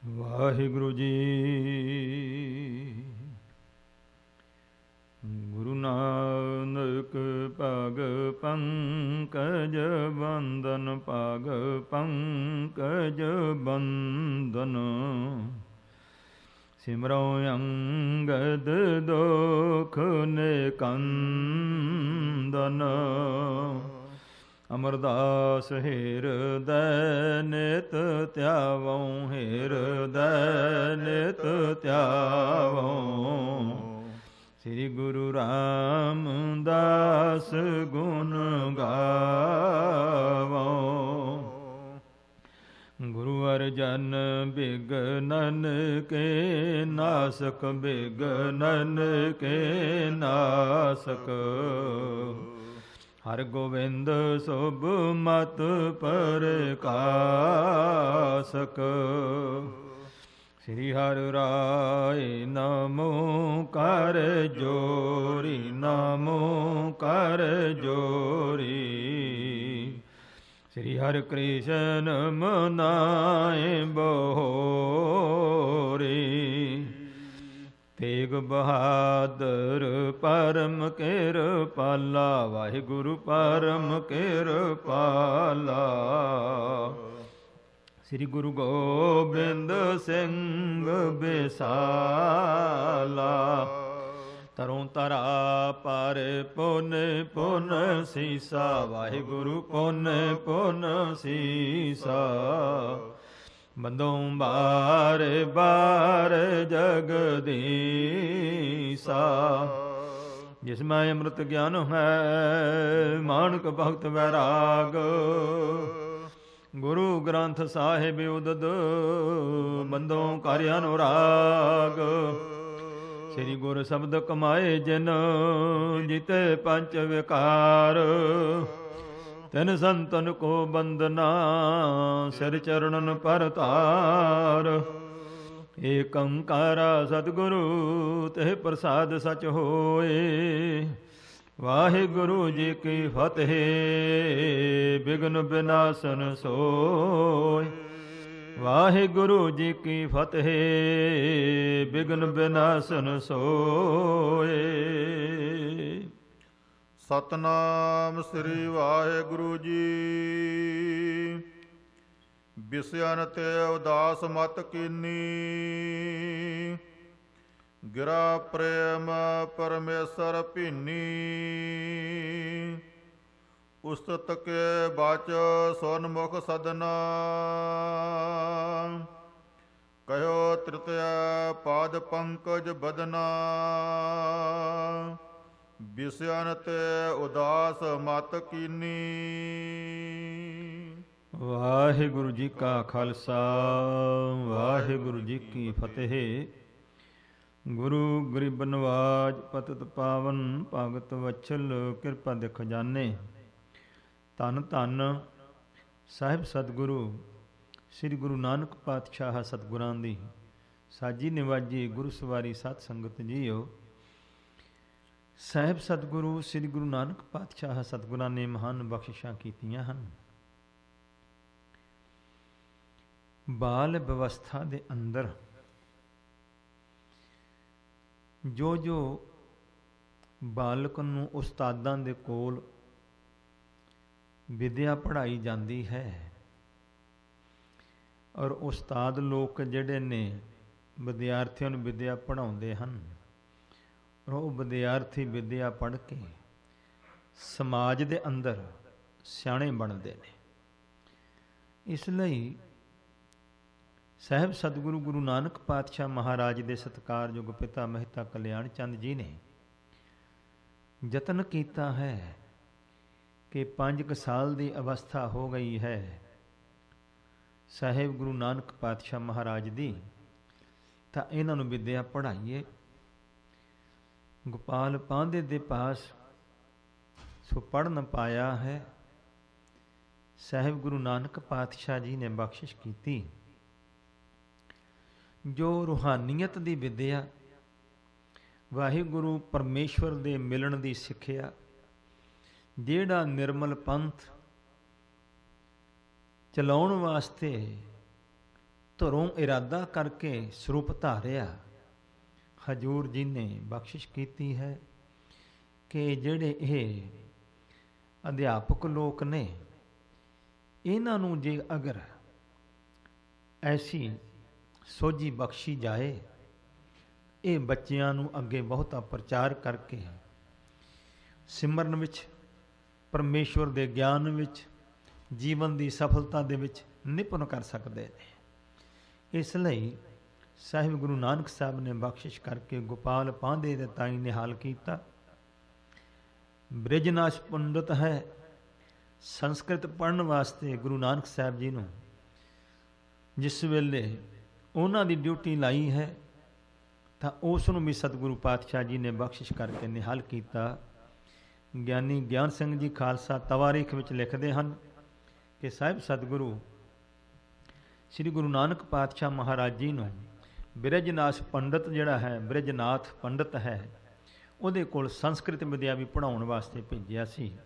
ਵਾਹਿਗੁਰੂ ਜੀ। ਗੁਰੂ ਨਾਨਕ ਪਗ ਪੰਕਜ ਬੰਦਨ, ਪਗ ਪੰਕਜ ਬੰਦਨ। ਸਿਮਰੋ ਅੰਗਦ ਦੁਖ ਨਿਕੰਦਨ। ਅਮਰਦਾਸ ਹਿਰਦੈ ਨਿਤ ਧਿਆਵਉ, ਹਿਰਦੈ ਨਿਤ ਧਿਆਵਉ। ਸ੍ਰੀ ਗੁਰੂ ਰਾਮਦਾਸ ਗੁਣ ਗਾਵਉ। ਗੁਰੂ ਅਰਜਨ ਬਿਗਨਨ ਕੇ ਨਾਸਕ, ਬਿਗਨਨ ਕੇ ਨਾਸਕ। ਹਰਿ ਗੋਬਿੰਦ ਸੁਭ ਮਤ ਪ੍ਰਕਾਸਕ। ਸ੍ਰੀ ਹਰਿ ਰਾਇ ਨਮੋ ਕਰ ਜੋਰੀ, ਨਮੋ ਕਰ ਜੋਰੀ। ਸ੍ਰੀ ਹਰਿ ਕ੍ਰਿਸ਼ਨ ਮਨਾਏ ਬਹੋਰੀ। ਤੇਗ ਬਹਾਦਰ ਪਰਮ ਕਿਰਪਾਲਾ, ਵਾਹਿਗੁਰੂ ਪਰਮ ਕਿਰਪਾਲਾ। ਸ੍ਰੀ ਗੁਰੂ ਗੋਬਿੰਦ ਸਿੰਘ ਬਿਸਾਲਾ। ਤਰੋਂ ਤਰਾ ਪਰ ਪੁਨ ਪੁਨ ਸੀਸਾ, ਵਾਹਿਗੁਰੂ ਪੁਨ ਪੁਨ ਸੀਸਾ। ਬੰਦੋਂ ਬਾਰ ਬਾਰ ਜਗਦੀਸਾ। ਜਿਸ ਮੈਂ ਅੰਮ੍ਰਿਤ ਗਿਆਨ ਹੈ, ਮਾਨਕ ਭਗਤ ਵੈਰਾਗ। ਗੁਰੂ ਗ੍ਰੰਥ ਸਾਹਿਬ ਉਦਦ, ਬੰਦੋਂ ਕਰ ਅਨੁਰਾਗ। ਸ੍ਰੀ ਗੁਰ ਸ਼ਬਦ ਕਮਾਏ ਜਿਨ, ਜਿਤੇ ਪੰਚ ਵਿਕਾਰ। ਤਿਨ ਸੰਤਨ ਕੋ ਬੰਦਨਾ, ਸਿਰ ਚਰਣਨ ਪਰ ਧਾਰ। ਏਕ ਓੰਕਾਰਾ ਸਤਿਗੁਰੂ, ਤੇ ਪ੍ਰਸਾਦ ਸਚ ਹੋਏ। ਵਾਹਿਗੁਰੂ ਜੀ ਕੀ ਫਤਿਹ। ਬਿਘਨ ਬਿਨਾਸਨ ਸੋਇ। ਵਾਹਿਗੁਰੂ ਜੀ ਕੀ ਫਤਿਹ। ਬਿਘਨ ਬਿਨਾਸਨ ਸੋਏ। ਸਤਨਾਮ ਸ੍ਰੀ ਵਾਹਿਗੁਰੂ ਜੀ। ਬਿਸਿਆਨ ਤੇ ਉਦਾਸ ਮਤ ਕੀਨੀ, ਗਿਰਾ ਪ੍ਰੇਮ ਪਰਮੇਸ਼ਰ ਭੀਨੀ। ਉਸਤਤ ਕੇ ਬਾਚ ਸੋਨਮੁਖ ਸਦਨਾ, ਕਹਿਓ ਤ੍ਰਿਤਿਆ ਪਾਦ ਪੰਕਜ ਬਦਨਾ। ਬਿਸਿਆਨ ਤੇ ਉਦਾਸ ਮਤ ਕੀਨੀ। ਵਾਹਿਗੁਰੂ ਜੀ ਕਾ ਖਾਲਸਾ, ਵਾਹਿਗੁਰੂ ਜੀ ਕੀ ਫਤਿਹ। ਗੁਰੂ ਗਰੀਬ ਨਵਾਜ ਪਤਿਤ ਪਾਵਨ, ਭਗਤ ਵਛਲ ਕਿਰਪਾ ਦੇ ਖਜ਼ਾਨੇ। ਧੰਨ ਧੰਨ ਸਾਹਿਬ ਸਤਿਗੁਰੂ ਸ੍ਰੀ ਗੁਰੂ ਨਾਨਕ ਪਾਤਸ਼ਾਹ ਸਤਿਗੁਰਾਂ ਦੀ ਸਾਜੀ ਨਿਵਾਜੀ ਗੁਰੂ ਸਵਾਰੀ ਸਤ ਸੰਗਤ ਜੀਓ। ਸਾਹਿਬ ਸਤਿਗੁਰੂ ਸ੍ਰੀ ਗੁਰੂ ਨਾਨਕ ਪਾਤਸ਼ਾਹ ਸਤਿਗੁਰਾਂ ਨੇ ਮਹਾਨ ਬਖਸ਼ਿਸ਼ਾਂ ਕੀਤੀਆਂ ਹਨ। ਬਾਲ ਵਿਵਸਥਾ ਦੇ ਅੰਦਰ ਜੋ ਜੋ ਬਾਲਕ ਨੂੰ ਉਸਤਾਦਾਂ ਦੇ ਕੋਲ ਵਿਦਿਆ ਪੜ੍ਹਾਈ ਜਾਂਦੀ ਹੈ, ਔਰ ਉਸਤਾਦ ਲੋਕ ਜਿਹੜੇ ਨੇ ਵਿਦਿਆਰਥੀਆਂ ਨੂੰ ਵਿਦਿਆ ਪੜ੍ਹਾਉਂਦੇ ਹਨ, ਉਹ ਵਿਦਿਆਰਥੀ ਵਿਦਿਆ ਪੜ੍ਹ ਕੇ ਸਮਾਜ ਦੇ ਅੰਦਰ ਸਿਆਣੇ ਬਣਦੇ ਨੇ। ਇਸ ਲਈ ਸਾਹਿਬ ਸਤਿਗੁਰੂ ਗੁਰੂ ਨਾਨਕ ਪਾਤਸ਼ਾਹ ਮਹਾਰਾਜ ਦੇ ਸਤਿਕਾਰਯੋਗ ਪਿਤਾ ਮਹਿਤਾ ਕਲਿਆਣ ਚੰਦ ਜੀ ਨੇ ਯਤਨ ਕੀਤਾ ਹੈ ਕਿ 5 ਸਾਲ ਦੀ ਅਵਸਥਾ ਹੋ ਗਈ ਹੈ ਸਾਹਿਬ ਗੁਰੂ ਨਾਨਕ ਪਾਤਸ਼ਾਹ ਮਹਾਰਾਜ ਦੀ, ਤਾਂ ਇਹਨਾਂ ਨੂੰ ਵਿਦਿਆ ਪੜ੍ਹਾਈਏ। ਗੋਪਾਲ ਪਾਂਧੇ ਦੇ ਪਾਸ ਸੋ ਪੜ੍ਹ ਨਾ ਪਾਇਆ ਹੈ। ਸਾਹਿਬ ਗੁਰੂ ਨਾਨਕ ਪਾਤਸ਼ਾਹ ਜੀ ਨੇ ਬਖਸ਼ਿਸ਼ ਕੀਤੀ। ਜੋ ਰੂਹਾਨੀਅਤ ਦੀ ਵਿਦਿਆ, ਵਾਹਿਗੁਰੂ ਪਰਮੇਸ਼ਵਰ ਦੇ ਮਿਲਣ ਦੀ ਸਿੱਖਿਆ, ਜਿਹੜਾ ਨਿਰਮਲ ਪੰਥ ਚਲਾਉਣ ਵਾਸਤੇ ਧਰੋਂ ਇਰਾਦਾ ਕਰਕੇ ਸਰੂਪ ਧਾਰਿਆ। ਹਜੂਰ ਜੀ ਨੇ ਬਖਸ਼ਿਸ਼ ਕੀਤੀ ਹੈ ਕਿ ਜਿਹੜੇ ਇਹ ਅਧਿਆਪਕ ਲੋਕ ਨੇ, ਇਹਨਾਂ ਨੂੰ ਜੇ ਅਗਰ ਐਸੀ ਸੋਝੀ ਬਖਸ਼ੀ ਜਾਏ, ਇਹ ਬੱਚਿਆਂ ਨੂੰ ਅੱਗੇ ਬਹੁਤਾ ਪ੍ਰਚਾਰ ਕਰਕੇ ਸਿਮਰਨ ਵਿੱਚ, ਪਰਮੇਸ਼ਵਰ ਦੇ ਗਿਆਨ ਵਿੱਚ, ਜੀਵਨ ਦੀ ਸਫਲਤਾ ਦੇ ਵਿੱਚ ਨਿਪੁੰਨ ਕਰ ਸਕਦੇ ਨੇ। ਇਸ ਲਈ ਸਾਹਿਬ ਗੁਰੂ ਨਾਨਕ ਸਾਹਿਬ ਨੇ ਬਖਸ਼ਿਸ਼ ਕਰਕੇ ਗੋਪਾਲ ਪਾਂਧੇ ਦੇ ਤਾਈ ਨਿਹਾਲ ਕੀਤਾ। ਬ੍ਰਿਜਨਾਸ਼ ਪੰਡਤ ਹੈ। ਸੰਸਕ੍ਰਿਤ ਪੜ੍ਹਨ ਵਾਸਤੇ ਗੁਰੂ ਨਾਨਕ ਸਾਹਿਬ ਜੀ ਨੂੰ ਜਿਸ ਵੇਲੇ ਉਹਨਾਂ ਦੀ ਡਿਊਟੀ ਲਾਈ ਹੈ, ਤਾਂ ਉਸ ਨੂੰ ਵੀ ਸਤਿਗੁਰੂ ਪਾਤਸ਼ਾਹ ਜੀ ਨੇ ਬਖਸ਼ਿਸ਼ ਕਰਕੇ ਨਿਹਾਲ ਕੀਤਾ। ਗਿਆਨੀ ਗਿਆਨ ਸਿੰਘ ਜੀ ਖਾਲਸਾ ਤਵਾਰੀਖ ਵਿੱਚ ਲਿਖਦੇ ਹਨ ਕਿ ਸਾਹਿਬ ਸਤਿਗੁਰੂ ਸ੍ਰੀ ਗੁਰੂ ਨਾਨਕ ਪਾਤਸ਼ਾਹ ਮਹਾਰਾਜ ਜੀ ਨੂੰ ਬ੍ਰਿਜਨਾਥ ਪੰਡਤ ਜਿਹੜਾ ਹੈ, ਬ੍ਰਿਜਨਾਥ ਪੰਡਤ ਹੈ, ਉਹਦੇ ਕੋਲ ਸੰਸਕ੍ਰਿਤ ਵਿਦਿਆ ਵੀ ਪੜ੍ਹਾਉਣ ਵਾਸਤੇ ਭੇਜਿਆ ਸੀ।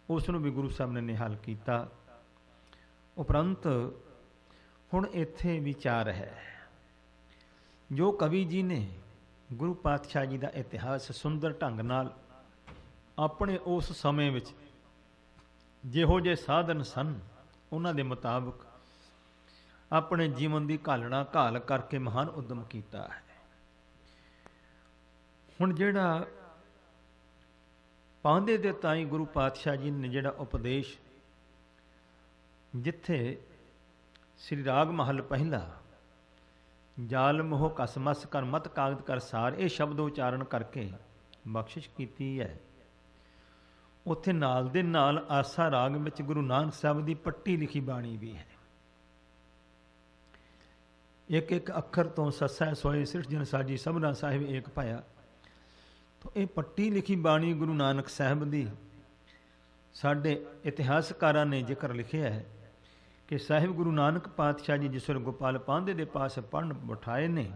ਉਸ ਨੂੰ ਵੀ ਗੁਰੂ ਸਾਹਿਬ ਨੇ ਨਿਹਾਲ ਕੀਤਾ। ਉਪਰੰਤ ਹੁਣ ਇੱਥੇ ਵਿਚਾਰ ਹੈ, ਜੋ ਕਵੀ ਜੀ ਨੇ ਗੁਰੂ ਪਾਤਸ਼ਾਹ ਜੀ ਦਾ ਇਤਿਹਾਸ ਸੁੰਦਰ ਢੰਗ ਨਾਲ ਆਪਣੇ ਉਸ ਸਮੇਂ ਵਿੱਚ ਜਿਹੋ ਜਿਹੇ ਸਾਧਨ ਸਨ ਉਹਨਾਂ ਦੇ ਮੁਤਾਬਕ ਆਪਣੇ ਜੀਵਨ ਦੀ ਘਾਲਣਾ ਘਾਲ ਕਰਕੇ ਮਹਾਨ ਉਦਮ ਕੀਤਾ ਹੈ। ਹੁਣ ਜਿਹੜਾ ਪਾਂਧੇ ਦੇ ਤਾਈ ਗੁਰੂ ਪਾਤਸ਼ਾਹ ਜੀ ਨੇ ਜਿਹੜਾ ਉਪਦੇਸ਼, ਜਿੱਥੇ ਸ੍ਰੀ ਰਾਗ ਮਹੱਲ ਪਹਿਲਾ ਜਾਲ ਮੋਹ ਕਸਮਸ ਕਰ ਮਤ ਕਾਗਦ ਕਰ ਸਾਰ, ਇਹ ਸ਼ਬਦ ਉਚਾਰਨ ਕਰਕੇ ਬਖਸ਼ਿਸ਼ ਕੀਤੀ ਹੈ, ਉੱਥੇ ਨਾਲ ਦੇ ਨਾਲ ਆਸਾ ਰਾਗ ਵਿੱਚ ਗੁਰੂ ਨਾਨਕ ਸਾਹਿਬ ਦੀ ਪੱਟੀ ਲਿਖੀ ਬਾਣੀ ਵੀ ਹੈ। ਇੱਕ ਇੱਕ ਅੱਖਰ ਤੋਂ ਸੱਸਾ ਸੋਏ ਸਿਰਜਣ ਸਾਜੀ ਸਭਨਾ ਸਾਹਿਬ ਏਕ ਪਾਇਆ। ਤਾਂ ਇਹ ਪੱਟੀ ਲਿਖੀ ਬਾਣੀ ਗੁਰੂ ਨਾਨਕ ਸਾਹਿਬ ਦੀ ਸਾਡੇ ਇਤਿਹਾਸਕਾਰਾਂ ਨੇ ਜ਼ਿਕਰ ਲਿਖਿਆ ਹੈ ਕਿ ਸਾਹਿਬ ਗੁਰੂ ਨਾਨਕ ਪਾਤਸ਼ਾਹ ਜੀ ਜਿਸ ਵੇਲੇ ਗੋਪਾਲ ਪਾਂਧੇ ਦੇ ਪਾਸ ਪੜ੍ਹਨ ਬਿਠਾਏ ਨੇ,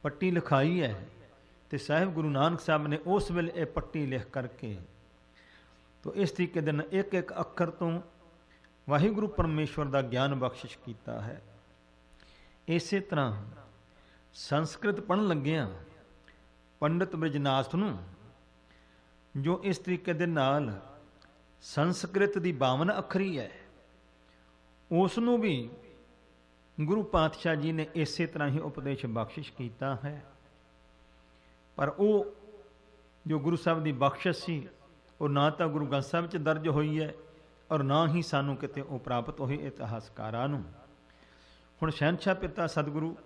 ਪੱਟੀ ਲਿਖਾਈ ਹੈ, ਤੇ ਸਾਹਿਬ ਗੁਰੂ ਨਾਨਕ ਸਾਹਿਬ ਨੇ ਉਸ ਵੇਲੇ ਇਹ ਪੱਟੀ ਲਿਖ ਕਰਕੇ ਤੋ ਇਸ ਤਰੀਕੇ ਦੇ ਨਾਲ ਇੱਕ ਇੱਕ ਅੱਖਰ ਤੋਂ ਵਾਹਿਗੁਰੂ ਪਰਮੇਸ਼ਵਰ ਦਾ ਗਿਆਨ ਬਖਸ਼ਿਸ਼ ਕੀਤਾ ਹੈ। ਇਸੇ ਤਰ੍ਹਾਂ ਸੰਸਕ੍ਰਿਤ ਪੜ੍ਹਨ ਲੱਗਿਆਂ ਪੰਡਿਤ ਬ੍ਰਿਜਨਾਥ ਨੂੰ ਜੋ ਇਸ ਤਰੀਕੇ ਦੇ ਨਾਲ ਸੰਸਕ੍ਰਿਤ ਦੀ 52 ਅੱਖਰੀ ਹੈ, ਉਸ ਨੂੰ ਵੀ ਗੁਰੂ ਪਾਤਸ਼ਾਹ ਜੀ ਨੇ ਇਸੇ ਤਰ੍ਹਾਂ ਹੀ ਉਪਦੇਸ਼ ਬਖਸ਼ਿਸ਼ ਕੀਤਾ ਹੈ। ਪਰ ਉਹ ਜੋ ਗੁਰੂ ਸਾਹਿਬ ਦੀ ਬਖਸ਼ਿਸ਼ ਸੀ, ਉਹ ਨਾ ਤਾਂ ਗੁਰੂ ਗ੍ਰੰਥ ਸਾਹਿਬ ਵਿੱਚ ਦਰਜ ਹੋਈ ਹੈ ਔਰ ਨਾ ਹੀ ਸਾਨੂੰ ਕਿਤੇ ਉਹ ਪ੍ਰਾਪਤ ਹੋਈ ਇਤਿਹਾਸਕਾਰਾਂ ਨੂੰ। ਹੁਣ ਸ਼ਹਿਨਸ਼ਾਹ ਪਿਤਾ ਸਤਿਗੁਰੂ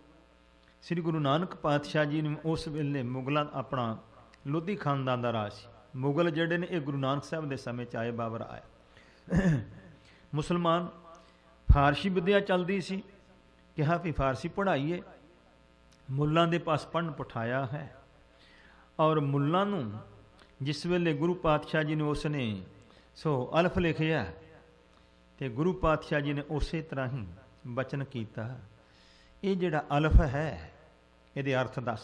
ਸ੍ਰੀ ਗੁਰੂ ਨਾਨਕ ਪਾਤਸ਼ਾਹ ਜੀ ਨੂੰ ਉਸ ਵੇਲੇ ਮੁਗਲਾਂ ਆਪਣਾ ਲੋਧੀ ਖਾਨਦਾਨ ਦਾ ਰਾਜ ਸੀ। ਮੁਗਲ ਜਿਹੜੇ ਨੇ ਇਹ ਗੁਰੂ ਨਾਨਕ ਸਾਹਿਬ ਦੇ ਸਮੇਂ 'ਚ ਆਏ, ਬਾਬਰ ਆਇਆ। ਮੁਸਲਮਾਨ ਫਾਰਸੀ ਵਿਦਿਆ ਚੱਲਦੀ ਸੀ, ਕਿਹਾ ਵੀ ਫਾਰਸੀ ਪੜ੍ਹਾਈਏ, ਮੁੱਲਾਂ ਦੇ ਪਾਸ ਪੜ੍ਹਨ ਪਠਾਇਆ ਹੈ। ਔਰ ਮੁੱਲਾਂ ਨੂੰ ਜਿਸ ਵੇਲੇ ਗੁਰੂ ਪਾਤਸ਼ਾਹ ਜੀ ਨੇ ਉਸ ਨੇ ਅਲਫ ਲਿਖਿਆ, ਤੇ ਗੁਰੂ ਪਾਤਸ਼ਾਹ ਜੀ ਨੇ ਉਸੇ ਤਰ੍ਹਾਂ ਹੀ ਬਚਨ ਕੀਤਾ, ਇਹ ਜਿਹੜਾ ਅਲਫ ਹੈ ਇਹਦੇ ਅਰਥ ਦੱਸ।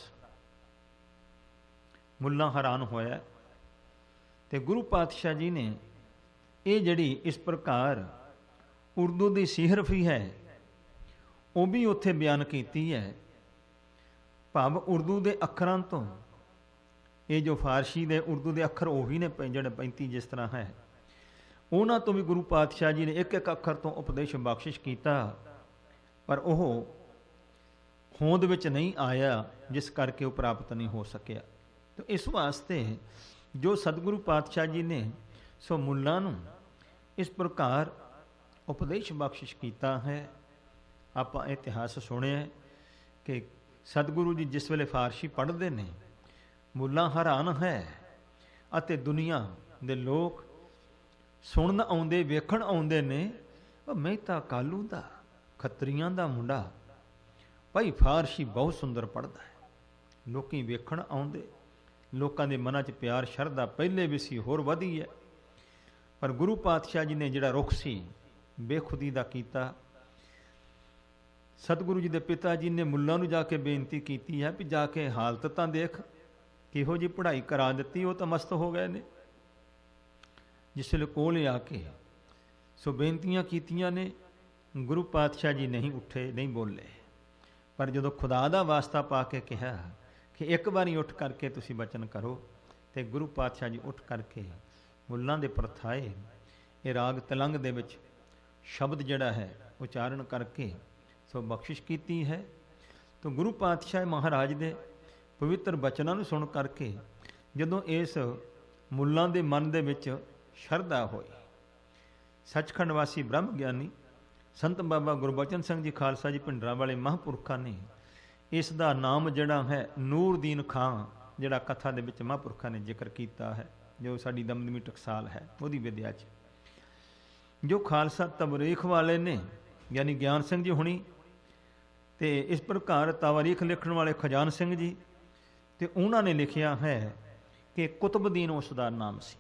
ਮੁੱਲਾ ਹੈਰਾਨ ਹੋਇਆ, ਤੇ ਗੁਰੂ ਪਾਤਸ਼ਾਹ ਜੀ ਨੇ ਇਹ ਜਿਹੜੀ ਇਸ ਪ੍ਰਕਾਰ ਉਰਦੂ ਦੀ ਸੀਹਰਫੀ ਹੈ ਉਹ ਵੀ ਉੱਥੇ ਬਿਆਨ ਕੀਤੀ ਹੈ। ਭਾਵ ਉਰਦੂ ਦੇ ਅੱਖਰਾਂ ਤੋਂ ਇਹ ਜੋ ਫਾਰਸੀ ਦੇ ਉਰਦੂ ਦੇ ਅੱਖਰ ਉਹੀ ਨੇ ਜਿਹੜੇ 35 ਜਿਸ ਤਰ੍ਹਾਂ ਹੈ, ਉਹਨਾਂ ਤੋਂ ਵੀ ਗੁਰੂ ਪਾਤਸ਼ਾਹ ਜੀ ਨੇ ਇੱਕ ਇੱਕ ਅੱਖਰ ਤੋਂ ਉਪਦੇਸ਼ ਬਖਸ਼ਿਸ਼ ਕੀਤਾ, ਪਰ ਉਹ ਹੋਂਦ ਵਿੱਚ ਨਹੀਂ ਆਇਆ, ਜਿਸ ਕਰਕੇ ਉਹ ਪ੍ਰਾਪਤ ਨਹੀਂ ਹੋ ਸਕਿਆ। ਤਾਂ ਇਸ ਵਾਸਤੇ ਜੋ ਸਤਿਗੁਰੂ ਪਾਤਸ਼ਾਹ ਜੀ ਨੇ ਮੁੱਲਾਂ ਨੂੰ ਇਸ ਪ੍ਰਕਾਰ ਉਪਦੇਸ਼ ਬਖਸ਼ਿਸ਼ ਕੀਤਾ ਹੈ। ਆਪਾਂ ਇਤਿਹਾਸ ਸੁਣਿਆ ਕਿ ਸਤਿਗੁਰੂ ਜੀ ਜਿਸ ਵੇਲੇ ਫਾਰਸੀ ਪੜ੍ਹਦੇ ਨੇ, ਮੁੱਲਾ ਹੈਰਾਨ ਹੈ ਅਤੇ ਦੁਨੀਆ ਦੇ ਲੋਕ ਸੁਣਨ ਆਉਂਦੇ, ਵੇਖਣ ਆਉਂਦੇ ਨੇ, ਮਹਿਤਾ ਕਾਲੂ ਦਾ, ਖੱਤਰੀਆਂ ਦਾ ਮੁੰਡਾ ਭਾਈ ਫਾਰਸੀ ਬਹੁਤ ਸੁੰਦਰ ਪੜ੍ਹਦਾ ਹੈ। ਲੋਕੀ ਵੇਖਣ ਆਉਂਦੇ, ਲੋਕਾਂ ਦੇ ਮਨਾਂ 'ਚ ਪਿਆਰ ਸ਼ਰਧਾ ਪਹਿਲੇ ਵੀ ਸੀ, ਹੋਰ ਵਧੀ ਹੈ। ਪਰ ਗੁਰੂ ਪਾਤਸ਼ਾਹ ਜੀ ਨੇ ਜਿਹੜਾ ਰੁਖ ਸੀ ਬੇਖੁਦੀ ਦਾ ਕੀਤਾ। ਸਤਿਗੁਰੂ ਜੀ ਦੇ ਪਿਤਾ ਜੀ ਨੇ ਮੁੱਲਾਂ ਨੂੰ ਜਾ ਕੇ ਬੇਨਤੀ ਕੀਤੀ ਹੈ ਵੀ ਜਾ ਕੇ ਹਾਲਤ ਤਾਂ ਦੇਖ, ਕਿਹੋ ਜਿਹੀ ਪੜ੍ਹਾਈ ਕਰਾ ਦਿੱਤੀ, ਉਹ ਤਾਂ ਮਸਤ ਹੋ ਗਏ ਨੇ। ਜਿਸ ਵੇਲੇ ਕੋਲ ਆ ਕੇ ਬੇਨਤੀਆਂ ਕੀਤੀਆਂ ਨੇ, ਗੁਰੂ ਪਾਤਸ਼ਾਹ ਜੀ ਨਹੀਂ ਉੱਠੇ, ਨਹੀਂ ਬੋਲੇ। ਪਰ ਜਦੋਂ ਖੁਦਾ ਦਾ ਵਾਸਤਾ ਪਾ ਕੇ ਕਿਹਾ ਕਿ ਇੱਕ ਵਾਰੀ ਉੱਠ ਕਰਕੇ ਤੁਸੀਂ ਬਚਨ ਕਰੋ, ਤੇ ਗੁਰੂ ਪਾਤਸ਼ਾਹ ਜੀ ਉੱਠ ਕਰਕੇ ਮੁੱਲਾਂ ਦੇ ਪਰਥਾਏ ਇਹ ਰਾਗ ਤਲੰਗ ਦੇ ਵਿੱਚ ਸ਼ਬਦ ਜਿਹੜਾ ਹੈ ਉਚਾਰਨ ਕਰਕੇ ਸੋ ਬਖਸ਼ਿਸ਼ ਕੀਤੀ ਹੈ। ਤਾਂ ਗੁਰੂ ਪਾਤਸ਼ਾਹ ਮਹਾਰਾਜ ਦੇ ਪਵਿੱਤਰ ਬਚਨਾਂ ਨੂੰ ਸੁਣ ਕਰਕੇ ਜਦੋਂ ਇਸ ਮੁੱਲਾਂ ਦੇ ਮਨ ਦੇ ਵਿੱਚ ਸ਼ਰਧਾ ਹੋਈ, ਸੱਚਖੰਡ ਵਾਸੀ ਬ੍ਰਹਮ ਗਿਆਨੀ ਸੰਤ ਬਾਬਾ ਗੁਰਬਚਨ ਸਿੰਘ ਜੀ ਖਾਲਸਾ ਜੀ ਭਿੰਡਰਾਂ ਵਾਲੇ ਮਹਾਂਪੁਰਖਾਂ ਨੇ ਇਸ ਦਾ ਨਾਮ ਜਿਹੜਾ ਹੈ ਨੂਰਦੀਨ ਖਾਂ, ਜਿਹੜਾ ਕਥਾ ਦੇ ਵਿੱਚ ਮਹਾਂਪੁਰਖਾਂ ਨੇ ਜ਼ਿਕਰ ਕੀਤਾ ਹੈ, ਜੋ ਸਾਡੀ ਦਮਦਮੀ ਟਕਸਾਲ ਹੈ ਉਹਦੀ ਵਿਦਿਆ 'ਚ, ਜੋ ਖਾਲਸਾ ਤਬਰੀਖ ਵਾਲੇ ਨੇ ਯਾਨੀ ਗਿਆਨ ਸਿੰਘ ਜੀ ਹੁਣੀ, ਤੇ ਇਸ ਪ੍ਰਕਾਰ ਤਵਾਰੀਖ ਲਿਖਣ ਵਾਲੇ ਖਜ਼ਾਨ ਸਿੰਘ ਜੀ, ਤੇ ਉਹਨਾਂ ਨੇ ਲਿਖਿਆ ਹੈ ਕਿ ਕੁਤਬਦੀਨ ਉਸ ਦਾ ਨਾਮ ਸੀ।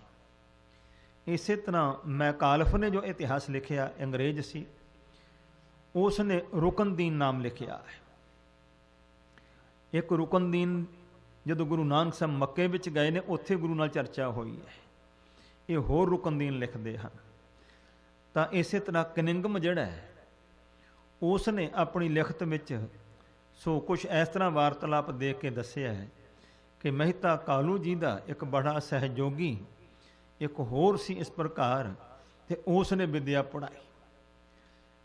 ਇਸੇ ਤਰ੍ਹਾਂ ਮੈਕਾਲਫ ਨੇ ਜੋ ਇਤਿਹਾਸ ਲਿਖਿਆ ਅੰਗਰੇਜ਼ ਸੀ, ਉਸ ਨੇ ਰੁਕਨਦੀਨ ਨਾਮ ਲਿਖਿਆ ਹੈ। ਇੱਕ ਰੁਕਨਦੀਨ ਜਦੋਂ ਗੁਰੂ ਨਾਨਕ ਸਾਹਿਬ ਮੱਕੇ ਵਿੱਚ ਗਏ ਨੇ, ਉੱਥੇ ਗੁਰੂ ਨਾਲ ਚਰਚਾ ਹੋਈ ਹੈ। ਇਹ ਹੋਰ ਰੁਕਨਦੀਨ ਲਿਖਦੇ ਹਨ। ਤਾਂ ਇਸੇ ਤਰ੍ਹਾਂ ਕਨਿੰਗਮ ਜਿਹੜਾ ਹੈ ਉਸ ਨੇ ਆਪਣੀ ਲਿਖਤ ਵਿੱਚ ਸੋ ਕੁਛ ਇਸ ਤਰ੍ਹਾਂ ਵਾਰਤਾਲਾਪ ਦੇ ਕੇ ਦੱਸਿਆ ਹੈ ਕਿ ਮਹਿਤਾ ਕਾਲੂ ਜੀ ਦਾ ਇੱਕ ਬੜਾ ਸਹਿਯੋਗੀ ਇੱਕ ਹੋਰ ਸੀ ਇਸ ਪ੍ਰਕਾਰ, ਤੇ ਉਸ ਨੇ ਵਿਦਿਆ ਪੜ੍ਹਾਈ।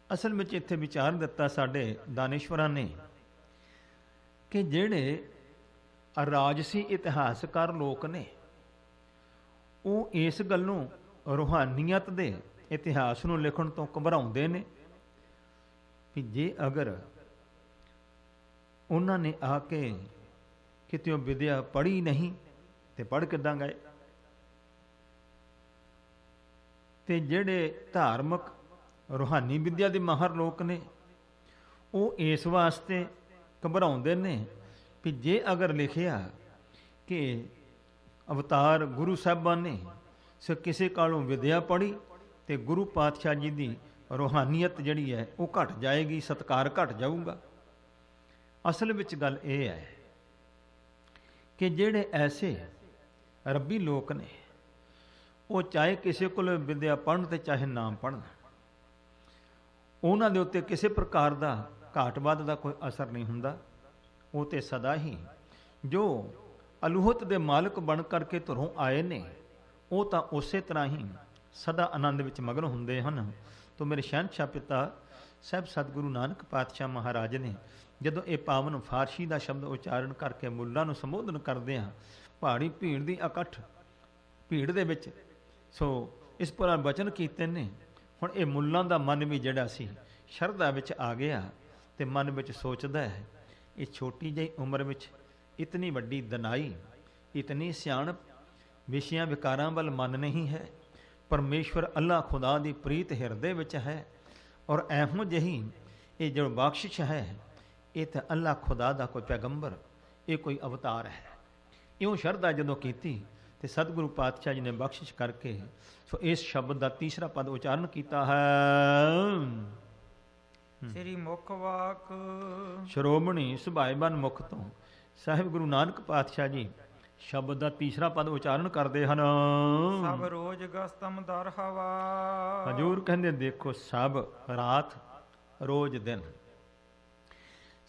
ਅਸਲ ਵਿੱਚ ਇੱਥੇ ਵਿਚਾਰ ਦਿੱਤਾ ਸਾਡੇ ਦਾਨੇਸ਼ਵਰਾਂ ਨੇ ਕਿ ਜਿਹੜੇ ਰਾਜਸੀ ਇਤਿਹਾਸਕਾਰ ਲੋਕ ਨੇ ਉਹ ਇਸ ਗੱਲੋਂ ਰੂਹਾਨੀਅਤ ਦੇ ਇਤਿਹਾਸ ਨੂੰ ਲਿਖਣ ਤੋਂ ਘਬਰਾਉਂਦੇ ਨੇ ਵੀ ਜੇ ਅਗਰ ਉਹਨਾਂ ਨੇ ਆ ਕੇ ਕਿਤੇ ਉਹ ਵਿਦਿਆ ਪੜ੍ਹੀ ਨਹੀਂ ਤੇ ਪੜ੍ਹ ਕਿੱਦਾਂ ਗਏ। ਤੇ ਜਿਹੜੇ ਧਾਰਮਿਕ ਰੂਹਾਨੀ ਵਿਦਿਆ ਦੇ ਮਾਹਰ ਲੋਕ ਨੇ ਉਹ ਇਸ ਵਾਸਤੇ ਘਬਰਾਉਂਦੇ ਨੇ ਵੀ ਜੇ ਅਗਰ ਲਿਖਿਆ ਕਿ ਅਵਤਾਰ ਗੁਰੂ ਸਾਹਿਬਾਨ ਨੇ ਸੋ ਕਿਸੇ ਕਾਲੋਂ ਵਿਦਿਆ ਪੜ੍ਹੀ ਤੇ ਗੁਰੂ ਪਾਤਸ਼ਾਹ ਜੀ ਦੀ ਰੂਹਾਨੀਅਤ ਜਿਹੜੀ ਹੈ ਉਹ ਘਟ ਜਾਏਗੀ, ਸਤਿਕਾਰ ਘਟ ਜਾਊਗਾ। ਅਸਲ ਵਿੱਚ ਗੱਲ ਇਹ ਹੈ ਕਿ ਜਿਹੜੇ ਐਸੇ ਰੱਬੀ ਲੋਕ ਨੇ ਉਹ ਚਾਹੇ ਕਿਸੇ ਕੋਲ ਵਿਦਿਆ ਪੜ੍ਹਨ ਤੇ ਚਾਹੇ ਨਾ ਪੜ੍ਹਨ, ਉਹਨਾਂ ਦੇ ਉੱਤੇ ਕਿਸੇ ਪ੍ਰਕਾਰ ਦਾ ਘਾਟ ਵਾਧ ਦਾ ਕੋਈ ਅਸਰ ਨਹੀਂ ਹੁੰਦਾ। ਉਹ ਤੇ ਸਦਾ ਹੀ ਜੋ ਅਲੂਹਤ ਦੇ ਮਾਲਕ ਬਣ ਕਰਕੇ ਧਰੋਂ ਆਏ ਨੇ ਉਹ ਤਾਂ ਉਸੇ ਤਰ੍ਹਾਂ ਹੀ ਸਦਾ ਆਨੰਦ ਵਿੱਚ ਮਗਨ ਹੁੰਦੇ ਹਨ। ਤੋ ਮੇਰੇ ਸ਼ਹਿਨਸ਼ਾਹ ਪਿਤਾ ਸਾਹਿਬ ਸਤਿਗੁਰੂ ਨਾਨਕ ਪਾਤਸ਼ਾਹ ਮਹਾਰਾਜ ਨੇ ਜਦੋਂ ਇਹ ਪਾਵਨ ਫਾਰਸੀ ਦਾ ਸ਼ਬਦ ਉਚਾਰਨ ਕਰਕੇ ਮੁੱਲਾਂ ਨੂੰ ਸੰਬੋਧਨ ਕਰਦੇ ਆ, ਪਹਾੜੀ ਭੀੜ ਦੀ ਇਕੱਠ ਭੀੜ ਦੇ ਵਿੱਚ ਸੋ ਇਸ ਪ੍ਰਕਾਰ ਬਚਨ ਕੀਤੇ ਨੇ। ਹੁਣ ਇਹ ਮੁੱਲਾਂ ਦਾ ਮਨ ਵੀ ਜਿਹੜਾ ਸੀ ਸ਼ਰਧਾ ਵਿੱਚ ਆ ਗਿਆ ਤੇ ਮਨ ਵਿੱਚ ਸੋਚਦਾ ਹੈ ਇਹ ਛੋਟੀ ਜਿਹੀ ਉਮਰ ਵਿੱਚ ਇਤਨੀ ਵੱਡੀ ਦਨਾਈ, ਇਤਨੀ ਸਿਆਣਪ, ਵਿਸ਼ਿਆਂ ਵਿਕਾਰਾਂ ਵੱਲ ਮਨ ਨਹੀਂ ਹੈ। ਪਰਮੇਸ਼ਵਰ ਅੱਲਾਹ ਖੁਦਾ ਦੀ ਪ੍ਰੀਤ ਹਿਰਦੇ ਵਿੱਚ ਹੈ ਔਰ ਇਹੋ ਜਿਹੀ ਇਹ ਜੋ ਬਖਸ਼ਿਸ਼ ਹੈ ਇਹ ਤਾਂ ਅੱਲਾਹ ਖੁਦਾ ਦਾ ਕੋਈ ਪੈਗੰਬਰ, ਇਹ ਕੋਈ ਅਵਤਾਰ ਹੈ। ਇਉਂ ਸ਼ਰਧਾ ਜਦੋਂ ਕੀਤੀ ਤੇ ਸਤਿਗੁਰੂ ਪਾਤਸ਼ਾਹ ਜੀ ਨੇ ਬਖਸ਼ਿਸ਼ ਕਰਕੇ ਸੋ ਇਸ ਸ਼ਬਦ ਦਾ ਤੀਸਰਾ ਪਦ ਉਚਾਰਨ ਕੀਤਾ ਹੈ। ਸ੍ਰੀ ਮੁਖ ਵਾਕ ਸ਼੍ਰੋਮਣੀ ਸੁਭਾਏਬਨ ਮੁਖ ਤੋਂ ਸਾਹਿਬ ਗੁਰੂ ਨਾਨਕ ਪਾਤਸ਼ਾਹ ਜੀ ਸ਼ਬਦ ਦਾ ਤੀਸਰਾ ਪਦ ਉਚਾਰਨ ਕਰਦੇ ਹਨ। ਸਭ ਰੋਜ਼ ਗਸਤਮ ਦਰ ਹਵਾ। ਹਜੂਰ ਕਹਿੰਦੇ ਦੇਖੋ ਸਭ ਰਾਤ ਰੋਜ਼ ਦਿਨ,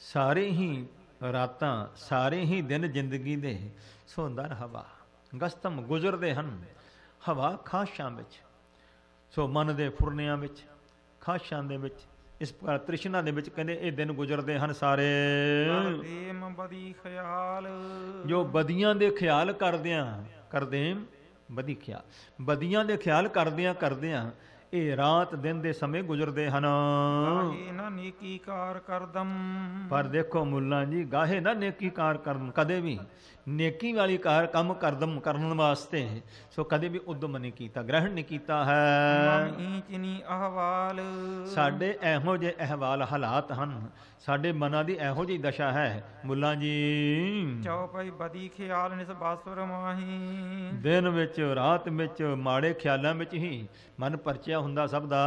ਸਾਰੇ ਹੀ ਰਾਤਾਂ ਸਾਰੇ ਹੀ ਦਿਨ ਜ਼ਿੰਦਗੀ ਦੇ ਸੋ ਦਰ ਹਵਾ ਗਸਤਮ ਗੁਜ਼ਰਦੇ ਹਨ। ਹਵਾ ਖਾਸ਼ਾਂ ਵਿੱਚ ਸੋ ਮਨ ਦੇ ਫੁਰਨਿਆਂ ਵਿੱਚ ਖਾਸ਼ਾਂ ਦੇ ਵਿੱਚ ਇਸ ਪ੍ਰਕਾਰ ਤ੍ਰਿਸ਼ਨਾ ਦੇ ਵਿੱਚ ਕਹਿੰਦੇ ਇਹ ਦਿਨ ਗੁਜ਼ਰਦੇ ਹਨ ਸਾਰੇ। ਕਰਦੇਮ ਬਦੀ ਖਿਆਲ ਜੋ ਬਦੀਆਂ ਦੇ ਖਿਆਲ ਕਰਦੇਮ ਬਦੀ ਖਿਆਲ, ਬਦੀਆਂ ਦੇ ਖਿਆਲ ਕਰਦਿਆਂ ਇਹ ਰਾਤ ਦਿਨ ਦੇ ਸਮੇਂ ਗੁਜ਼ਰਦੇ ਹਨ। ਗਾਹੇ ਨਾ ਨੇਕੀ ਕਾਰ ਕਰਦਮ। ਪਰ ਦੇਖੋ ਮੁੱਲਾ ਜੀ ਗਾਹੇ ਨਾ ਨੇਕੀ ਕਾਰ ਕਰਨ, ਕਦੇ ਵੀ ਨੇਕੀ ਵਾਲੀ ਕਾਰ ਕੰਮ ਕਰਨ ਵਾਸਤੇ ਸੋ ਕਦੇ ਵੀ ਉਦਮ ਨਹੀਂ ਕੀਤਾ, ਗ੍ਰਹਿਣ ਨਹੀਂ ਕੀਤਾ ਹੈ। ਈਚਨੀ ਅਹਵਾਲ ਸਾਡੇ ਇਹੋ ਜਿਹੇ ਅਹਵਾਲ ਹਾਲਾਤ ਹਨ, ਸਾਡੇ ਮਨਾਂ ਦੀ ਇਹੋ ਜਿਹੀ ਦਸ਼ਾ ਹੈ ਮੁੱਲਾ ਜੀ। ਚੌਪਈ ਬਦੀ ਖਿਆਲ ਨਿਸ ਬਾਸੁਰ ਮਾਹੀ। ਦਿਨ ਵਿੱਚ ਰਾਤ ਵਿੱਚ ਮਾੜੇ ਖਿਆਲਾਂ ਵਿੱਚ ਹੀ ਮਨ ਪਰਚਿਆ ਹੁੰਦਾ ਸਭ ਦਾ।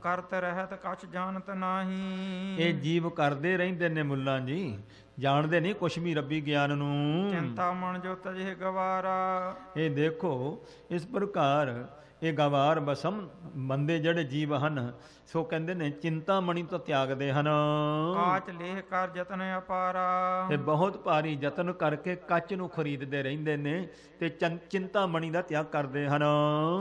ਕਰਤ ਰਹਿਤ ਕਛ ਜਾਣਤ ਨਾਹੀ। ਇਹ ਜੀਵ ਕਰਦੇ ਰਹਿੰਦੇ ਨੇ ਮੁੱਲਾ ਜੀ, ਜਾਣਦੇ ਨਹੀਂ ਕੁਛ ਵੀ ਰੱਬੀ ਗਿਆਨ ਨੂੰ। ਚਿੰਤਾ ਮਨ ਜੋ ਤਜੇ ਗਵਾਰਾ। ਇਹ ਦੇਖੋ ਇਸ ਪ੍ਰਕਾਰ ਇਹ ਗਵਾਰ ਬਸਮ ਬੰਦੇ ਜਿਹੜੇ ਜੀਵ ਹਨ ਸੋ ਕਹਿੰਦੇ ਨੇ ਚਿੰਤਾਮਣੀ ਤੋਂ ਤਿਆਗਦੇ ਹਨ ਕਾਚ ਲੇਹ ਕਰ ਜਤਨ ਅਪਾਰਾ ਤੇ ਬਹੁਤ ਭਾਰੀ ਯਤਨ ਕਰਕੇ ਕੱਚ ਨੂੰ ਖਰੀਦਦੇ ਰਹਿੰਦੇ ਨੇ ਤੇ ਚਿੰਤਾਮਣੀ ਦਾ ਤਿਆਗ ਕਰਦੇ ਹਨ।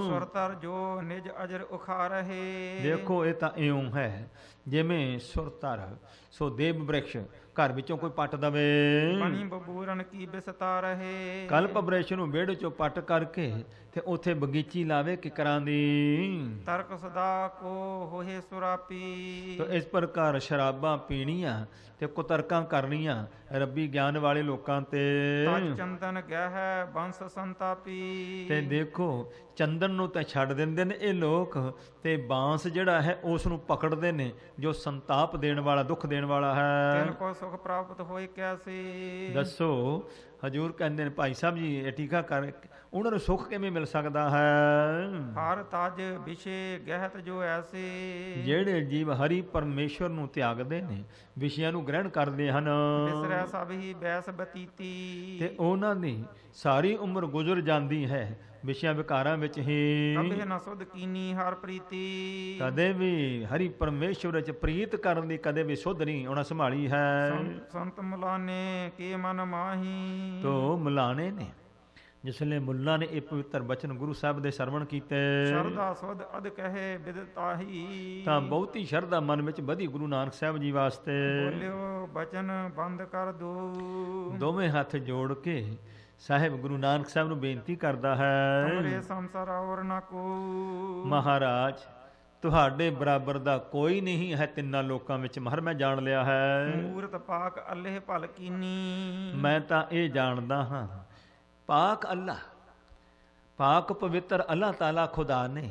ਸੁਰਤਰ ਜੋ ਨਿਜ ਅਜਰ ਉਖਾ ਰਹੇ ਦੇਖੋ ਇਹ ਤਾਂ ਇਉਂ ਹੈ ਜਿਵੇਂ ਸੁਰਤਰ ਸੋ ਦੇਵ ਬ੍ਰਿਕਸ਼ ਘਰ ਵਿੱਚੋਂ ਕੋਈ ਪੱਟ ਦਵੇ ਬਣੀ ਬਬੂਰਨ ਕੀ ਬਿਸਤਾ ਰਹੇ ਕਲਪ ਬ੍ਰਿਕਸ਼ ਨੂੰ ਵਿਹੜੇ ਚੋਂ ਪੱਟ ਕਰਕੇ ਤੇ ਉੱਥੇ ਬਗੀਚੀ ਲਾਵੇ ਕਿਕਰਾਂ ਦੀ। ਤਰਕ ਸਦਾ ਕੋ ਹੋਏ ਸੁਰਾਪੀ ਤੋ ਇਸ ਪ੍ਰਕਾਰ ਸ਼ਰਾਬਾਂ ਪੀਣੀਆਂ ਤੇ ਕੁਤਰਕਾਂ ਕਰਨੀਆਂ ਰੱਬੀ ਗਿਆਨ ਵਾਲੇ ਲੋਕਾਂ ਤੇ। ਤਜ ਚੰਦਨ ਗਹਿ ਬੰਸ ਸੰਤਾਪੀ ਤੇ ਦੇਖੋ ਚੰਦਨ ਨੂੰ ਤਾਂ ਛੱਡ ਦਿੰਦੇ ਨੇ ਇਹ ਲੋਕ ਤੇ ਬਾਂਸ ਜਿਹੜਾ ਹੈ ਉਸ ਨੂੰ ਪਕੜਦੇ ਨੇ ਜੋ ਸੰਤਾਪ ਦੇਣ ਵਾਲਾ ਦੁੱਖ ਦੇਣ ਵਾਲਾ ਹੈ। ਤਿਨ ਕੋ ਸੁਖ ਪ੍ਰਾਪਤ ਹੋਏ ਕੈਸੇ ਦੱਸੋ ਹਜੂਰ ਕਹਿੰਦੇ ਨੇ ਭਾਈ ਸਾਹਿਬ ਜੀ ਇਹ ਟੀਕਾ ਕਰ ਉਹਨਾਂ ਨੂੰ ਸੁੱਖ ਕਿਵੇਂ ਮਿਲ ਸਕਦਾ ਹੈ। ਹਰ ਤਜ ਵਿਸ਼ੇ ਗਹਿਤ ਜੋ ਐਸੇ ਜਿਹੜੇ ਜੀਵ ਹਰੀ ਪਰਮੇਸ਼ਵਰ ਨੂੰ ਤਿਆਗਦੇ ਨੇ ਵਿਸ਼ਿਆਂ ਨੂੰ ਗ੍ਰਹਿਣ ਕਰਦੇ ਹਨ ਬਿਸਰੈ ਸਭ ਹੀ ਬੈਸ ਬਤੀਤੀ ਤੇ ਉਹਨਾਂ ਦੀ ਸਾਰੀ ਉਮਰ ਗੁਜ਼ਰ ਜਾਂਦੀ ਹੈ ਵਿਸ਼ਿਆਂ ਵਿਕਾਰਾਂ ਵਿੱਚ ਹੀ। ਕਬੇ ਨ ਸੁਧ ਕੀਨੀ ਹਰ ਪ੍ਰੀਤੀ ਕਦੇ ਵੀ ਹਰੀ ਪਰਮੇਸ਼ਵਰ ਵਿੱਚ ਪ੍ਰੀਤ ਕਰਨ ਦੀ ਕਦੇ ਵੀ ਸੁਧ ਨਹੀਂ ਉਹਨਾਂ ਸੰਭਾਲੀ ਹੈ। ਸੰਤ ਮੁਲਾਨੇ ਕੇ ਮਨ ਮਾਹੀ ਤੋ ਮੁਲਾਣੇ ਨੇ ਜਿਸਲੇ ਮੁੱਲਾ ਨੇ ਇਹ ਪਵਿੱਤਰ ਬਚਨ ਗੁਰੂ ਸਾਹਿਬ ਦੇ ਸਰਵਣ ਕੀਤੇ ਸ਼ਰਧਾ ਸੁਧ ਅਧ ਕਹੇ ਬਿਦਤਾਹੀ ਤਾਂ ਬਹੁਤੀ ਸ਼ਰਧਾ ਮਨ ਵਿੱਚ ਵਧੀ ਗੁਰੂ ਨਾਨਕ ਸਾਹਿਬ ਜੀ ਵਾਸਤੇ। ਬੋਲਿਓ ਬਚਨ ਬੰਦ ਕਰ ਦੋ ਦੋਵੇਂ ਹੱਥ ਜੋੜ ਕੇ ਸਾਹਿਬ ਗੁਰੂ ਨਾਨਕ ਸਾਹਿਬ ਨੂੰ ਬੇਨਤੀ ਕਰਦਾ ਹੈ ਤੁਮਰੇ ਸੰਸਾਰ ਔਰ ਨਾ ਕੋ ਮਹਾਰਾਜ ਤੁਹਾਡੇ ਬਰਾਬਰ ਦਾ ਕੋਈ ਨਹੀਂ ਹੈ ਤਿੰਨਾਂ ਲੋਕਾਂ ਵਿੱਚ ਮਹਰ ਮੈਂ ਜਾਣ ਲਿਆ ਹੈ। ਮੂਰਤ ਪਾਕ ਅੱਲ੍ਹੇ ਭਲ ਕੀਨੀ ਮੈਂ ਤਾਂ ਇਹ ਜਾਣਦਾ ਹਾਂ ਪਾਕ ਅੱਲਾ ਪਾਕ ਪਵਿੱਤਰ ਅੱਲਾਹ ਤਾਲਾ ਖੁਦਾ ਨੇ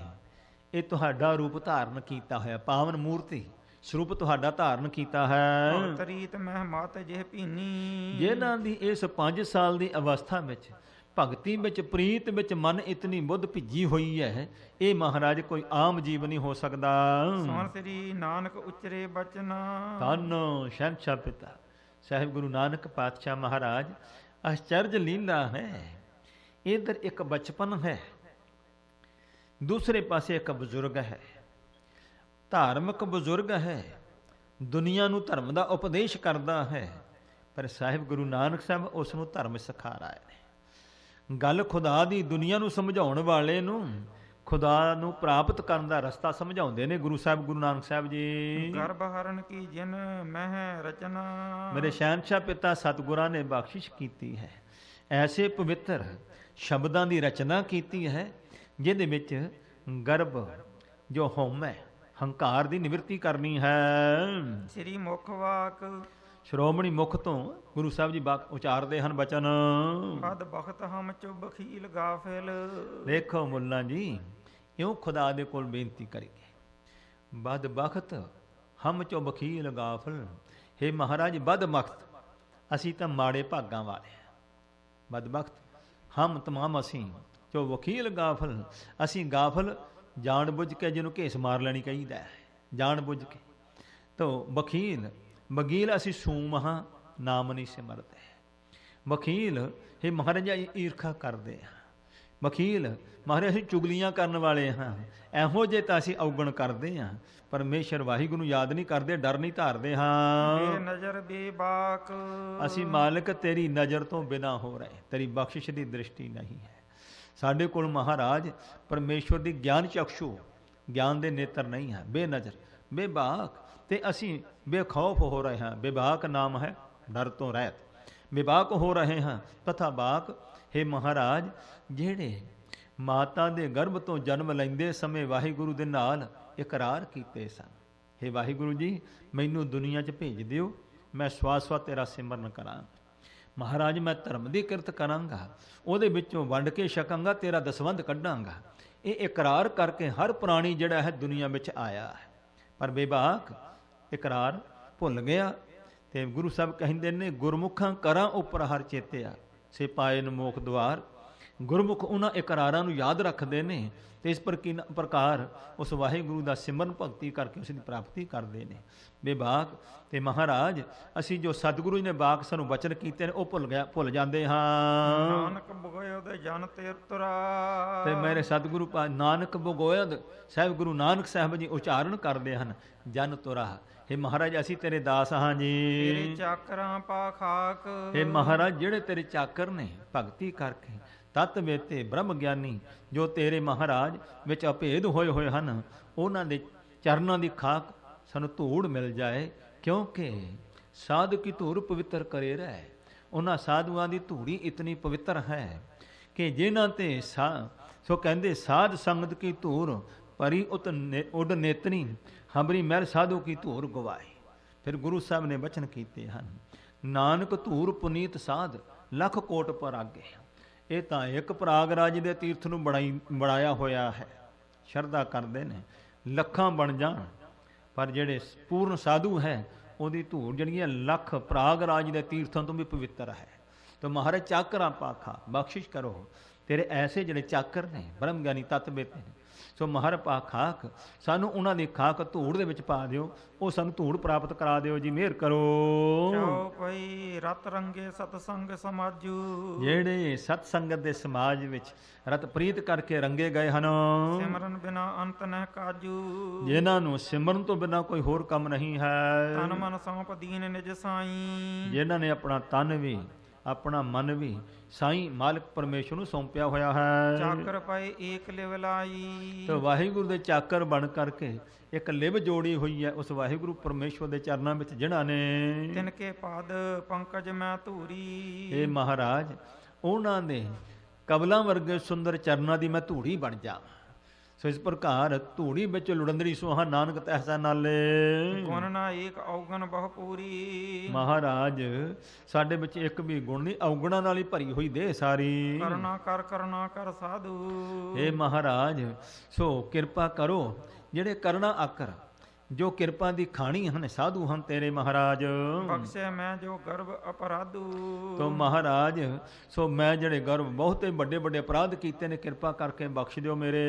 ਇਹ ਤੁਹਾਡਾ ਰੂਪ ਧਾਰਨ ਕੀਤਾ ਹੋਇਆ ਪਾਵਨ ਮੂਰਤੀ ਸਰੂਪ ਤੁਹਾਡਾ ਧਾਰਨ ਕੀਤਾ ਹੈ। ਤਰੀਤ ਮਹਿਮਤ ਜਿਹ ਭੀਨੀ ਜਿਨ੍ਹਾਂ ਦੀ ਇਸ 5 ਸਾਲ ਦੀ ਅਵਸਥਾ ਵਿੱਚ ਭਗਤੀ ਵਿੱਚ ਪ੍ਰੀਤ ਵਿੱਚ ਮਨ ਇਤਨੀ ਬੁੱਧ ਭਿੱਜੀ ਹੋਈ ਹੈ ਇਹ ਮਹਾਰਾਜ ਕੋਈ ਆਮ ਜੀਵ ਨਹੀਂ ਹੋ ਸਕਦਾ। ਸੋਹਣ ਸ੍ਰੀ ਨਾਨਕ ਉਚਰੇ ਬਚਨ ਧੰਨ ਸ਼ਹਿਨਸ਼ਾਹ ਪਿਤਾ ਸਾਹਿਬ ਗੁਰੂ ਨਾਨਕ ਪਾਤਸ਼ਾਹ ਮਹਾਰਾਜ ਆਸ਼ਚਰਜ ਲੀਲਾ ਹੈ। ਇਧਰ ਇੱਕ ਬਚਪਨ ਹੈ ਦੂਸਰੇ ਪਾਸੇ ਇੱਕ ਬਜ਼ੁਰਗ ਹੈ ਧਾਰਮਿਕ ਬਜ਼ੁਰਗ ਹੈ ਦੁਨੀਆ ਨੂੰ ਧਰਮ ਦਾ ਉਪਦੇਸ਼ ਕਰਦਾ ਹੈ ਪਰ ਸਾਹਿਬ ਗੁਰੂ ਨਾਨਕ ਸਾਹਿਬ ਉਸ ਨੂੰ ਧਰਮ ਸਿਖਾ ਰਹੇ ਨੇ। ਗੱਲ ਖੁਦਾ ਦੀ ਦੁਨੀਆ ਨੂੰ ਸਮਝਾਉਣ ਵਾਲੇ ਨੂੰ ਖੁਦਾ ਨੂੰ ਪ੍ਰਾਪਤ ਕਰਨ ਦਾ ਰਸਤਾ ਸਮਝਾਉਂਦੇ ਨੇ ਗੁਰੂ ਸਾਹਿਬ ਗੁਰੂ ਨਾਨਕ ਸਾਹਿਬ ਜੀ। ਗਰਭ ਹਰਨ ਕੀ ਜਿਨ ਮਹਿ ਰਚਨਾ ਮੇਰੇ ਸ਼ਹਿਨਸ਼ਾਹ ਪਿਤਾ ਸਤਿਗੁਰਾਂ ਨੇ ਬਖਸ਼ਿਸ਼ ਕੀਤੀ ਹੈ ਐਸੇ ਪਵਿੱਤਰ ਸ਼ਬਦਾਂ ਦੀ ਰਚਨਾ ਕੀਤੀ ਹੈ ਜਿਹਦੇ ਵਿੱਚ ਗਰਭ ਜੋ ਹਉਮੈ ਹੈ ਹੰਕਾਰ ਦੀ ਨਿਵਰਤੀ ਕਰਨੀ ਹੈ। ਸ੍ਰੀ ਮੁਖ ਵਾਕ ਸ਼੍ਰੋਮਣੀ ਮੁਖ ਤੋਂ ਗੁਰੂ ਸਾਹਿਬ ਜੀ ਬਾਕ ਉਚਾਰਦੇ ਹਨ ਬਚਨ। ਬਦ ਬਖਤ ਹਮ ਚੁ ਬਖੀਲ ਗਾਫਿਲ ਦੇਖੋ ਮੁੱਲਾ ਜੀ ਇਉਂ ਖੁਦਾ ਦੇ ਕੋਲ ਬੇਨਤੀ ਕਰੀਏ ਬਦ ਬਖਤ ਹਮ ਚੋ ਬਖੀਲ ਗਾਫਲ ਹੇ ਮਹਾਰਾਜ ਬਦ ਬਖਤ ਅਸੀਂ ਤਾਂ ਮਾੜੇ ਭਾਗਾਂ ਵਾਲੇ ਬਦ ਬਖਤ ਹਮ ਤਮਾਮ ਅਸੀਂ ਜੋ ਵਕੀਲ ਗਾਫਲ ਅਸੀਂ ਗਾਫਲ ਜਾਣ ਬੁੱਝ ਕੇ ਜਿਹਨੂੰ ਘੇਸ ਮਾਰ ਲੈਣੀ ਕਹੀਦਾ ਹੈ ਜਾਣ ਬੁੱਝ ਕੇ ਤੋ ਬਖੀਲ ਬਗੀਲ ਅਸੀਂ ਸੂਮ ਹਾਂ ਨਾਮ ਨਹੀਂ ਸਿਮਰਦੇ ਬਖੀਲ ਇਹ ਮਹਾਰਾਜਾ ਈਰਖਾ ਕਰਦੇ ਹਾਂ ਬਖੀਲ ਮਹਾਰਾਜ ਅਸੀਂ ਚੁਗਲੀਆਂ ਕਰਨ ਵਾਲੇ ਹਾਂ ਇਹੋ ਜੇ ਤਾਂ ਅਸੀਂ ਔਗਣ ਕਰਦੇ ਹਾਂ ਪਰਮੇਸ਼ਰ ਵਾਹਿਗੁਰੂ ਨੂੰ ਯਾਦ ਨਹੀਂ ਕਰਦੇ ਡਰ ਨਹੀਂ ਧਾਰਦੇ ਹਾਂ ਬੇਨਜ਼ਰ ਬੇਬਾਕ ਅਸੀਂ ਮਾਲਕ ਤੇਰੀ ਨਜ਼ਰ ਤੋਂ ਬਿਨਾਂ ਹੋ ਰਹੇ ਤੇਰੀ ਬਖਸ਼ਿਸ਼ ਦੀ ਦ੍ਰਿਸ਼ਟੀ ਨਹੀਂ ਹੈ ਸਾਡੇ ਕੋਲ ਮਹਾਰਾਜ ਪਰਮੇਸ਼ਵਰ ਦੀ ਗਿਆਨ ਚਕਸ਼ੂ ਗਿਆਨ ਦੇ ਨੇਤਰ ਨਹੀਂ ਹੈ ਬੇਨਜ਼ਰ ਬੇਬਾਕ ਤੇ ਅਸੀਂ ਬੇਖੌਫ ਹੋ ਰਹੇ ਹਾਂ ਬੇਬਾਕ ਨਾਮ ਹੈ ਡਰ ਤੋਂ ਰਹਿਤ ਬੇਬਾਕ ਹੋ ਰਹੇ ਹਾਂ ਤਥਾ ਬਾਕ हे ਮਹਾਰਾਜ ਜਿਹੜੇ ਮਾਤਾ ਦੇ ਗਰਭ ਤੋਂ ਜਨਮ ਲੈਂਦੇ ਸਮੇਂ ਵਾਹਿਗੁਰੂ ਦੇ ਨਾਲ ਇਕਰਾਰ ਕੀਤੇ ਸਨ हे ਵਾਹਿਗੁਰੂ ਜੀ ਮੈਨੂੰ ਦੁਨੀਆ 'ਚ ਭੇਜ ਦਿਓ ਮੈਂ ਸਵਾਸ ਤੇਰਾ ਸਿਮਰਨ ਕਰਾਂਗਾ ਮਹਾਰਾਜ ਮੈਂ ਧਰਮ ਦੀ ਕਿਰਤ ਕਰਾਂਗਾ ਉਹਦੇ ਵਿੱਚੋਂ ਵੰਡ ਕੇ ਛਕਾਂਗਾ ਤੇਰਾ ਦਸਵੰਧ ਕੱਢਾਂਗਾ ਇਹ ਇਕਰਾਰ ਕਰਕੇ ਹਰ ਪ੍ਰਾਣੀ ਜਿਹੜਾ ਹੈ ਦੁਨੀਆ ਵਿੱਚ ਆਇਆ ਹੈ ਪਰ ਬੇਬਾਕ ਇਕਰਾਰ ਭੁੱਲ ਗਿਆ ਤੇ ਗੁਰੂ ਸਾਹਿਬ ਕਹਿੰਦੇ ਨੇ ਗੁਰਮੁਖਾਂ ਕਰਾਂ ਉੱਪਰ ਹਰ ਚੇਤਿਆ ਸੇ ਪਾਏ ਨਮੋਖ ਦੁਆਰ ਗੁਰਮੁਖ ਉਹਨਾਂ ਇਕਰਾਰਾਂ ਨੂੰ ਯਾਦ ਰੱਖਦੇ ਨੇ ਤੇ ਇਸ ਪ੍ਰਕਾਰ ਉਸ ਵਾਹਿਗੁਰੂ ਦਾ ਸਿਮਰਨ ਭਗਤੀ ਕਰਕੇ ਉਸ ਦੀ ਪ੍ਰਾਪਤੀ ਕਰਦੇ ਨੇ। ਬੇਬਾਕ ਤੇ ਮਹਾਰਾਜ ਅਸੀਂ ਜੋ ਸਤਿਗੁਰੂ ਜੀ ਨੇ ਬਾਕ ਸਾਨੂੰ ਬਚਨ ਕੀਤੇ ਨੇ ਉਹ ਭੁੱਲ ਜਾਂਦੇ ਹਾਂ। ਨਾਨਕ ਬਗੋਇਦ ਜਨ ਤੇ ਤੁਰਾ ਤੇ ਮੇਰੇ ਸਤਿਗੁਰੂ ਨਾਨਕ ਬਗੋਇਦ ਸਾਹਿਬ ਗੁਰੂ ਨਾਨਕ ਸਾਹਿਬ ਜੀ ਉਚਾਰਨ ਕਰਦੇ ਹਨ ਜਨ ਤੁਰਾ। हे ਮਹਾਰਾਜ ਅਸੀਂ ਤੇਰੇ ਦਾਸ ਹਾਂ ਜੀ। ਤੇਰੇ ਚਾਕਰਾਂ ਪਾ ਖਾਕ हे ਮਹਾਰਾਜ ਜਿਹੜੇ ਤੇਰੇ ਚਾਕਰ ਨੇ ਭਗਤੀ ਕਰਕੇ ਤਤ ਵੇਤੇ ਬ੍ਰਹਮ ਗਿਆਨੀ ਜੋ ਤੇਰੇ ਮਹਾਰਾਜ ਵਿੱਚ ਅਭੇਦ ਹੋਏ ਹਨ ਉਹਨਾਂ ਦੇ ਚਰਨਾਂ ਦੀ ਖਾਕ ਸਾਨੂੰ ਧੂੜ ਮਿਲ ਜਾਏ, ਕਿਉਂਕਿ ਸਾਧ ਕੀ ਧੂੜ ਪਵਿੱਤਰ ਕਰੇ ਰਹਿ। ਉਹਨਾਂ ਸਾਧੂਆਂ ਦੀ ਧੂੜੀ ਇਤਨੀ ਪਵਿੱਤਰ ਹੈ ਕਿ ਜਿਨ੍ਹਾਂ ਤੇ ਸੋ ਕਹਿੰਦੇ ਸਾਧ ਸੰਗਤ ਕੀ ਧੂੜ ਪਰੀ ਉੱਡ ਨੇਤਨੀ ਹਮਰੀ ਮਹਿਲ ਸਾਧੂ ਕੀ ਧੂੜ ਗਵਾਏ। ਫਿਰ ਗੁਰੂ ਸਾਹਿਬ ਨੇ ਬਚਨ ਕੀਤੇ ਹਨ ਨਾਨਕ ਧੂੜ ਪੁਨੀਤ ਸਾਧ ਲੱਖ ਕੋਟ ਪਰ ਆਗੇ। ਇਹ ਤਾਂ ਇੱਕ ਪ੍ਰਾਗਰਾਜ ਦੇ ਤੀਰਥ ਨੂੰ ਬਣਾਇਆ ਹੋਇਆ ਹੈ, ਸ਼ਰਧਾ ਕਰਦੇ ਨੇ ਲੱਖਾਂ ਬਣ ਜਾਣ, ਪਰ ਜਿਹੜੇ ਪੂਰਨ ਸਾਧੂ ਹੈ ਉਹਦੀ ਧੂੜ ਜਿਹੜੀ ਹੈ ਲੱਖ ਪ੍ਰਾਗਰਾਜ ਦੇ ਤੀਰਥਾਂ ਤੋਂ ਵੀ ਪਵਿੱਤਰ ਹੈ। ਤਾਂ ਮਹਾਰਾਜ ਚਾਕਰਾਂ ਪਾਖਾ ਬਖਸ਼ਿਸ਼ ਕਰੋ, ਤੇਰੇ ਐਸੇ ਜਿਹੜੇ ਚਾਕਰ ਨੇ ਬ੍ਰਹਮ ਗਿਆਨੀ ਤਤ ਬੇਤੇ ਨੇ, ਸੋ ਮਹਰ ਪਾ ਖਾਕ ਸਾਨੂੰ ਉਹਨਾਂ ਦੀ ਖਾਕ ਧੂੜ ਦੇ ਵਿੱਚ ਪਾ ਦਿਓ, ਉਹ ਸਾਨੂੰ ਧੂੜ ਪ੍ਰਾਪਤ ਕਰਾ ਦਿਓ ਜੀ, ਮਿਹਰ ਕਰੋ। ਚੌਪਈ ਰਤ ਰੰਗੇ ਸਤਸੰਗ ਸਮਾਜੂ ਜਿਹੜੇ ਸਤ ਸੰਗਤ ਦੇ ਸਮਾਜ ਵਿੱਚ ਰਤ ਪ੍ਰੀਤ ਕਰਕੇ ਰੰਗੇ ਗਏ ਹਨ, ਸਿਮਰਨ ਬਿਨਾ ਅੰਤ ਨਹਿ ਕਾਜੂ ਜਿਨ੍ਹਾਂ ਨੂੰ ਸਿਮਰਨ ਤੋਂ ਬਿਨਾ ਕੋਈ ਹੋਰ ਕੰਮ ਨਹੀਂ ਹੈ, ਤਨ ਮਨ ਸੌਂਪ ਦੀਨ ਨਿਜ ਸਾਈ ਜਿਨ੍ਹਾਂ ਨੇ ਆਪਣਾ ਤਨ ਵੀ ਆਪਣਾ ਮਨ ਵੀ ਸਾਈਂ ਮਾਲਕ ਪਰਮੇਸ਼ਰ ਨੂੰ ਸੌਂਪਿਆ ਹੋਇਆ ਹੈ। ਚਾਕਰ ਪਏ ਏਕ ਲਿਵ ਲਾਈ ਤੇ ਵਾਹਿਗੁਰੂ ਦੇ ਚਾਕਰ ਬਣ ਕਰਕੇ ਇੱਕ ਲਿਵ ਜੋੜੀ ਹੋਈ ਹੈ ਉਸ ਵਾਹਿਗੁਰੂ ਪਰਮੇਸ਼ਵਰ ਦੇ ਚਰਨਾਂ ਵਿੱਚ, ਜਿਨ੍ਹਾਂ ਨੇ ਤਿਨ ਕੇ ਪਾਦ ਪੰਕਜ ਮੈਂ ਧੂਰੀ। ਇਹ ਮਹਾਰਾਜ ਉਹਨਾਂ ਦੇ ਕਬਲਾਂ ਵਰਗੇ ਸੁੰਦਰ ਚਰਨਾਂ ਦੀ ਮੈਂ ਧੂੜੀ ਬਣ ਜਾਵਾਂ। ਸੋ ਇਸ ਪ੍ਰਕਾਰ ਧੂੜੀ ਵਿੱਚ ਲੁੜੰਦੜੀ ਸੁਹਾ ਨਾਨਕ ਤਹਿਸਾ ਨਾਲੇ ਗੁਣ ਨਾ ਏਕ ਔਗਣ ਬਹੁ ਪੂਰੀ। ਮਹਾਰਾਜ ਸਾਡੇ ਵਿੱਚ ਇੱਕ ਵੀ ਗੁਣ ਨਹੀਂ, ਔਗਣਾਂ ਨਾਲ ਹੀ ਭਰੀ ਹੋਈ ਦੇ ਸਾਰੀ। ਕਰਨਾ ਕਰ ਸਾਧੂ। ਇਹ ਮਹਾਰਾਜ ਸੋ ਕਿਰਪਾ ਕਰੋ ਜਿਹੜੇ ਕਰਨਾ ਆਕਰ ਜੋ ਕਿਰਪਾ ਦੀ ਖਾਣੀ ਹਨ ਸਾਧੂ ਹਨ ਤੇਰੇ ਮਹਾਰਾਜ। ਬਖਸ਼ੇ ਮੈਂ ਜੋ ਗਰਭ ਅਪਰਾਧੂ। ਤੋ ਮਹਾਰਾਜ ਸੋ ਮੈਂ ਜਿਹੜੇ ਗਰਭ ਬਹੁਤੇ ਵੱਡੇ ਵੱਡੇ ਅਪਰਾਧ ਕੀਤੇ ਨੇ ਕਿਰਪਾ ਕਰਕੇ ਬਖਸ਼ ਦਿਓ ਮੇਰੇ।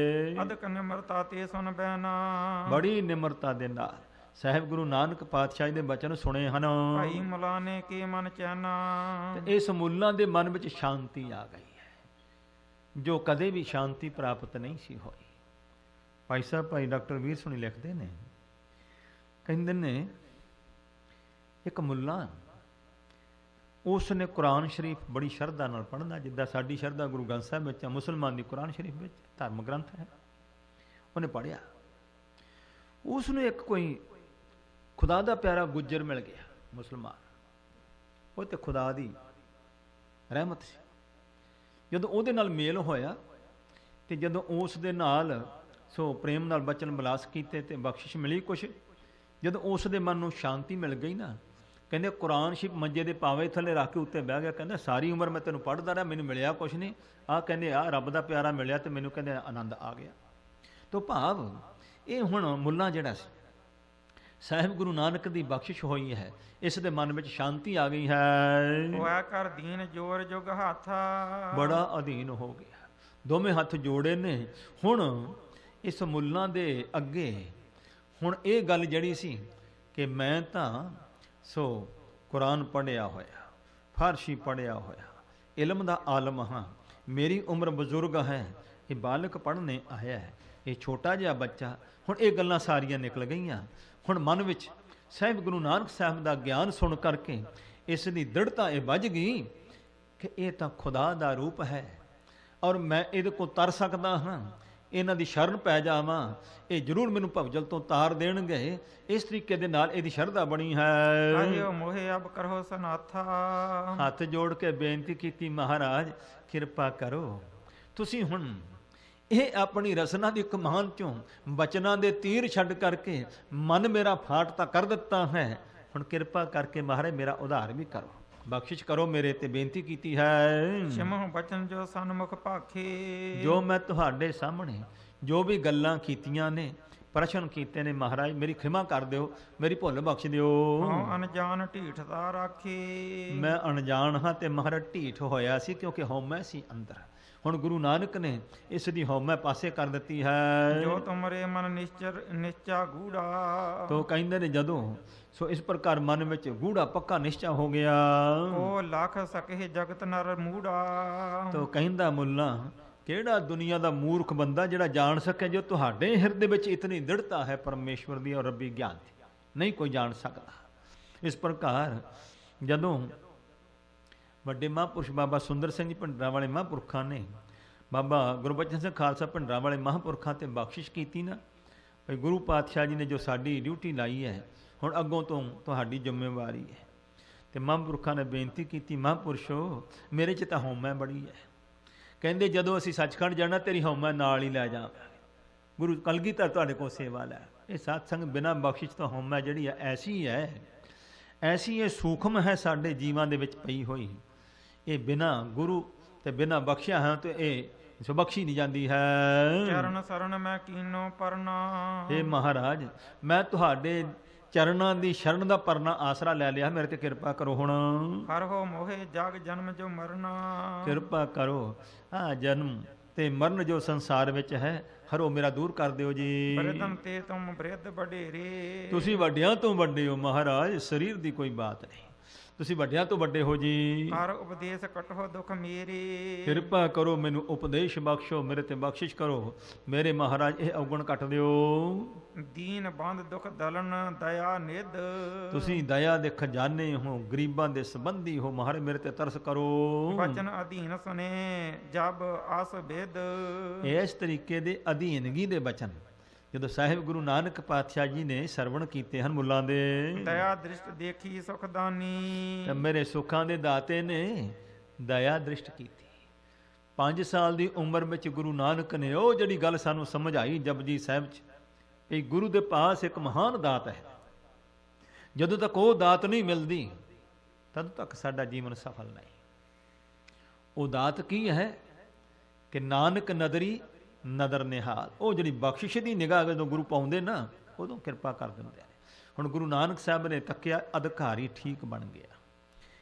ਅਦਕ ਨਿਮਰਤਾ ਤੇ ਸੁਣ ਬੈਨਾ। ਬੜੀ ਨਿਮਰਤਾ ਦੇ ਨਾਲ ਸਾਹਿਬ ਗੁਰੂ ਨਾਨਕ ਪਾਤਸ਼ਾਹ ਦੇ ਬਚਨ ਸੁਣੇ ਹਨ। ਭਾਈ ਮੁਲਾਨੇ ਕੇ ਮਨ ਚੈਨਾ। ਤੇ ਇਸ ਮੁੱਲਾਂ ਦੇ ਮਨ ਵਿੱਚ ਸ਼ਾਂਤੀ ਆ ਗਈ ਹੈ ਜੋ ਕਦੇ ਵੀ ਸ਼ਾਂਤੀ ਪ੍ਰਾਪਤ ਨਹੀਂ ਸੀ ਹੋਈ। ਭਾਈ ਸਾਹਿਬ ਭਾਈ ਡਾਕਟਰ ਵੀਰ ਸੁਣੀ ਲਿਖਦੇ ਨੇ, ਕਹਿੰਦੇ ਨੇ ਇੱਕ ਮੁੱਲਾ ਉਸ ਨੇ ਕੁਰਾਨ ਸ਼ਰੀਫ ਬੜੀ ਸ਼ਰਧਾ ਨਾਲ ਪੜ੍ਹਨਾ, ਜਿੱਦਾਂ ਸਾਡੀ ਸ਼ਰਧਾ ਗੁਰੂ ਗ੍ਰੰਥ ਸਾਹਿਬ ਵਿੱਚ, ਮੁਸਲਮਾਨ ਦੀ ਕੁਰਾਨ ਸ਼ਰੀਫ ਵਿੱਚ ਧਰਮ ਗ੍ਰੰਥ ਹੈ, ਉਹਨੇ ਪੜ੍ਹਿਆ। ਉਸ ਨੂੰ ਇੱਕ ਕੋਈ ਖੁਦਾ ਦਾ ਪਿਆਰਾ ਗੁੱਜਰ ਮਿਲ ਗਿਆ ਮੁਸਲਮਾਨ, ਉਹ ਤੇ ਖੁਦਾ ਦੀ ਰਹਿਮਤ ਸੀ। ਜਦੋਂ ਉਹਦੇ ਨਾਲ ਮੇਲ ਹੋਇਆ ਤੇ ਜਦੋਂ ਉਸ ਦੇ ਨਾਲ ਸੋ ਪ੍ਰੇਮ ਨਾਲ ਬਚਨ ਬਲਾਸ ਕੀਤੇ ਤੇ ਬਖਸ਼ਿਸ਼ ਮਿਲੀ ਕੁਛ, ਜਦੋਂ ਉਸ ਦੇ ਮਨ ਨੂੰ ਸ਼ਾਂਤੀ ਮਿਲ ਗਈ ਨਾ, ਕਹਿੰਦੇ ਕੁਰਾਨ ਸ਼ਰੀਫ ਮੰਜੇ ਦੇ ਪਾਵੇ ਥੱਲੇ ਰੱਖ ਕੇ ਉੱਤੇ ਬਹਿ ਗਿਆ, ਕਹਿੰਦਾ ਸਾਰੀ ਉਮਰ ਮੈਂ ਤੈਨੂੰ ਪੜ੍ਹਦਾ ਰਿਹਾ, ਮੈਨੂੰ ਮਿਲਿਆ ਕੁਛ ਨਹੀਂ, ਆਹ ਕਹਿੰਦੇ ਆ ਰੱਬ ਦਾ ਪਿਆਰਾ ਮਿਲਿਆ ਤੇ ਮੈਨੂੰ ਕਹਿੰਦੇ ਆਨੰਦ ਆ ਗਿਆ। ਤੋ ਭਾਵ ਇਹ ਹੁਣ ਮੁੱਲਾ ਜਿਹੜਾ ਸੀ ਸਾਹਿਬ ਗੁਰੂ ਨਾਨਕ ਦੀ ਬਖਸ਼ਿਸ਼ ਹੋਈ ਹੈ, ਇਸ ਦੇ ਮਨ ਵਿੱਚ ਸ਼ਾਂਤੀ ਆ ਗਈ ਹੈ। ਹੋਇਆ ਕਰ ਦੀਨ ਜੋਰ ਜੁਗ ਹੱਥਾ। ਬੜਾ ਅਧੀਨ ਹੋ ਗਿਆ, ਦੋਵੇਂ ਹੱਥ ਜੋੜੇ ਨੇ। ਹੁਣ ਇਸ ਮੁੱਲਾਂ ਦੇ ਅੱਗੇ ਹੁਣ ਇਹ ਗੱਲ ਜਿਹੜੀ ਸੀ ਕਿ ਮੈਂ ਤਾਂ ਸੋ ਕੁਰਾਨ ਪੜ੍ਹਿਆ ਹੋਇਆ, ਫਾਰਸੀ ਪੜ੍ਹਿਆ ਹੋਇਆ, ਇਲਮ ਦਾ ਆਲਮ ਹਾਂ, ਮੇਰੀ ਉਮਰ ਬਜ਼ੁਰਗ ਹੈ, ਇਹ ਬਾਲਕ ਪੜ੍ਹਨੇ ਆਇਆ ਹੈ, ਇਹ ਛੋਟਾ ਜਿਹਾ ਬੱਚਾ। ਹੁਣ ਇਹ ਗੱਲਾਂ ਸਾਰੀਆਂ ਨਿਕਲ ਗਈਆਂ। ਹੁਣ ਮਨ ਵਿੱਚ ਸਾਹਿਬ ਗੁਰੂ ਨਾਨਕ ਸਾਹਿਬ ਦਾ ਗਿਆਨ ਸੁਣ ਕਰਕੇ ਇਸ ਦੀ ਦ੍ਰਿੜਤਾ ਇਹ ਵੱਜ ਗਈ ਕਿ ਇਹ ਤਾਂ ਖੁਦਾ ਦਾ ਰੂਪ ਹੈ ਔਰ ਮੈਂ ਇਹਦੇ ਕੋਲ ਤਰ ਸਕਦਾ ਹਾਂ, ਇਹਨਾਂ ਦੀ ਸ਼ਰਨ ਪੈ ਜਾਵਾਂ, ਇਹ ਜ਼ਰੂਰ ਮੈਨੂੰ ਭਵਜਲ ਤੋਂ ਤਾਰ ਦੇਣਗੇ। ਇਸ ਤਰੀਕੇ ਦੇ ਨਾਲ ਇਹਦੀ ਸ਼ਰਧਾ ਬਣੀ ਹੈ। ਆਇਓ ਮੋਹਿ ਅਬ ਕਰੋ ਸਨਾਥਾ। ਹੱਥ ਜੋੜ ਕੇ ਬੇਨਤੀ ਕੀਤੀ, ਮਹਾਰਾਜ ਕਿਰਪਾ ਕਰੋ, ਤੁਸੀਂ ਹੁਣ ਇਹ ਆਪਣੀ ਰਸਨਾ ਦੀ ਕਮਾਨ ਚੋਂ ਬਚਨਾਂ ਦੇ ਤੀਰ ਛੱਡ ਕਰਕੇ ਮਨ ਮੇਰਾ ਫਾਟ ਤਾਂ ਕਰ ਦਿੱਤਾ ਹੈ, ਹੁਣ ਕਿਰਪਾ ਕਰਕੇ ਮਹਾਰਾਜ ਮੇਰਾ ਉਧਾਰ ਵੀ ਕਰੋ, ਬਖਸ਼ਿਸ਼ ਕਰੋ ਮੇਰੇ ਤੇ ਬੇਨਤੀ ਕੀਤੀ ਹੈ। ਸਿਮਹੁ ਬਚਨ ਜੋ ਸਨਮੁਖ ਭਾਖੇ। ਜੋ ਮੈਂ ਤੁਹਾਡੇ ਸਾਹਮਣੇ ਜੋ ਵੀ ਗੱਲਾਂ ਕੀਤੀਆਂ ਨੇ, ਪ੍ਰਸ਼ਨ ਕੀਤੇ ਨੇ, ਮਹਾਰਾਜ ਮੇਰੀ ਖਿਮਾ ਕਰ ਦਿਓ, ਮੇਰੀ ਭੁੱਲ ਬਖਸ਼ ਦਿਓ। ਹਉ ਅਣਜਾਣ ਢੀਠਤਾ ਰਾਖੇ। ਮੈਂ ਅਣਜਾਣ ਹਾਂ ਤੇ ਮਹਾਰਾਜ ਢੀਠ ਹੋਇਆ ਸੀ, ਕਿਉਂਕਿ ਹਉਮੈ ਸੀ ਅੰਦਰ। ਹੁਣ ਗੁਰੂ ਨਾਨਕ ਨੇ ਇਸ ਦੀ ਹਉਮੈ ਪਾਸੇ ਕਰ ਦਿੱਤੀ ਹੈ। ਜੋ ਤੁਮਰੇ ਮਨ ਨਿਸ਼ਚਾ ਗੂੜਾ, ਤੋ ਕਹਿੰਦੇ ਨੇ ਜਦੋਂ ਸੋ ਇਸ ਪ੍ਰਕਾਰ ਮਨ ਵਿੱਚ ਗੂੜਾ ਪੱਕਾ ਨਿਸ਼ਚਾ ਹੋ ਗਿਆ। ਉਹ ਲੱਖ ਸਕੇ ਜਗਤ ਨਰ ਮੂੜਾ। ਤੋ ਕਹਿੰਦਾ ਮੁੱਲਾ ਕਿਹੜਾ ਦੁਨੀਆ ਦਾ ਮੂਰਖ ਬੰਦਾ ਜਿਹੜਾ ਜਾਣ ਸਕੇ ਜੋ ਤੁਹਾਡੇ ਹਿਰਦੇ ਵਿੱਚ ਇਤਨੀ ਦ੍ਰਿੜਤਾ ਹੈ ਪਰਮੇਸ਼ਵਰ ਦੀ ਔਰ ਰੱਬੀ ਗਿਆਨ ਦੀ, ਨਹੀਂ ਕੋਈ ਜਾਣ ਸਕਦਾ। ਇਸ ਪ੍ਰਕਾਰ ਜਦੋਂ ਵੱਡੇ ਮਹਾਂਪੁਰਸ਼ ਬਾਬਾ ਸੁੰਦਰ ਸਿੰਘ ਜੀ ਭਿੰਡਰਾਂ ਵਾਲੇ ਮਹਾਂਪੁਰਖਾਂ ਨੇ ਬਾਬਾ ਗੁਰਬਚਨ ਸਿੰਘ ਖਾਲਸਾ ਭਿੰਡਰਾਂ ਵਾਲੇ ਮਹਾਂਪੁਰਖਾਂ ਤੇ ਬਖਸ਼ਿਸ਼ ਕੀਤੀ ਨਾ, ਭਈ ਗੁਰੂ ਪਾਤਸ਼ਾਹ ਜੀ ਨੇ ਜੋ ਸਾਡੀ ਡਿਊਟੀ ਲਾਈ ਹੈ ਹੁਣ ਅੱਗੋਂ ਤੋਂ ਤੁਹਾਡੀ ਜ਼ਿੰਮੇਵਾਰੀ ਹੈ। ਤੇ ਮਹਾਂਪੁਰਖਾਂ ਨੇ ਬੇਨਤੀ ਕੀਤੀ, ਮਹਾਂਪੁਰਸ਼ੋ ਮੇਰੇ 'ਚ ਤਾਂ ਹਉਮੈ ਬੜੀ ਹੈ। ਕਹਿੰਦੇ ਜਦੋਂ ਅਸੀਂ ਸੱਚਖੰਡ ਜਾਣਾ ਤੇਰੀ ਹਉਮੈ ਨਾਲ ਹੀ ਲੈ ਜਾਵਾਂਗੇ। ਗੁਰੂ ਕਲਗੀਧਰ ਤੁਹਾਡੇ ਕੋਲ ਸੇਵਾ ਲੈ। ਇਹ ਸਾਧ ਸੰਗ ਬਿਨਾਂ ਬਖਸ਼ਿਸ਼ ਤੋਂ ਹਉਮੈ ਜਿਹੜੀ ਹੈ ਐਸੀ ਇਹ ਸੂਖਮ ਹੈ ਸਾਡੇ ਜੀਵਾਂ ਦੇ ਵਿੱਚ ਪਈ ਹੋਈ। ਇਹ ਬਿਨਾਂ ਗੁਰੂ ਤੇ ਬਿਨਾਂ ਬਖਸ਼ਿਆ ਹੈ ਤੇ ਇਹ ਸੋ ਬਖਸ਼ੀ ਨਹੀਂ ਜਾਂਦੀ ਹੈ। ਚਰਨ ਸਰਣ ਮੈਂ ਕੀਨੋ ਪਰਨਾ, ਇਹ ਮਹਾਰਾਜ ਮੈਂ ਤੁਹਾਡੇ ਚਰਨਾਂ ਦੀ ਸ਼ਰਨ ਦਾ ਪਰਨਾ ਆਸਰਾ ਲੈ ਲਿਆ, ਮੇਰੇ ਤੇ ਕਿਰਪਾ ਕਰੋ। ਹੁਣ ਹਰ ਹੋ ਮੋਹੇ ਜਗ ਜਨਮ ਜੋ ਮਰਨਾ, ਕਿਰਪਾ ਕਰੋ ਆ ਜਨਮ ਤੇ ਮਰਨ ਜੋ ਸੰਸਾਰ ਵਿੱਚ ਹੈ ਹਰੋ ਮੇਰਾ ਦੂਰ ਕਰ ਦਿਓ ਜੀ। ਬ੍ਰਿਧਮ ਤੇ ਤੁਮ ਬ੍ਰਿਧ ਵਡੇਰੇ, ਤੁਸੀਂ ਵੱਡਿਆਂ ਤੋਂ ਵੱਡੇ ਹੋ ਮਹਾਰਾਜ, ਸਰੀਰ ਦੀ ਕੋਈ ਬਾਤ ਨਹੀਂ, ਤੁਸੀਂ ਵੱਡਿਆਂ ਤੋਂ ਵੱਡੇ ਹੋ ਜੀ। ਹਰ ਉਪਦੇਸ਼ ਕਟੋ ਦੁਖ ਮੇਰੇ, ਕਿਰਪਾ ਕਰੋ ਮੈਨੂੰ ਉਪਦੇਸ਼ ਬਖਸ਼ੋ, ਮੇਰੇ ਤੇ ਬਖਸ਼ਿਸ਼ ਕਰੋ ਮੇਰੇ ਮਹਾਰਾਜ ਇਹ ਔਗਣ ਕੱਟ ਦਿਓ। ਦੀਨ ਬੰਦ ਦੁਖ ਦਲਨ ਦਇਆ ਨਿਧ, ਤੁਸੀਂ ਦਇਆ ਦੇ ਖਜ਼ਾਨੇ ਹੋ, ਗਰੀਬਾਂ ਦੇ ਸੰਬੰਧੀ ਹੋ, ਮਹਾਰਾਜ ਮੇਰੇ ਤੇ ਤਰਸ ਕਰੋ। ਬਚਨ ਅਧੀਨ ਸੁਨੇ ਜਬ ਆਸ ਬੇਦ, ਇਸ ਤਰੀਕੇ ਦੇ ਅਧੀਨਗੀ ਦੇ ਬਚਨ ਜਦੋਂ ਸਾਹਿਬ ਗੁਰੂ ਨਾਨਕ ਪਾਤਸ਼ਾਹ ਜੀ ਨੇ ਸਰਵਣ ਕੀਤੇ ਹਨ ਮੁੱਲਾਂ ਦੇ, ਦਇਆ ਦ੍ਰਿਸ਼ਟ ਦੇਖੀ ਸੁਖਦਾਨੀ, ਤੇ ਮੇਰੇ ਸੁੱਖਾਂ ਦੇ ਦਾਤੇ ਨੇ ਦਇਆ ਦ੍ਰਿਸ਼ਟ ਕੀਤੀ। 5 ਸਾਲ ਦੀ ਉਮਰ ਵਿੱਚ ਗੁਰੂ ਨਾਨਕ ਨੇ ਉਹ ਜਿਹੜੀ ਗੱਲ ਸਾਨੂੰ ਸਮਝ ਆਈ ਜਪਜੀ ਸਾਹਿਬ 'ਚ, ਇਹ ਗੁਰੂ ਦੇ ਪਾਸ ਇੱਕ ਮਹਾਨ ਦਾਤ ਹੈ। ਜਦੋਂ ਤੱਕ ਉਹ ਦਾਤ ਨਹੀਂ ਮਿਲਦੀ ਤਦ ਤੱਕ ਸਾਡਾ ਜੀਵਨ ਸਫਲ ਨਹੀਂ। ਉਹ ਦਾਤ ਕੀ ਹੈ ਕਿ ਨਾਨਕ ਨਦਰੀ ਨਦਰ ਨਿਹਾਲ, ਉਹ ਜਿਹੜੀ ਬਖਸ਼ਿਸ਼ ਦੀ ਨਿਗਾਹ ਜਦੋਂ ਗੁਰੂ ਪਾਉਂਦੇ ਨਾ ਉਦੋਂ ਕਿਰਪਾ ਕਰ ਦਿੰਦੇ ਨੇ। ਹੁਣ ਗੁਰੂ ਨਾਨਕ ਸਾਹਿਬ ਨੇ ਤੱਕਿਆ ਅਧਿਕਾਰੀ ਠੀਕ ਬਣ ਗਿਆ,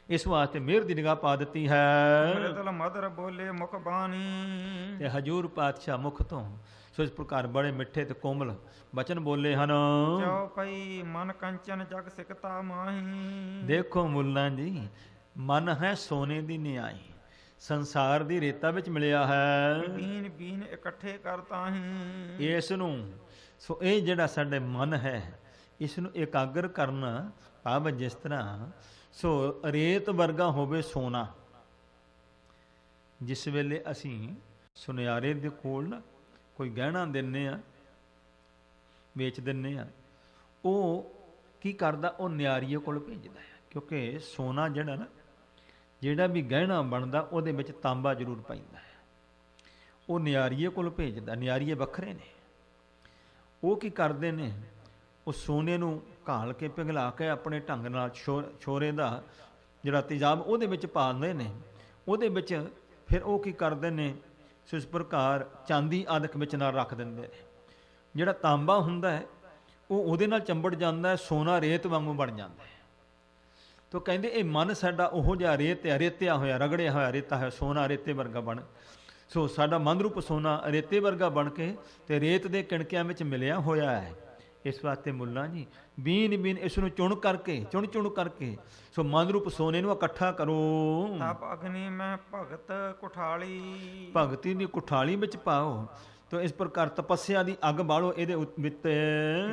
ਇਸ ਵਾਸਤੇ ਮਿਹਰ ਦੀ ਨਿਗਾਹ ਪਾ ਦਿੱਤੀ ਹੈ। ਮ੍ਰਿਦਲ ਮਦਰ ਬੋਲੇ ਮੁਖ ਬਾਣੀ, ਤੇ ਹਜੂਰ ਪਾਤਸ਼ਾਹ ਮੁਖ ਤੋਂ ਸੋ ਇਸ ਪ੍ਰਕਾਰ ਬੜੇ ਮਿੱਠੇ ਤੇ ਕੋਮਲ ਬਚਨ ਬੋਲੇ ਹਨ। ਚਉ ਪਈ ਮਨ ਕੰਚਨ ਜਗ ਸਿਕਤਾ ਮਾਹੀ, ਦੇਖੋ ਮੁੱਲਾਂ ਜੀ ਮਨ ਹੈ ਸੋਨੇ ਦੀ ਨਿਆਈ, ਸੰਸਾਰ ਦੀ ਰੇਤਾ ਵਿੱਚ ਮਿਲਿਆ ਹੈ। ਬੀਨ ਬੀਨ ਇਕੱਠੇ ਕਰਤਾਹੀ, ਇਸ ਨੂੰ ਸੋ ਇਹ ਜਿਹੜਾ ਸਾਡੇ ਮਨ ਹੈ ਇਸ ਨੂੰ ਇਕਾਗਰ ਕਰਨਾ ਭਾਵ ਜਿਸ ਤਰ੍ਹਾਂ ਸੋ ਰੇਤ ਵਰਗਾ ਹੋਵੇ ਸੋਨਾ। ਜਿਸ ਵੇਲੇ ਅਸੀਂ ਸੁਨਿਆਰੇ ਦੇ ਕੋਲ ਨਾ ਕੋਈ ਗਹਿਣਾ ਦਿੰਨੇ ਆ, ਵੇਚ ਦਿੰਨੇ ਆ, ਉਹ ਕੀ ਕਰਦਾ, ਉਹ ਨਿਆਰੀਏ ਕੋਲ ਭੇਜਦਾ ਹੈ। ਕਿਉਂਕਿ ਸੋਨਾ ਜਿਹੜਾ ਨਾ ਜਿਹੜਾ ਵੀ ਗਹਿਣਾ ਬਣਦਾ ਉਹਦੇ ਵਿੱਚ ਤਾਂਬਾ ਜ਼ਰੂਰ ਪੈਂਦਾ ਹੈ, ਉਹ ਨਿਆਰੀਏ ਕੋਲ ਭੇਜਦਾ। ਨਿਆਰੀਏ ਵੱਖਰੇ ਨੇ, ਉਹ ਕੀ ਕਰਦੇ ਨੇ, ਉਹ ਸੋਨੇ ਨੂੰ ਘਾਲ ਕੇ ਪਿਘਲਾ ਕੇ ਆਪਣੇ ਢੰਗ ਨਾਲ ਛੋਰੇ ਦਾ ਜਿਹੜਾ ਤੇਜ਼ਾਬ ਉਹਦੇ ਵਿੱਚ ਪਾ ਦਿੰਦੇ ਨੇ। ਉਹਦੇ ਵਿੱਚ ਫਿਰ ਉਹ ਕੀ ਕਰਦੇ ਨੇ, ਸੋ ਇਸ ਪ੍ਰਕਾਰ ਚਾਂਦੀ ਆਦਿਕ ਵਿੱਚ ਨਾਲ ਰੱਖ ਦਿੰਦੇ ਨੇ। ਜਿਹੜਾ ਤਾਂਬਾ ਹੁੰਦਾ ਹੈ ਉਹ ਉਹਦੇ ਨਾਲ ਚੰਬੜ ਜਾਂਦਾ ਹੈ, ਸੋਨਾ ਰੇਤ ਵਾਂਗੂ ਬਣ ਜਾਂਦਾ ਹੈ। ਤੋ ਕਹਿੰਦੇ ਇਹ ਮਨ ਸਾਡਾ ਉਹੋ ਜਿਹਾ ਰੇਤਿਆ ਹੋਇਆ, ਰਗੜਿਆ ਹੋਇਆ ਰੇਤਾ ਹੈ, ਸੋਨਾ ਰੇਤੇ ਵਰਗਾ ਬਣ, ਸੋ ਸਾਡਾ ਮਨ ਰੂਪ ਸੋਨਾ ਰੇਤੇ ਵਰਗਾ ਬਣ ਕੇ ਤੇ ਰੇਤ ਦੇ ਕਿਣਕਿਆਂ ਵਿੱਚ ਮਿਲਿਆ ਹੋਇਆ ਹੈ। ਇਸ ਵਾਸਤੇ ਮੁੱਲਾਂ ਜੀ ਬੀਨ ਬੀਨ ਇਸ ਨੂੰ ਚੁਣ ਕਰਕੇ ਸੋ ਮਨ ਰੂਪ ਸੋਨੇ ਨੂੰ ਇਕੱਠਾ ਕਰੋ। ਤਪ ਅਗਨੀ ਮੈਂ ਭਗਤ ਕੁਠਾਲੀ, ਭਗਤੀ ਦੀ ਕੁਠਾਲੀ ਵਿੱਚ ਪਾਓ। ਤੋ ਇਸ ਪ੍ਰਕਾਰ ਤਪੱਸਿਆ ਦੀ ਅੱਗ ਬਾਲੋ ਇਹਦੇ ਵਿੱਚ।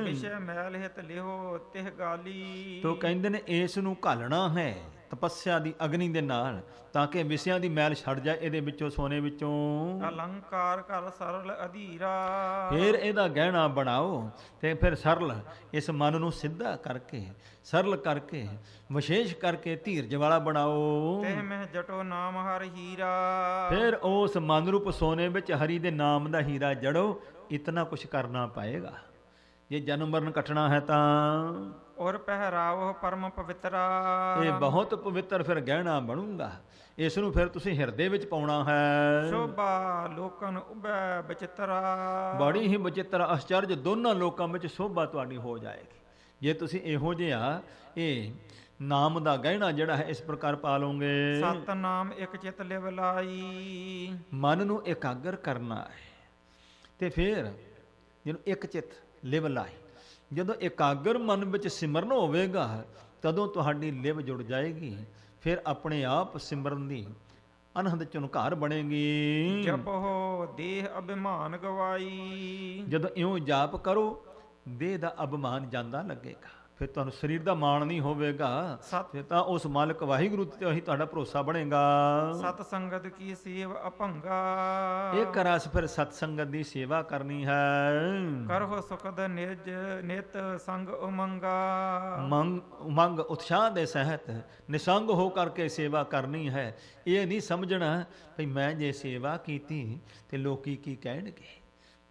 ਵਿਸ਼ੇ ਮੈਲ ਹਿਤ ਲਿਓ ਤਿਹ ਗਾਲੀ, ਤੋ ਕਹਿੰਦੇ ਨੇ ਇਸ ਨੂੰ ਘਾਲਣਾ ਹੈ ਤਪੱਸਿਆ ਦੀ ਅਗਨੀ ਦੇ ਨਾਲ, ਤਾਂ ਕਿ ਵਿਸ਼ਿਆਂ ਦੀ ਮੈਲ ਛੱਡ ਜਾਏ ਇਹਦੇ ਵਿੱਚੋਂ, ਸੋਨੇ ਵਿੱਚੋਂ। ਅਲੰਕਾਰ ਕਰ ਸਰਲ ਅਧੀਰਾ, ਫਿਰ ਇਹਦਾ ਗਹਿਣਾ ਬਣਾਓ ਤੇ ਫਿਰ ਸਰਲ ਇਸ ਮਨ ਨੂੰ ਸਿੱਧਾ ਕਰਕੇ, ਸਰਲ ਕਰਕੇ, ਵਿਸ਼ੇਸ਼ ਕਰਕੇ ਧੀਰਜ ਵਾਲਾ ਬਣਾਓ। ਤੇ ਮੈਂ ਜਟੋ ਨਾਮ ਹਰ ਹੀਰਾ, ਫਿਰ ਉਸ ਮਨ ਰੂਪ ਸੋਨੇ ਵਿੱਚ ਹਰੀ ਦੇ ਨਾਮ ਦਾ ਹੀਰਾ ਜੜੋ। ਇਤਨਾ ਕੁਛ ਕਰਨਾ ਪਏਗਾ ਜੇ ਜਨਮ ਮਰਨ ਕੱਟਣਾ ਹੈ ਤਾਂ। ਔਰ ਪਹਿਰਾਵੋ ਪਰਮ ਪਵਿੱਤਰਾ, ਇਹ ਬਹੁਤ ਪਵਿੱਤਰ ਫਿਰ ਗਹਿਣਾ ਬਣੂਗਾ। ਇਸ ਨੂੰ ਫਿਰ ਤੁਸੀਂ ਹਿਰਦੇ ਵਿੱਚ ਪਾਉਣਾ ਹੈ। ਸ਼ੋਭਾ ਲੋਕਨ ਉਬੈ ਬਚਿਤਰਾ, ਬੜੀ ਹੀ ਬਚਿੱਤਰ ਆਸ਼ਚਰਜ ਦੋਨਾਂ ਲੋਕਾਂ ਵਿੱਚ ਸ਼ੋਭਾ ਤੁਹਾਡੀ ਹੋ ਜਾਏਗੀ ਜੇ ਤੁਸੀਂ ਇਹੋ ਜਿਹਾ ਇਹ ਨਾਮ ਦਾ ਗਹਿਣਾ ਜਿਹੜਾ ਹੈ ਇਸ ਪ੍ਰਕਾਰ ਪਾ ਲਓਗੇ। ਸਤ ਨਾਮ ਇੱਕ ਚਿਤ ਲਿਵ ਲਾਈ। ਮਨ ਨੂੰ ਇਕਾਗਰ ਕਰਨਾ ਹੈ ਤੇ ਫਿਰ ਜਿਹਨੂੰ ਇੱਕ ਚਿਤ ਲਿਵ ਲਾਈ, ਜਦੋਂ ਇਕਾਗਰ ਮਨ ਵਿੱਚ ਸਿਮਰਨ ਹੋਵੇਗਾ ਤਦੋਂ ਤੁਹਾਡੀ ਲਿਵ ਜੁੜ ਜਾਏਗੀ, ਫਿਰ ਆਪਣੇ ਆਪ ਸਿਮਰਨ ਦੀ ਅਨਹਦ ਝੁਨਕਾਰ ਬਣੇਗੀ। ਜਪੋ ਦੇਹ ਅਭਿਮਾਨ ਗਵਾਈ। ਜਦੋਂ ਇਉਂ ਜਾਪ ਕਰੋ ਦੇਹ ਦਾ ਅਭਿਮਾਨ ਜਾਂਦਾ ਲੱਗੇਗਾ, ਫਿਰ ਤੁਹਾਨੂੰ ਸਰੀਰ ਦਾ ਮਾਣ ਨਹੀਂ ਹੋਵੇਗਾ, ਫਿਰ ਤਾਂ ਉਸ ਮਾਲਕ ਵਾਹਿਗੁਰੂ ਤੇ ਹੀ ਤੁਹਾਡਾ ਭਰੋਸਾ ਬਣੇਗਾ। ਸਤ ਸੰਗਤ ਕੀ ਸੇਵ ਅਭੰਗਾ। ਇੱਕ ਰਸ ਫਿਰ ਸਤ ਸੰਗਤ ਦੀ ਸੇਵਾ ਕਰਨੀ ਹੈ। ਕਰਹੁ ਸੁਖਦ ਨਿਜ ਨਿਤ ਸੰਗ ਉਮੰਗਾ। ਉਮੰਗ ਉਤਸ਼ਾਹ ਦੇ ਸਹਿਤ ਨਿਸੰਗ ਹੋ ਕਰਕੇ ਸੇਵਾ ਕਰਨੀ ਹੈ। ਇਹ ਨਹੀਂ ਸਮਝਣਾ ਵੀ ਮੈਂ ਜੇ ਸੇਵਾ ਕੀਤੀ ਤੇ ਲੋਕੀ ਕੀ ਕਹਿਣਗੇ।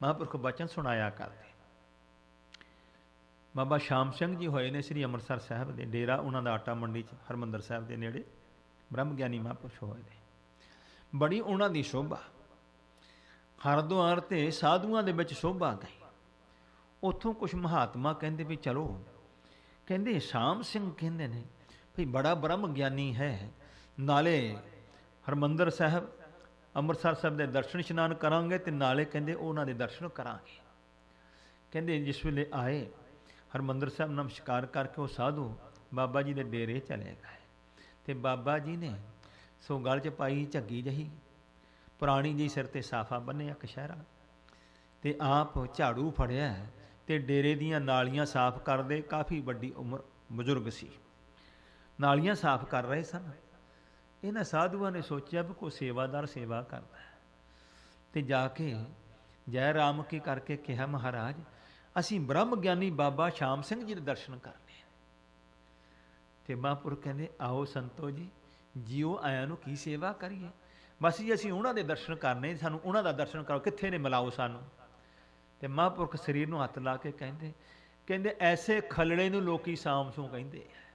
ਮਹਾਂਪੁਰਖ ਬਚਨ ਸੁਣਾਇਆ ਕਰਦੇ। ਬਾਬਾ ਸ਼ਾਮ ਸਿੰਘ ਜੀ ਹੋਏ ਨੇ ਸ੍ਰੀ ਅੰਮ੍ਰਿਤਸਰ ਸਾਹਿਬ ਦੇ, ਡੇਰਾ ਉਹਨਾਂ ਦਾ ਆਟਾ ਮੰਡੀ 'ਚ ਹਰਿਮੰਦਰ ਸਾਹਿਬ ਦੇ ਨੇੜੇ ਬ੍ਰਹਮ ਗਿਆਨੀ ਮਹਾਂਪੁਰਸ਼ ਹੋਏ ਨੇ। ਬੜੀ ਉਹਨਾਂ ਦੀ ਸ਼ੋਭਾ, ਹਰਿਦੁਆਰ ਤੇ ਸਾਧੂਆਂ ਦੇ ਵਿੱਚ ਸ਼ੋਭਾ ਗਈ। ਉੱਥੋਂ ਕੁਝ ਮਹਾਤਮਾ ਕਹਿੰਦੇ ਵੀ ਚਲੋ, ਕਹਿੰਦੇ ਸ਼ਾਮ ਸਿੰਘ ਕਹਿੰਦੇ ਨੇ ਵੀ ਬੜਾ ਬ੍ਰਹਮ ਗਿਆਨੀ ਹੈ, ਨਾਲੇ ਹਰਿਮੰਦਰ ਸਾਹਿਬ ਅੰਮ੍ਰਿਤਸਰ ਸਾਹਿਬ ਦੇ ਦਰਸ਼ਨ ਇਸ਼ਨਾਨ ਕਰਾਂਗੇ ਤੇ ਨਾਲੇ ਕਹਿੰਦੇ ਉਹਨਾਂ ਦੇ ਦਰਸ਼ਨ ਕਰਾਂਗੇ। ਕਹਿੰਦੇ ਜਿਸ ਵੇਲੇ ਆਏ ਹਰਿਮੰਦਰ ਸਾਹਿਬ ਨਮਸਕਾਰ ਕਰਕੇ ਉਹ ਸਾਧੂ ਬਾਬਾ ਜੀ ਦੇ ਡੇਰੇ ਚਲੇ ਗਏ ਤੇ ਬਾਬਾ ਜੀ ਨੇ ਸੋ ਗਲ 'ਚ ਪਾਈ ਝੱਗੀ ਜਹੀ ਪੁਰਾਣੀ ਜਿਹੀ, ਸਿਰ ਤੇ ਸਾਫਾ ਬੰਨਿਆ ਕਸ਼ਹਿਰਾ ਤੇ ਆਪ ਝਾੜੂ ਫੜਿਆ ਤੇ ਡੇਰੇ ਦੀਆਂ ਨਾਲੀਆਂ ਸਾਫ਼ ਕਰਦੇ। ਕਾਫੀ ਵੱਡੀ ਉਮਰ ਬਜ਼ੁਰਗ ਸੀ, ਨਾਲੀਆਂ ਸਾਫ਼ ਕਰ ਰਹੇ ਸਨ। ਇਹਨਾਂ ਸਾਧੂਆਂ ਨੇ ਸੋਚਿਆ ਵੀ ਕੋਈ ਸੇਵਾਦਾਰ ਸੇਵਾ ਕਰਦਾ ਹੈ ਤੇ ਜਾ ਕੇ ਜੈ ਰਾਮ ਕੀ ਕਰਕੇ ਕਿਹਾ, ਮਹਾਰਾਜ ਅਸੀਂ ਬ੍ਰਹਮ ਗਿਆਨੀ ਬਾਬਾ ਸ਼ਾਮ ਸਿੰਘ ਜੀ ਦੇ ਦਰਸ਼ਨ ਕਰਨੇ ਆ। ਤੇ ਮਹਾਂਪੁਰਖ ਕਹਿੰਦੇ ਆਓ ਸੰਤੋ ਜੀ, ਜਿਉ ਆਇਆਂ ਨੂੰ ਕੀ ਸੇਵਾ ਕਰੀਏ, ਬਸ ਜੀ ਅਸੀਂ ਉਹਨਾਂ ਦੇ ਦਰਸ਼ਨ ਕਰਨੇ, ਸਾਨੂੰ ਉਹਨਾਂ ਦਾ ਦਰਸ਼ਨ ਕਰੋ, ਕਿੱਥੇ ਨੇ ਮਿਲਾਓ ਸਾਨੂੰ। ਤੇ ਮਹਾਂਪੁਰਖ ਸਰੀਰ ਨੂੰ ਹੱਥ ਲਾ ਕੇ ਕਹਿੰਦੇ ਐਸੇ ਖਲੜੇ ਨੂੰ ਲੋਕੀ ਸਾਮ ਸੂ ਕਹਿੰਦੇ ਆ।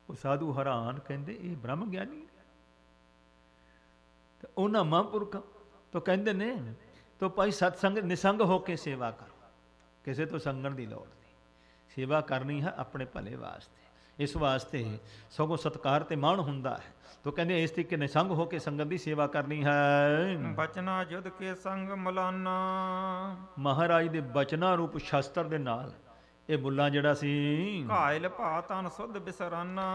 ਉਹ ਸਾਧੂ ਹੈਰਾਨ, ਕਹਿੰਦੇ ਇਹ ਬ੍ਰਹਮ ਗਿਆਨੀ। ਤੇ ਉਹਨਾਂ ਮਹਾਂਪੁਰਖ ਤੋਂ ਕਹਿੰਦੇ ਨੇ ਤੋ ਭਾਈ ਸਤਸੰਗ ਨਿਸੰਗ ਹੋ ਕੇ ਸੇਵਾ ਕਰੋ, ਕਿਸੇ ਤੋਂ ਸੰਗਣ ਦੀ ਲੋੜ ਨਹੀਂ, ਸੇਵਾ ਕਰਨੀ ਹੈ ਆਪਣੇ ਭਲੇ ਵਾਸਤੇ। ਇਸ ਵਾਸਤੇ ਸਗੋਂ ਸਤਕਾਰ ਤੇ ਮਾਣ ਹੁੰਦਾ ਹੈ। ਤੋ ਕਹਿੰਦੇ ਇਸ ਤਰੀਕੇ ਨਿਸੰਗ ਹੋ ਕੇ ਸੰਗਤ ਦੀ ਸੇਵਾ ਕਰਨੀ ਹੈ। ਬਚਨਾ ਜੁਦ ਕੇ ਸੰਗ ਮਲਾਨਾ। ਮਹਾਰਾਜ ਦੇ ਬਚਨਾ ਰੂਪ ਸ਼ਸਤਰ ਦੇ ਨਾਲ ਇਹ ਬੁੱਲਾ ਜਿਹੜਾ ਸੀ ਘਾਇਲ ਭਾ ਤਨ ਸੁਧ ਬਿਸਰਾਨਾ।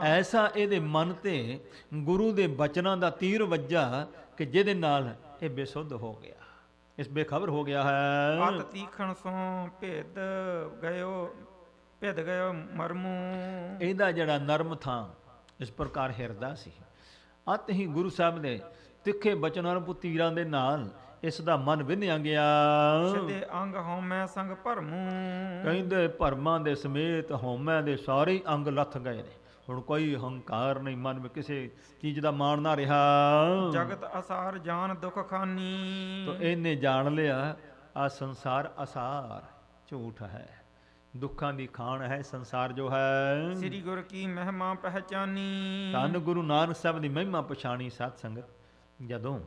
ਐਸਾ ਇਹਦੇ ਮਨ ਤੇ ਗੁਰੂ ਦੇ ਬਚਨਾਂ ਦਾ ਤੀਰ ਵੱਜਾ ਕਿ ਜਿਹਦੇ ਨਾਲ ਇਹ ਬੇਸੁੱਧ ਹੋ ਗਿਆ, ਇਸ ਬੇਖਬਰ ਹੋ ਗਿਆ ਹੈ। ਅਤ ਤੀਖਣ ਸੋ ਭੇਦ ਗਇਓ ਮਰਮੂ। ਇਹਦਾ ਜਿਹੜਾ ਨਰਮ ਥਾਂ ਇਸ ਪ੍ਰਕਾਰ ਹਿਰਦਾ ਸੀ। ਅਤ ਹੀ ਗੁਰੂ ਸਾਹਿਬ ਦੇ ਤਿੱਖੇ ਬਚਨਾਂ ਨੂੰ ਤੀਰਾਂ ਦੇ ਨਾਲ ਇਸ ਦਾ ਮਨ ਵਿੰਨਿਆ ਗਿਆ। ਸਿੱਧੇ ਅੰਗ ਹਉਮੈ ਸੰਗ ਭਰਮੂ। ਕਹਿੰਦੇ ਭਰਮਾਂ ਦੇ ਸਮੇਤ ਹਉਮੈ ਦੇ ਸਾਰੇ ਅੰਗ ਲੱਥ ਗਏ ਨੇ। ਹੁਣ ਕੋਈ ਹੰਕਾਰ ਨਹੀਂ, ਮਨ ਵਿੱਚ ਕਿਸੇ ਚੀਜ਼ ਦਾ ਮਾਣ ਨਾ ਰਿਹਾ। ਜਗਤ ਅਸਾਰ ਜਾਨ ਦੁਖ ਖਾਨੀ। ਤੋ ਇਹਨੇ ਜਾਣ ਲਿਆ ਆ ਸੰਸਾਰ ਅਸਾਰ ਝੂਠ ਹੈ, ਦੁੱਖਾਂ ਦੀ ਖਾਣ ਹੈ ਸੰਸਾਰ ਜੋ ਹੈ। ਸ੍ਰੀ ਗੁਰ ਕੀ ਮਹਿਮਾ ਪਹਿਚਾਨੀ। ਧੰਨ ਗੁਰੂ ਨਾਨਕ ਸਾਹਿਬ ਦੀ ਮਹਿਮਾ ਪਛਾਣੀ। ਸਾਧ ਸੰਗਤ, ਜਦੋਂ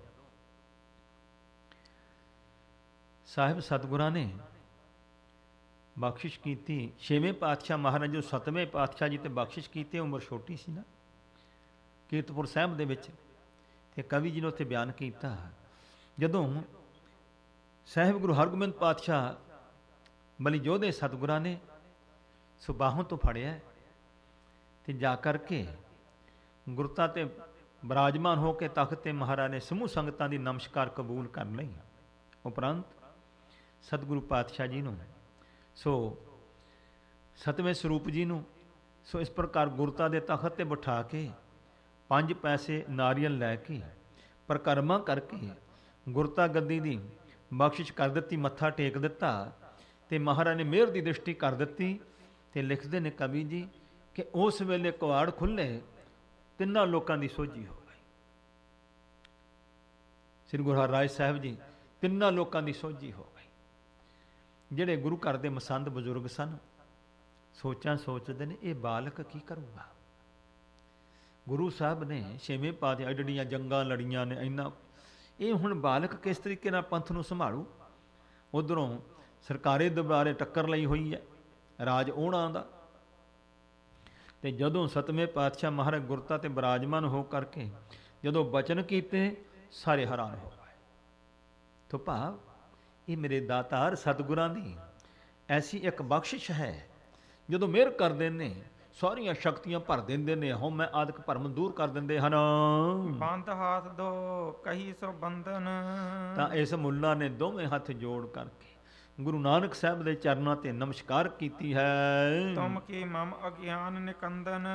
ਸਾਹਿਬ ਸਤਿਗੁਰਾਂ ਨੇ ਬਖਸ਼ਿਸ਼ ਕੀਤੀ, 6ਵੇਂ ਪਾਤਸ਼ਾਹ ਮਹਾਰਾਜ ਜੋ 7ਵੇਂ ਪਾਤਸ਼ਾਹ ਜੀ ਤੇ ਬਖਸ਼ਿਸ਼ ਕੀਤੀ, ਉਮਰ ਛੋਟੀ ਸੀ ਨਾ, ਕੀਰਤਪੁਰ ਸਾਹਿਬ ਦੇ ਵਿੱਚ, ਤੇ ਕਵੀ ਜੀ ਨੇ ਉੱਥੇ ਬਿਆਨ ਕੀਤਾ, ਜਦੋਂ ਸਾਹਿਬ ਗੁਰੂ ਹਰਗੋਬਿੰਦ ਪਾਤਸ਼ਾਹ ਬਲੀ ਜੋਧੇ ਸਤਿਗੁਰਾਂ ਨੇ ਸੁਬਾਹੋਂ ਤੋਂ ਫੜਿਆ ਤੇ ਜਾ ਕਰਕੇ ਗੁਰਤਾ ਤੇ ਬਿਰਾਜਮਾਨ ਹੋ ਕੇ ਤਖਤ ਤੇ ਮਹਾਰਾਜ ਨੇ ਸਮੂਹ ਸੰਗਤਾਂ ਦੀ ਨਮਸਕਾਰ ਕਬੂਲ ਕਰ ਲਈ। ਉਪਰੰਤ ਸਤਿਗੁਰੂ ਪਾਤਸ਼ਾਹ ਜੀ ਨੂੰ, ਸੋ 7ਵੇਂ ਸਰੂਪ ਜੀ ਨੂੰ, ਸੋ ਇਸ ਪ੍ਰਕਾਰ ਗੁਰਤਾ ਦੇ ਤਖਤ ਤੇ ਬਿਠਾ ਕੇ 5 ਪੈਸੇ ਨਾਰੀਅਲ ਲੈ ਕੇ ਪ੍ਰਕਰਮਾ ਕਰਕੇ ਗੁਰਤਾ ਗੱਦੀ ਦੀ ਬਖਸ਼ਿਸ਼ ਕਰ ਦਿੱਤੀ, ਮੱਥਾ ਟੇਕ ਦਿੱਤਾ ਤੇ ਮਹਾਰਾਜ ਨੇ ਮਿਹਰ ਦੀ ਦ੍ਰਿਸ਼ਟੀ ਕਰ ਦਿੱਤੀ। ਤੇ ਲਿਖਦੇ ਨੇ ਕਵੀ ਜੀ ਕਿ ਉਸ ਵੇਲੇ ਕਵਾੜ ਖੁੱਲੇ, ਤਿੰਨਾਂ ਲੋਕਾਂ ਦੀ ਸੋਝੀ ਹੋ ਗਈ। ਸ੍ਰੀ ਗੁਰੂ ਹਰਿਰਾਏ ਸਾਹਿਬ ਜੀ, ਤਿੰਨਾਂ ਲੋਕਾਂ ਦੀ ਸੋਝੀ ਹੋ ਗਈ। ਜਿਹੜੇ ਗੁਰੂ ਘਰ ਦੇ ਮਸੰਦ ਬਜ਼ੁਰਗ ਸਨ, ਸੋਚਾਂ ਸੋਚਦੇ ਨੇ ਇਹ ਬਾਲਕ ਕੀ ਕਰੂਗਾ। ਗੁਰੂ ਸਾਹਿਬ ਨੇ 6ਵੇਂ ਪਾਤਸ਼ਾਹ ਐਡੀਆਂ ਜੰਗਾਂ ਲੜੀਆਂ ਨੇ, ਇੰਨਾ, ਇਹ ਹੁਣ ਬਾਲਕ ਕਿਸ ਤਰੀਕੇ ਨਾਲ ਪੰਥ ਨੂੰ ਸੰਭਾਲੂ। ਉਧਰੋਂ ਸਰਕਾਰੀ ਦਰਬਾਰੇ ਟੱਕਰ ਲਈ ਹੋਈ ਹੈ, ਰਾਜ ਉਹਨਾਂ ਦਾ, ਤੇ ਜਦੋਂ ਸਤਵੇਂ ਪਾਤਸ਼ਾਹ ਮਹਾਰਾਜ ਗੁਰਤਾ ਤੇ ਬਿਰਾਜਮਾਨ ਹੋ ਕਰਕੇ ਜਦੋਂ ਬਚਨ ਕੀਤੇ, ਸਾਰੇ ਹੈਰਾਨ ਹੋ ਗਏ। ਤੋ ਭਾਵ ਇਹ ਮੇਰੇ ਦਾਤਾਰ ਸਤਿਗੁਰਾਂ ਦੀ ਐਸੀ ਇੱਕ ਬਖਸ਼ਿਸ਼ ਹੈ, ਜਦੋਂ ਮਿਹਰ ਕਰਦੇ ਨੇ ਸਾਰੀਆਂ ਸ਼ਕਤੀਆਂ ਭਰ ਦਿੰਦੇ ਨੇ, ਹਉਮੈ ਆਦਿਕ ਭਰਮ ਦੂਰ ਕਰ ਦਿੰਦੇ ਹਨ। ਬੰਦ ਹਾਥ ਦੋ ਕਹੀ ਸੋ ਬੰਧਨ। ਤਾਂ ਇਸ ਮੁੱਲਾ ਨੇ ਦੋਵੇਂ ਹੱਥ ਜੋੜ ਕਰਕੇ ਗੁਰੂ ਨਾਨਕ ਸਾਹਿਬ ਦੇ ਚਰਨਾਂ ਤੇ ਨਮਸਕਾਰ ਕੀਤੀ ਹੈ। ਤੁਮ ਕੀ ਮਮ ਅਗਿਆਨ ਨਿਕੰਦਨ।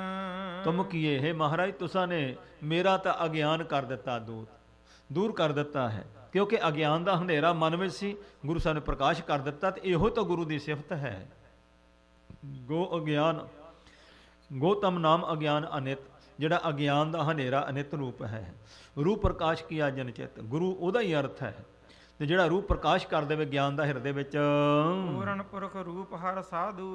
ਤੁਮ ਕੀਏ, ਹੈ ਮਹਾਰਾਜ ਤੁਸਾਂ ਨੇ ਮੇਰਾ ਤਾਂ ਅਗਿਆਨ ਕਰ ਦਿੱਤਾ, ਦੂਰ ਕਰ ਦਿੱਤਾ ਹੈ, ਕਿਉਂਕਿ ਅਗਿਆਨ ਦਾ ਹਨੇਰਾ ਮਨ ਵਿੱਚ ਸੀ, ਗੁਰੂ ਸਾਹਿਬ ਨੇ ਪ੍ਰਕਾਸ਼ ਕਰ ਦਿੱਤਾ। ਤੇ ਇਹੋ ਤਾਂ ਗੁਰੂ ਦੀ ਸਿਫਤ ਹੈ। ਗੋ ਅਗਿਆਨ ਗੋਤਮ ਨਾਮ ਅਗਿਆਨ ਅਨਿਤ, ਜਿਹੜਾ ਅਗਿਆਨ ਦਾ ਹਨੇਰਾ ਅਨਿਤ ਰੂਪ ਹੈ। ਰੂਪ ਪ੍ਰਕਾਸ਼ ਕੀਆ ਜਨ ਚਿਤ, ਗੁਰੂ ਉਹਦਾ ਹੀ ਅਰਥ ਹੈ। ਤੇ ਜਿਹੜਾ ਰੂਪ ਪ੍ਰਕਾਸ਼ ਕਰ ਦੇਵੇ ਗਿਆਨ ਦਾ ਹਿਰਦੇ ਵਿੱਚ, ਪੂਰਨ ਪੁਰਖ ਰੂਪ ਹਰ ਸਾਧੂ।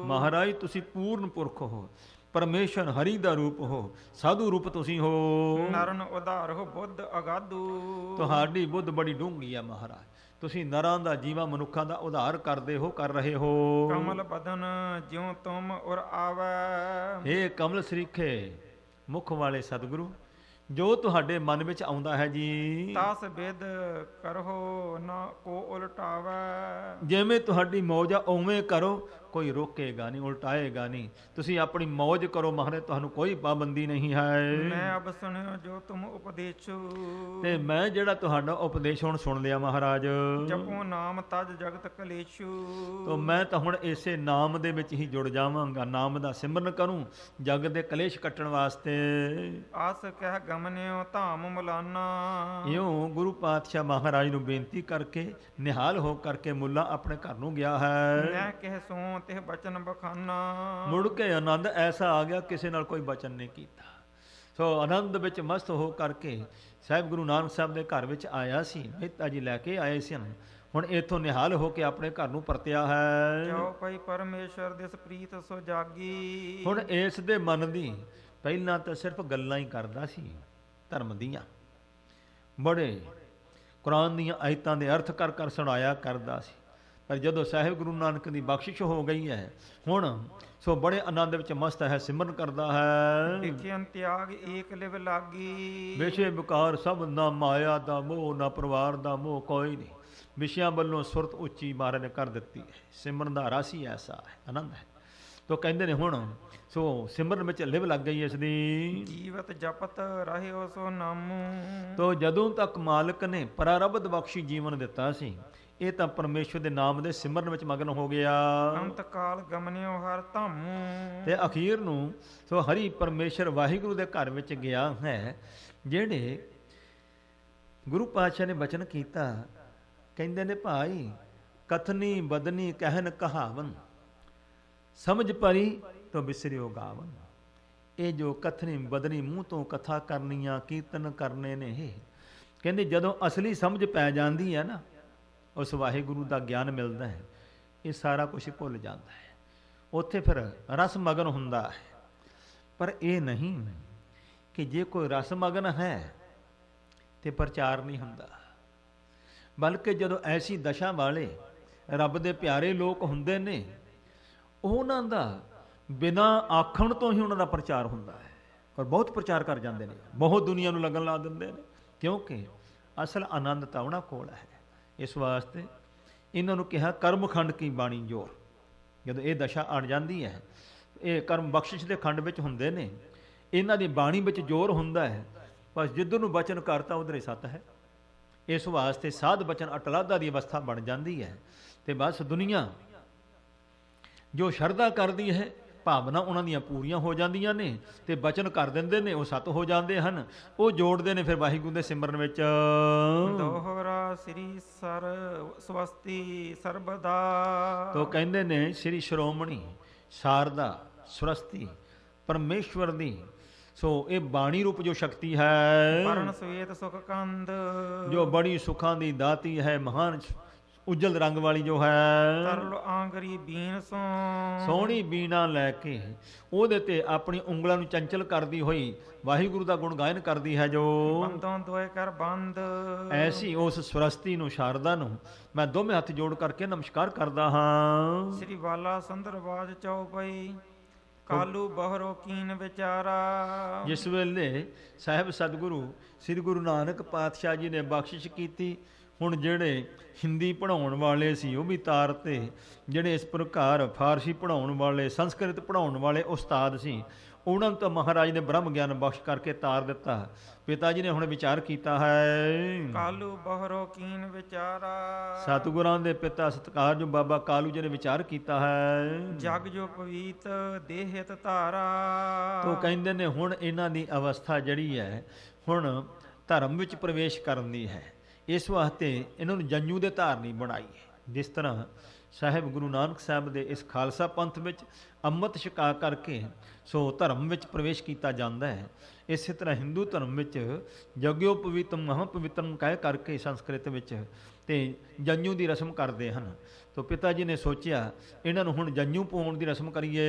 ਮਹਾਰਾਜ ਤੁਸੀਂ ਪੂਰਨ ਪੁਰਖ ਹੋ, ਪਰਮੇਸ਼ਰ ਹਰੀ ਦਾ ਰੂਪ ਹੋ, ਸਾਧੂ ਰੂਪ ਤੁਸੀਂ ਹੋ। ਨਰਨ ਉਧਾਰ ਹੋ ਬੁੱਧ ਅਗਾਧੂ। ਤੁਹਾਡੀ ਬੁੱਧ ਬੜੀ ਡੂੰਘੀ ਹੈ ਮਹਾਰਾਜ, ਤੁਸੀਂ ਨਰਾਂ ਦਾ, ਜੀਵਾਂ ਮਨੁੱਖਾਂ ਦਾ ਉਧਾਰ ਕਰਦੇ ਹੋ, ਕਰ ਰਹੇ ਹੋ। ਕਮਲ ਬਦਨ ਜਿਉ ਤੁਮ ਉਰ ਆਵੈ। ਇਹ ਕਮਲ ਸਰੀਖੇ ਮੁਖ ਵਾਲੇ ਸਤਿਗੁਰੂ, ਜੋ ਤੁਹਾਡੇ ਮਨ ਵਿੱਚ ਆਉਂਦਾ ਹੈ ਜੀ, ਤਾਸ ਬਿਦ ਕਰੋ ਨਾ ਕੋ ਉਲਟਾਵੈ। ਜਿਵੇਂ ਤੁਹਾਡੀ ਮੌਜ ਆ ਉਵੇਂ ਕਰੋ, ਕੋਈ ਰੋਕੇਗਾ ਨਹੀਂ, ਉਲਟਾਏਗਾ ਨਹੀਂ। ਤੁਸੀਂ ਆਪਣੀ ਮੌਜ ਕਰੋ ਮਹਾਰਾਜ, ਤੁਹਾਨੂੰ ਕੋਈ ਪਾਬੰਦੀ ਨਹੀਂ ਹੈ। ਮੈਂ ਅਬ ਸੁਣਿਓ ਜੋ ਤੁਮ ਉਪਦੇਸ਼ੂ। ਤੇ ਮੈਂ ਜਿਹੜਾ ਤੁਹਾਡਾ ਉਪਦੇਸ਼ ਹੁਣ ਸੁਣ ਲਿਆ ਮਹਾਰਾਜ, ਜਪੋ ਨਾਮ ਤਜ ਜਗਤ ਕਲੇਸ਼ੂ। ਤੋ ਮੈਂ ਤਾਂ ਹੁਣ ਇਸੇ ਨਾਮ ਦੇ ਵਿੱਚ ਹੀ ਜੁੜ ਜਾਵਾਂਗਾ, ਨਾਮ ਦਾ ਸਿਮਰਨ ਕਰੂੰ ਜਗ ਦੇ ਕਲੇਸ਼ ਕੱਟਣ ਵਾਸਤੇ। ਆਸ ਕਹਿ ਗਮਨਿਓ ਧਾਮ ਮੁਲਾਨਾ। ਇਉਂ ਗੁਰੂ ਪਾਤਸ਼ਾਹ ਮਹਾਰਾਜ ਨੂੰ ਬੇਨਤੀ ਕਰਕੇ ਨਿਹਾਲ ਹੋ ਕਰਕੇ ਮੁੱਲਾ ਆਪਣੇ ਘਰ ਨੂੰ ਗਿਆ ਹੈ। ਮੈਂ ਕਹਿ ਸੋ ਤੇ ਬਚਨ ਬਖਾਨਾ। ਮੁੜ ਕੇ ਆਨੰਦ ਐਸਾ ਆ ਗਿਆ, ਕਿਸੇ ਨਾਲ ਕੋਈ ਬਚਨ ਨਹੀਂ ਕੀਤਾ। ਸੋ ਆਨੰਦ ਵਿੱਚ ਮਸਤ ਹੋ ਕਰਕੇ ਸਾਹਿਬ ਗੁਰੂ ਨਾਨਕ ਸਾਹਿਬ ਦੇ ਘਰ ਵਿੱਚ ਆਇਆ ਸੀ। ਮਹਿਤਾ ਜੀ ਲੈ ਕੇ ਆਏ ਸਨ। ਹੁਣ ਇੱਥੋਂ ਨਿਹਾਲ ਹੋ ਕੇ ਆਪਣੇ ਘਰ ਨੂੰ ਪਰਤਿਆ ਹੈ। ਜੋ ਪਈ ਪਰਮੇਸ਼ਰ ਦਿਸ ਪ੍ਰੀਤ ਸੋ ਜਾਗੀ। ਹੁਣ ਇਸ ਦੇ ਮਨ ਦੀ ਪਹਿਲਾਂ ਤਾਂ ਸਿਰਫ ਗੱਲਾਂ ਹੀ ਕਰਦਾ ਸੀ ਧਰਮ ਦੀਆਂ, ਬੜੇ ਕੁਰਾਨ ਦੀਆਂ ਆਇਤਾਂ ਦੇ ਅਰਥ ਕਰ ਕਰ ਸੁਣਾਇਆ ਕਰਦਾ ਸੀ। ਪਰ ਜਦੋਂ ਸਾਹਿਬ ਗੁਰੂ ਨਾਨਕ ਦੀ ਬਖਸ਼ਿਸ਼ ਹੋ ਗਈ ਹੈ, ਹੁਣ ਸੋ ਬੜੇ ਆਨੰਦ ਵਿੱਚ ਮਸਤ ਹੈ, ਸਿਮਰਨ ਕਰਦਾ ਹੈ। ਦੇਖਿਆ ਤਿਆਗ ਏਕ ਲਿਵ ਲਾਗੀ। ਵਿਸ਼ੇ ਵਿਕਾਰ ਸਭ, ਨਾ ਮਾਇਆ ਦਾ ਮੋਹ ਨਾ ਪਰਿਵਾਰ ਦਾ ਮੋਹ ਕੋਈ ਨਹੀਂ। ਵਿਸ਼ਿਆਂ ਵੱਲੋਂ ਸੁਰਤ ਉੱਚੀ ਮਹਾਰਾਜ ਨੇ ਕਰ ਦਿੱਤੀ ਹੈ। ਸਿਮਰਨ ਦਾ ਰਸ ਹੀ ਐਸਾ ਹੈ, ਆਨੰਦ ਹੈ। ਤੋ ਕਹਿੰਦੇ ਨੇ ਹੁਣ ਸੋ ਸਿਮਰਨ ਵਿੱਚ ਲਿਵ ਲੱਗ ਗਈ ਇਸ ਦੀ। ਜੀਵਤ ਜਪਤ ਰਹਿਓ ਸੋ ਨਾਮੂ। ਤੋ ਜਦੋਂ ਤੱਕ ਮਾਲਕ ਨੇ ਪ੍ਰਾਰਬਧ ਬਖਸ਼ੀ ਜੀਵਨ ਦਿੱਤਾ ਸੀ, ਇਹ ਤਾਂ ਪਰਮੇਸ਼ਵਰ ਦੇ ਨਾਮ ਦੇ ਸਿਮਰਨ ਵਿੱਚ ਮਗਨ ਹੋ ਗਿਆ। ਅੰਤ ਕਾਲ ਗਮਨਿਓ ਹਰ ਧਾਮੂ। ਤੇ ਅਖੀਰ ਨੂੰ ਸੋ ਹਰੀ ਪਰਮੇਸ਼ਰ ਵਾਹਿਗੁਰੂ ਦੇ ਘਰ ਵਿੱਚ ਗਿਆ ਹੈ। ਜਿਹੜੇ ਗੁਰੂ ਪਾਤਸ਼ਾਹ ਨੇ ਬਚਨ ਕੀਤਾ, ਕਹਿੰਦੇ ਨੇ ਭਾਈ ਕਥਨੀ ਬਦਨੀ ਕਹਿਨ ਕਹਾਵਨ, ਸਮਝ ਪਰੀ ਤੋ ਬਿਸਰਿਓ ਗਾਵਨ। ਇਹ ਜੋ ਕਥਨੀ ਬਦਨੀ ਮੂੰਹ ਤੋਂ ਕਥਾ ਕਰਨੀਆਂ, ਕੀਰਤਨ ਕਰਨੇ ਨੇ, ਇਹ ਕਹਿੰਦੇ ਜਦੋਂ ਅਸਲੀ ਸਮਝ ਪੈ ਜਾਂਦੀ ਹੈ ਨਾ, ਉਸ ਵਾਹਿਗੁਰੂ ਦਾ ਗਿਆਨ ਮਿਲਦਾ ਹੈ, ਇਹ ਸਾਰਾ ਕੁਝ ਭੁੱਲ ਜਾਂਦਾ ਹੈ। ਉੱਥੇ ਫਿਰ ਰਸ ਮਗਨ ਹੁੰਦਾ ਹੈ। ਪਰ ਇਹ ਨਹੀਂ ਕਿ ਜੇ ਕੋਈ ਰਸ ਮਗਨ ਹੈ ਤੇ ਪ੍ਰਚਾਰ ਨਹੀਂ ਹੁੰਦਾ, ਬਲਕਿ ਜਦੋਂ ਐਸੀ ਦਸ਼ਾ ਵਾਲੇ ਰੱਬ ਦੇ ਪਿਆਰੇ ਲੋਕ ਹੁੰਦੇ ਨੇ, ਉਹਨਾਂ ਦਾ ਬਿਨਾਂ ਆਖਣ ਤੋਂ ਹੀ ਉਹਨਾਂ ਦਾ ਪ੍ਰਚਾਰ ਹੁੰਦਾ ਹੈ। ਔਰ ਬਹੁਤ ਪ੍ਰਚਾਰ ਕਰ ਜਾਂਦੇ ਨੇ, ਬਹੁਤ ਦੁਨੀਆ ਨੂੰ ਲੱਗਣ ਲਾ ਦਿੰਦੇ ਨੇ, ਕਿਉਂਕਿ ਅਸਲ ਆਨੰਦ ਤਾਂ ਉਹਨਾਂ ਕੋਲ ਹੈ। ਇਸ ਵਾਸਤੇ ਇਹਨਾਂ ਨੂੰ ਕਿਹਾ ਕਰਮਖੰਡ ਕੀ ਬਾਣੀ ਜੋਰ। ਜਦੋਂ ਇਹ ਦਸ਼ਾ ਅੜ ਜਾਂਦੀ ਹੈ, ਇਹ ਕਰਮ ਬਖਸ਼ਿਸ਼ ਦੇ ਖੰਡ ਵਿੱਚ ਹੁੰਦੇ ਨੇ, ਇਹਨਾਂ ਦੀ ਬਾਣੀ ਵਿੱਚ ਜ਼ੋਰ ਹੁੰਦਾ ਹੈ। ਬਸ ਜਿੱਧਰ ਨੂੰ ਬਚਨ ਕਰਤਾ ਉਧਰ ਹੀ ਸੱਤ ਹੈ। ਇਸ ਵਾਸਤੇ ਸਾਧ ਬਚਨ ਅਟਲਾਦਾ ਦੀ ਅਵਸਥਾ ਬਣ ਜਾਂਦੀ ਹੈ। ਤੇ ਬਸ ਦੁਨੀਆ ਜੋ ਸ਼ਰਧਾ ਕਰਦੀ ਹੈ, ਭਾਵਨਾ ਉਹਨਾਂ ਦੀਆਂ ਪੂਰੀਆਂ ਹੋ ਜਾਂਦੀਆਂ ਨੇ, ਤੇ ਬਚਨ ਕਰ ਦਿੰਦੇ ਨੇ, ਉਹ ਸਤ ਹੋ ਜਾਂਦੇ ਹਨ। ਉਹ ਜੋੜਦੇ ਨੇ ਫਿਰ ਵਾਹਿਗੁਰੂ ਦੇ ਸਿਮਰਨ ਵਿੱਚ। ਦੋਹਰਾ ਸ੍ਰੀ ਸਰ ਸਵਸਤੀ ਸਰਬਦਾ। ਤੋ ਕਹਿੰਦੇ ਨੇ ਸ੍ਰੀ ਸ਼੍ਰੋਮਣੀ ਸਾਰਦਾ ਸਵਸਤੀ ਪਰਮੇਸ਼ਵਰ ਦੀ ਸੋ ਇਹ ਬਾਣੀ ਰੂਪ ਜੋ ਸ਼ਕਤੀ ਹੈ, ਪਰਨ ਸਵੇਤ ਸੁਖ ਕੰਦ, ਜੋ ਬੜੀ ਸੁਖਾਂ ਦੀ ਦਾਤੀ ਹੈ, ਮਹਾਨ ਉਜਲ ਰੰਗ ਵਾਲੀ ਜੋ ਹੈ, ਤਰਲ ਆਂਗਰੀ ਬੀਨ ਸੋ, ਸੋਹਣੀ ਬੀਣਾ ਲੈ ਕੇ ਉਹਦੇ ਤੇ ਆਪਣੀ ਉਂਗਲਾਂ ਨੂੰ ਚੰਚਲ ਕਰਦੀ ਹੋਈ ਵਾਹਿਗੁਰੂ ਦਾ ਗੁਣ ਗਾਇਨ ਕਰਦੀ ਹੈ। ਜੋ ਬੰਦੋਂ ਦੋਏ ਕਰ ਬੰਦ, ਐਸੀ ਉਸ ਸਵਸਤੀ ਨੂੰ, ਸ਼ਾਰਦਾ ਨੂੰ ਮੈਂ ਦੋਵੇਂ ਹੱਥ ਜੋੜ ਕਰਕੇ ਨਮਸਕਾਰ ਕਰਦਾ ਹਾਂ। ਸ੍ਰੀ ਵਾਲਾ ਸੰਦਰਵਾਜ ਚਉਪਈ ਕਾਲੂ ਬਹਰੋ ਕੀਨ ਵਿਚਾਰਾ। ਜਿਸ ਵੇਲੇ ਸਾਹਿਬ ਸਤਿਗੁਰੂ ਸ੍ਰੀ ਗੁਰੂ ਨਾਨਕ ਪਾਤਸ਼ਾਹ ਜੀ ਨੇ ਬਖਸ਼ਿਸ਼ ਕੀਤੀ, ਹੁਣ ਜਿਹੜੇ ਹਿੰਦੀ ਪੜ੍ਹਾਉਣ ਵਾਲੇ ਸੀ ਉਹ ਵੀ ਤਾਰ ਤੇ, ਜਿਹੜੇ ਇਸ ਪ੍ਰਕਾਰ ਫਾਰਸੀ ਪੜ੍ਹਾਉਣ ਵਾਲੇ, ਸੰਸਕ੍ਰਿਤ ਪੜ੍ਹਾਉਣ ਵਾਲੇ ਉਸਤਾਦ ਸੀ, ਉਹਨਾਂ ਨੂੰ ਤਾਂ ਮਹਾਰਾਜ ਨੇ ਬ੍ਰਹਮ ਗਿਆਨ ਬਖਸ਼ ਕਰਕੇ ਤਾਰ ਦਿੱਤਾ। ਪਿਤਾ ਜੀ ਨੇ ਹੁਣ ਵਿਚਾਰ ਕੀਤਾ ਹੈ, ਕਾਲੂ ਬਹਰੋ ਕੀਨ ਵਿਚਾਰਾ। ਸਤਿਗੁਰਾਂ ਦੇ ਪਿਤਾ ਸਤਿਕਾਰਯੋਗ ਬਾਬਾ ਕਾਲੂ ਜੀ ਨੇ ਵਿਚਾਰ ਕੀਤਾ ਹੈ, ਜਗ ਜੋ ਪਵੀਤ ਦੇਹਿਤ ਧਾਰਾ। ਤੋ ਕਹਿੰਦੇ ਨੇ ਹੁਣ ਇਹਨਾਂ ਦੀ ਅਵਸਥਾ ਜਿਹੜੀ ਹੈ ਹੁਣ ਧਰਮ ਵਿੱਚ ਪ੍ਰਵੇਸ਼ ਕਰਨ ਦੀ ਹੈ। ਇਸ ਵਾਸਤੇ ਇਹਨਾਂ ਨੂੰ ਜੰਜੂ ਦੇ ਧਾਰਨੀ ਬਣਾਈ ਹੈ। ਜਿਸ ਤਰ੍ਹਾਂ ਸਾਹਿਬ ਗੁਰੂ ਨਾਨਕ ਸਾਹਿਬ ਦੇ ਇਸ ਖਾਲਸਾ ਪੰਥ ਵਿੱਚ ਅੰਮ੍ਰਿਤ ਛਕਾ ਕਰਕੇ ਸੋ ਧਰਮ ਵਿੱਚ ਪ੍ਰਵੇਸ਼ ਕੀਤਾ ਜਾਂਦਾ ਹੈ, ਇਸੇ ਤਰ੍ਹਾਂ ਹਿੰਦੂ ਧਰਮ ਵਿੱਚ ਜਗਿਓ ਪਵਿੱਤਮ ਮਹਾਪਵਿੱਤਮ ਕਹਿ ਕਰਕੇ ਸੰਸਕ੍ਰਿਤ ਵਿੱਚ ਤੇ ਜੰਜੂ ਦੀ ਰਸਮ ਕਰਦੇ ਹਨ। ਤੋ ਪਿਤਾ ਜੀ ਨੇ ਸੋਚਿਆ ਇਹਨਾਂ ਨੂੰ ਹੁਣ ਜੰਜੂ ਪਾਉਣ ਦੀ ਰਸਮ ਕਰੀਏ।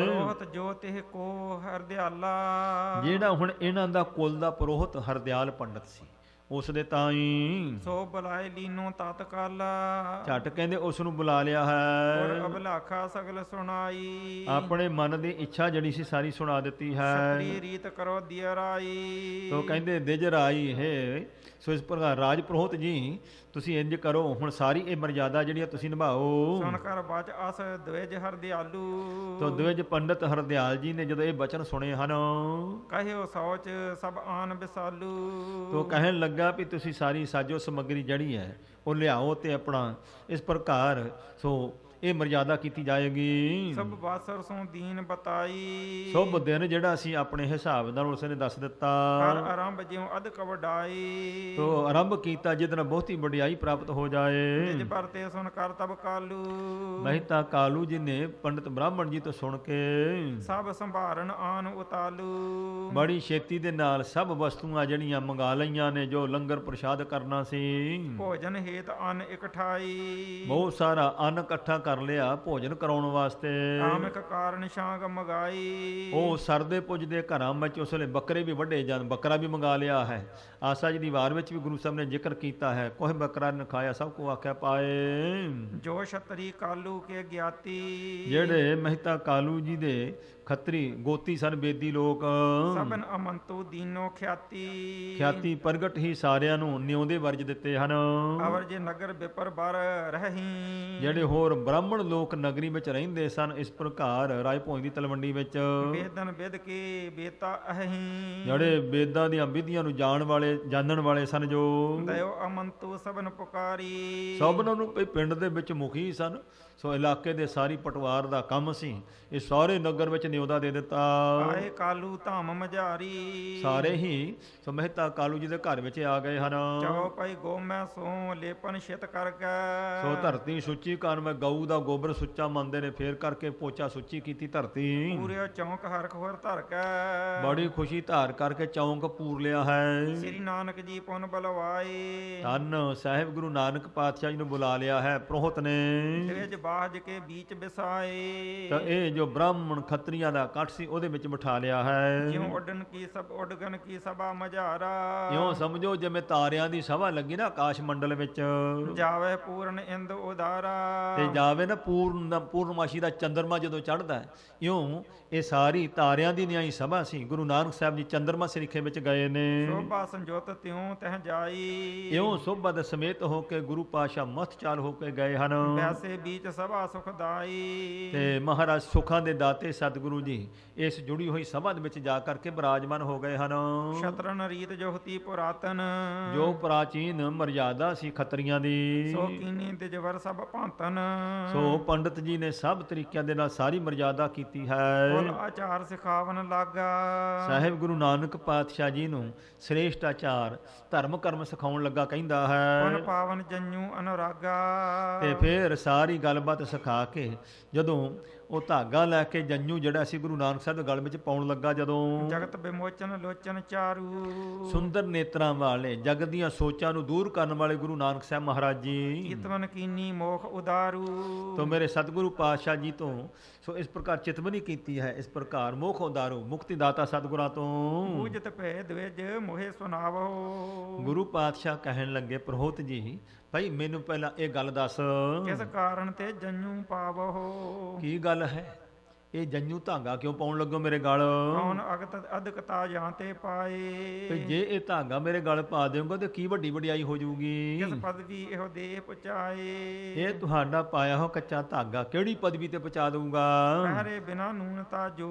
ਪ੍ਰੋਹਤ ਜੋ ਤਿਹ ਕੋ ਹਰਦਿਆਲਾ। ਜਿਹੜਾ ਹੁਣ ਇਹਨਾਂ ਦਾ ਕੁਲ ਦਾ ਪ੍ਰੋਹਤ ਹਰਦਿਆਲ ਪੰਡਤ ਸੀ, ਉਸ ਦੇ ਤਾਂ ਹੀ ਸੋ ਬੁਲਾਏ ਲੀਨੋ ਤਤਕਾਲਾ। ਝਟ ਕਹਿੰਦੇ ਉਸ ਨੂੰ ਬੁਲਾ ਲਿਆ ਔਰ ਹੈ, ਅਭਲਾਖਾ ਸਗਲ ਸੁਣਾਈ। ਆਪਣੇ ਮਨ ਦੀ ਇੱਛਾ ਜਿਹੜੀ ਸੀ ਸਾਰੀ ਸੁਣਾ ਦਿੱਤੀ ਹੈ। ਸਤਰੀ ਰੀਤ ਕਰੋ ਦਿਅਰਾਈ। ਤੋ ਕਹਿੰਦੇ ਦਿਜ ਰਾਈ ਹੈ, ਸੋ ਇਸ ਪ੍ਰਕਾਰ ਰਾਜ ਪ੍ਰੋਹਤ ਜੀ ਤੁਸੀਂ ਇੰਜ ਕਰੋ, ਹੁਣ ਸਾਰੀ ਇਹ ਮਰਜ਼ਾਦਾ ਜਿਹੜੀਆਂ ਤੁਸੀਂ ਨਿਭਾਓ। ਸੁਣ ਕਰ ਬਚ ਅਸ ਦਵੇਜ ਹਰਦਿਆਲੂ। ਤੋ ਦਵਿਜ ਪੰਡਤ ਹਰਦਿਆਲ ਜੀ ਨੇ ਜਦੋਂ ਇਹ ਬਚਨ ਸੁਣੇ ਹਨ, ਕਹਿਓ ਸੋਚ ਸਭ ਆਨ ਬਿਸਾਲੂ। ਤੋ ਕਹਿਣ ਲੱਗਾ ਵੀ ਤੁਸੀਂ ਸਾਰੀ ਸਾਜੋ ਸਮੱਗਰੀ ਜਿਹੜੀ ਹੈ ਉਹ ਲਿਆਓ ਤੇ ਆਪਣਾ ਇਸ ਪ੍ਰਕਾਰ ਸੋ ਇਹ ਮਰਜ਼ਾਦਾ ਕੀਤੀ ਜਾਏਗੀ। ਸਭ ਬਾਸਰ ਸੋ ਦੀਨ ਬਤਾਈ। ਸ਼ੁਭ ਦਿਨ ਜਿਹੜਾ ਸੀ ਆਪਣੇ ਹਿਸਾਬ ਨਾਲ ਉਸਨੇ ਦੱਸ ਦਿੱਤਾ। ਕਰ ਆਰੰਭ ਜਿਉ ਅਧਿਕ ਵਡਾਈ। ਤੋ ਆਰੰਭ ਕੀਤਾ ਜਿਸ ਨਾਲ ਬਹੁਤੀ ਵਡਿਆਈ ਪ੍ਰਾਪਤ ਹੋ ਜਾਏ। ਨਿਜ ਪਰਤੇ ਸੁਣ ਕਰ ਤਬ ਕਾਲੂ। ਮਹਿਤਾ ਕਾਲੂ ਜੀ ਨੇ ਪੰਡਿਤ ਬ੍ਰਾਹਮਣ ਜੀ ਤੋਂ ਸੁਣ ਕੇ ਸਭ ਸੰਭਾਰਨ ਆਨ ਉਤਾਲੂ। ਬੜੀ ਛੇਤੀ ਦੇ ਨਾਲ ਸਭ ਵਸਤੂਆਂ ਜਿਹੜੀਆਂ ਮੰਗਾ ਲਈਆਂ ਨੇ, ਜੋ ਲੰਗਰ ਪ੍ਰਸ਼ਾਦ ਕਰਨਾ ਸੀ। ਭੋਜਨ ਹੇਤ ਅਨ ਇਕਠਾਈ। ਬਹੁਤ ਸਾਰਾ ਅੰਨ ਇਕੱਠਾ ਕਰ ਲਿਆ ਭੋਜਨ ਕਰਾਉਣ ਵਾਸਤੇ। ਕਾਮਿਕ ਕਾਰਨ ਸ਼ਾਂਗ ਮਗਾਈ। ਉਹ ਸਰਦੇ ਪੁੱਜਦੇ ਘਰਾਂ ਵਿੱਚ ਉਸ ਵੇਲੇ ਬੱਕਰੇ ਵੀ ਵੱਢੇ ਜਾਣ, ਬੱਕਰਾ ਵੀ ਮੰਗਾ ਲਿਆ ਹੈ। ਆਸਾ ਜੀ ਦੀ ਵਾਰ ਵਿੱਚ ਵੀ ਗੁਰੂ ਸਾਹਿਬ ਨੇ ਜ਼ਿਕਰ ਕੀਤਾ ਹੈ, ਕੋਹ ਬੱਕਰਾ ਨੇ ਖਾਇਆ ਸਭ ਕੋ ਆਖਿਆ ਪਾਏ। ਜੋ ਛਤਰੀ ਕਾਲੂ ਕੇ ਗਿਆਤੀ। ਜਿਹੜੇ ਮਹਿਤਾ ਕਾਲੂ ਜੀ ਦੇ ਖੱਤਰੀ ਗੋਤੀ ਸਨ, ਬੇਦੀ ਲੋਕ, ਸਭਨ ਅਮੰਤੂ ਦੀਨੋ ਖਿਆਤੀ। ਖਿਆਤੀ ਪ੍ਰਗਟ ਹੀ ਸਾਰਿਆਂ ਨੂੰ ਨਿਉਂਦੇ ਵਰਜ ਦਿੱਤੇ ਹਨ। ਅਵਰ ਜੇ ਨਗਰ ਬਿਪਰ ਬਰ ਰਹੀ। ਜਿਹੜੇ ਹੋਰ ਬ੍ਰਾਹਮਣ ਲੋਕ ਨਗਰੀ ਵਿੱਚ ਰਹਿੰਦੇ ਸਨ, ਇਸ ਪ੍ਰਕਾਰ ਰਾਏ ਭੋਜ ਦੀ ਤਲਵੰਡੀ ਵਿੱਚ ਵੇਦਨ ਵਿਦ ਕੇ ਬੇਤਾ ਅਹੀ। ਜਿਹੜੇ ਵੇਦਾਂ ਦੀਆਂ ਵਿਧੀਆਂ ਨੂੰ ਜਾਣਨ ਵਾਲੇ ਸਨ, ਜੋ ਦਇਓ ਅਮੰਤੂ ਸਭਨ ਪੁਕਾਰੀ। ਸਭਨਾਂ ਨੂੰ ਪਿੰਡ ਦੇ ਵਿੱਚ ਮੁਖੀ ਸਨ, ਸੋ ਇਲਾਕੇ ਦੇ ਸਾਰੀ ਪਟਵਾਰ ਦਾ ਕੰਮ ਸੀ। ਇਹ ਸਾਰੇ ਨਗਰ ਵਿੱਚ ਨਿਉਦਾ ਦੇ ਦਿੱਤਾ। ਆਏ ਕਾਲੂ ਧਾਮ ਮਝਾਰੀ। ਸਾਰੇ ਹੀ ਸੋ ਮਹਿਤਾ ਕਾਲੂ ਜੀ ਦੇ ਘਰ ਵਿੱਚ ਆ ਗਏ ਹਨ। ਚੋ ਪਈ ਗੋ ਮੈਂ ਸੋ ਲੇਪਨ ਛਿਤ ਕਰਕੇ। ਸੋ ਧਰਤੀ ਸੁੱਚੀ ਕਰਨ ਮੈਂ ਗਊ ਦਾ ਗੋਬਰ ਸੁੱਚਾ ਮੰਨਦੇ ਨੇ, ਫੇਰ ਕਰਕੇ ਪੋਚਾ ਸੁੱਚੀ ਕੀਤੀ ਧਰਤੀ। ਪੂਰੇ ਚੌਂਕ ਹਰਖ ਹੋਰ ਧਰ ਕੇ। ਬੜੀ ਖੁਸ਼ੀ ਧਾਰ ਕਰਕੇ ਚੌਂਕ ਪੂਰ ਲਿਆ ਹੈ। ਸ੍ਰੀ ਨਾਨਕ ਜੀ ਪੁਨ ਬਲਵਾਏ। ਧੰਨ ਸਾਹਿਬ ਗੁਰੂ ਨਾਨਕ ਪਾਤਸ਼ਾਹ ਜੀ ਨੂੰ ਬੁਲਾ ਲਿਆ ਹੈ ਪ੍ਰੋਹਤ ਨੇ। ਤੇਜ ਬਾਜ ਕੇ बीच ਬਿਸਾਏ। ਤਾਂ ਇਹ ਜੋ ਬ੍ਰਾਹਮਣ ਖੱਤਰੀਆਂ ਦਾ ਇਕੱਠ ਸੀ ਉਹਦੇ ਵਿੱਚ ਬਿਠਾ ਲਿਆ ਹੈ। ਜਿਉ ਉੱਡਣ ਕੀ ਸਭ ਉੱਡਗਨ ਕੀ ਸਭਾ ਮਝਾਰਾ। ਇਉਂ ਸਮਝੋ ਜਿਵੇਂ ਤਾਰਿਆਂ ਦੀ ਸਭਾ ਲੱਗੀ ਨਾ ਆਕਾਸ਼ ਮੰਡਲ ਵਿੱਚ, ਜਾਵੇ ਪੂਰਨ ਇੰਦ ਉਦਾਰਾ। ਤੇ ਜਾਵੇ ਨਾ ਪੂਰਨਮਾਸ਼ੀ ਦਾ ਚੰਦਰਮਾ ਜਦੋਂ ਚੜ੍ਹਦਾ, ਇਉਂ ਇਹ ਸਾਰੀ ਤਾਰਿਆਂ ਦੀ ਨਿਆਈ ਸਭਾ ਸੀ। ਗੁਰੂ ਨਾਨਕ ਸਾਹਿਬ ਜੀ ਚੰਦਰਮਾ ਸਰੀਖੇ ਵਿੱਚ ਗਏ ਨੇ। ਸੋਭਾ ਸੰਜੋਤ ਤਿਉ ਤਹ ਜਾਈ। ਇਉਂ ਸੋਭਾ ਦੇ ਸਮੇਤ ਹੋ ਕੇ ਗੁਰੂ ਪਾਸ਼ਾ ਮੱਥ ਚਾਲ ਹੋ ਕੇ ਗਏ ਹਨ। ਵੈਸੇ बीच ਸਭਾ ਸੁਖਦਾਈ। ਤੇ ਮਹਾਰਾਜ ਸੁਖਾਂ ਦੇ ਦਾਤੇ ਸਤਿਗੁਰੂ ਜੀ ਇਸ ਜੁੜੀ ਹੋਈ ਸਭਾ ਦੇ ਵਿੱਚ ਜਾ ਕਰਕੇ ਬਿਰਾਜਮਾਨ ਹੋ ਗਏ ਹਨ। ਸ਼ਤਰਨ ਰੀਤ ਜੋਹਤੀ ਪੁਰਾਤਨ। ਜੋ ਪ੍ਰਾਚੀਨ ਮਰਜ਼ਾਦਾ ਸੀ ਖੱਤਰੀਆਂ ਦੀ, ਸੋ ਕੀਨੀ ਦਿਜਵਰ ਸਭ ਭਾਂਤਨ। ਸੋ ਪੰਡਤ ਜੀ ਨੇ ਸਭ ਤਰੀਕਿਆਂ ਦੇ ਨਾਲ ਸਾਰੀ ਮਰਜ਼ਾਦਾ ਕੀਤੀ ਹੈ। ਕੁਲ ਆਚਾਰ ਸਿਖਾਵਨ ਲਾਗਾ। ਸਾਹਿਬ ਗੁਰੂ ਨਾਨਕ ਪਾਤਸ਼ਾਹ ਜੀ ਨੂੰ ਸ੍ਰੇਸ਼ਟ ਆਚਾਰ ਧਰਮ ਕਰਮ ਸਿਖਾਉਣ ਲੱਗਾ ਕਹਿੰਦਾ ਹੈ। ਪੁਨ ਪਾਵਨ ਜੰਨੂ ਅਨੁਰਾਗਾ। ਤੇ ਫਿਰ ਸਾਰੀ ਗੱਲਬਾਤ ਸਿਖਾ ਕੇ ਜਦੋਂ ਉਹ ਧਾਗਾ ਲੈ ਕੇ ਜੰਨੂ ਜਿਹੜਾ ਸੀ ਗੁਰੂ ਨਾਨਕ ਸਾਹਿਬ ਦੇ ਗਲ ਵਿੱਚ ਪਾਉਣ ਲੱਗਾ, ਜਦੋਂ ਜਗਤ ਵਿਮੋਚਨ ਲੋਚਨ ਚਾਰੂ। ਸੁੰਦਰ ਨੇਤਰਾਂ ਵਾਲੇ ਜਗਤ ਦੀਆਂ ਸੋਚਾਂ ਨੂੰ ਦੂਰ ਕਰਨ ਵਾਲੇ ਗੁਰੂ ਨਾਨਕ ਸਾਹਿਬ ਮਹਾਰਾਜ ਜੀ, ਕੀਤਵਨ ਕੀਨੀ ਮੋਖ ਉਦਾਰੂ। ਤੋਂ ਮੇਰੇ ਸਤਿਗੁਰੂ ਪਾਤਸ਼ਾਹ ਜੀ ਤੋਂ ਸੋ ਇਸ ਪ੍ਰਕਾਰ ਚਿਤਵਨੀ ਕੀਤੀ ਹੈ। ਇਸ ਪ੍ਰਕਾਰ ਮੋਖ ਉਦਾਰੂ ਮੁਕਤੀ ਦਾਤਾ ਸਤਿਗੁਰਾਂ ਤੋਂ ਪੂਜਤ ਭੇਦ ਵਿਜ ਮੋਹਿ ਸੁਨਾਵੋ। ਗੁਰੂ ਪਾਤਸ਼ਾਹ ਕਹਿਣ ਲੱਗੇ, ਪ੍ਰੋਹਤ ਜੀ ਭਾਈ ਮੈਨੂੰ ਪਹਿਲਾਂ ਇਹ ਗੱਲ ਦੱਸ, ਕਿਸ ਕਾਰਨ ਤੇ ਜੰਨੂ ਪਾਵੋ। ਕੀ ਗੱਲ ਹੈ? ਇਹ ਜੰਨੂ ਧਾਗਾ ਕਿਉਂ ਪਾਉਣ ਲੱਗੋ ਮੇਰੇ ਗਲ? ਕੌਣ ਅਗਤ ਅਧਿਕਤਾ ਜਾਂ ਤੇ ਵੀ ਪਾਏ। ਜੇ ਇਹ ਧਾਗਾ ਮੇਰੇ ਗਲ ਪਾ ਦਿਓਗੇ ਤੇ ਕੀ ਵੱਡੀ ਵਡਿਆਈ ਹੋ ਜਾਊਗੀ। ਕਿਸ ਪਦਵੀ ਇਹੋ ਦੇ ਪਹੁੰਚਾਏ। ਇਹ ਤੁਹਾਡਾ ਪਾਇਆ ਹੋ ਕੱਚਾ ਧਾਗਾ ਕਿਹੜੀ ਪਦਵੀ ਤੇ ਪਹੁੰਚਾ ਦਊਗਾ। ਪਹਿਰੇ ਬਿਨਾ ਨੂਨਤਾ ਜੋ।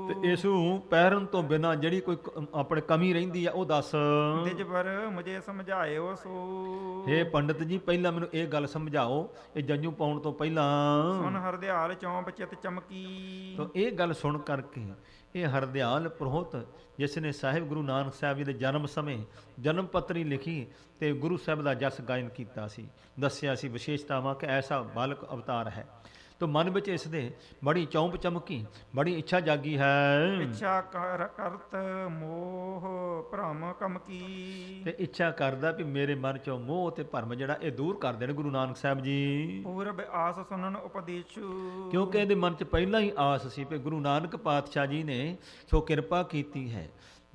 ਤੇ ਇਸ ਨੂੰ ਪਹਿਰਨ ਤੋਂ ਬਿਨਾ ਜਿਹੜੀ ਕੋਈ ਆਪਣੇ ਕਮੀ ਰਹਿੰਦੀ ਆ ਉਹ ਦੱਸ। ਦਿਜਬਰ ਮੁਝੇ ਸਮਝਾਇਓ ਸੋ। ਹੇ ਪੰਡਤ ਜੀ ਪਹਿਲਾਂ ਮੈਨੂੰ ਇਹ ਗੱਲ ਸਮਝਾਓ, ਇਹ ਜੰਜੂ ਪਾਉਣ ਤੋਂ ਪਹਿਲਾਂ। ਸੁਨ ਹਰਦਿਆਲ ਚੌਂਪ ਚਿਤ ਚਮਕੀ। ਤਾਂ ਇਹ ਗੱਲ ਸੁਣ ਕਰਕੇ ਇਹ ਹਰਦਿਆਲ ਪ੍ਰੋਹਤ ਜਿਸ ਨੇ ਸਾਹਿਬ ਗੁਰੂ ਨਾਨਕ ਸਾਹਿਬ ਜੀ ਦੇ ਜਨਮ ਸਮੇਂ ਜਨਮ ਪੱਤਰੀ ਲਿਖੀ ਤੇ ਗੁਰੂ ਸਾਹਿਬ ਦਾ ਜਸ ਗਾਇਨ ਕੀਤਾ ਸੀ, ਦੱਸਿਆ ਸੀ ਵਿਸ਼ੇਸ਼ਤਾਵਾਂ ਕਿ ਐਸਾ ਬਾਲਕ ਅਵਤਾਰ ਹੈ। ਤਾਂ ਮਨ ਵਿੱਚ ਇਸ ਦੇ ਬੜੀ ਚੌਂਪ ਚਮਕੀ, ਬੜੀ ਇੱਛਾ ਜਾਗੀ ਹੈ। ਇੱਛਾ ਕਰਤ ਮੋਹ ਭ੍ਰਮ ਕਮਕੀ। ਤੇ ਇੱਛਾ ਕਰਦਾ ਵੀ ਮੇਰੇ ਮਨ ਚੋਂ ਮੋਹ ਤੇ ਭਰਮ ਜਿਹੜਾ ਇਹ ਦੂਰ ਕਰ ਦੇਣ ਗੁਰੂ ਨਾਨਕ ਸਾਹਿਬ ਜੀ। ਪੂਰਬ ਆਸ ਸੁਨਨ ਉਪਦੇਸ਼ੂ। ਕਿਉਂਕਿ ਇਹਦੇ ਮਨ 'ਚ ਪਹਿਲਾਂ ਹੀ ਆਸ ਸੀ ਕਿ ਗੁਰੂ ਨਾਨਕ ਪਾਤਸ਼ਾਹ ਜੀ ਨੇ ਸੋ ਕਿਰਪਾ ਕੀਤੀ ਹੈ।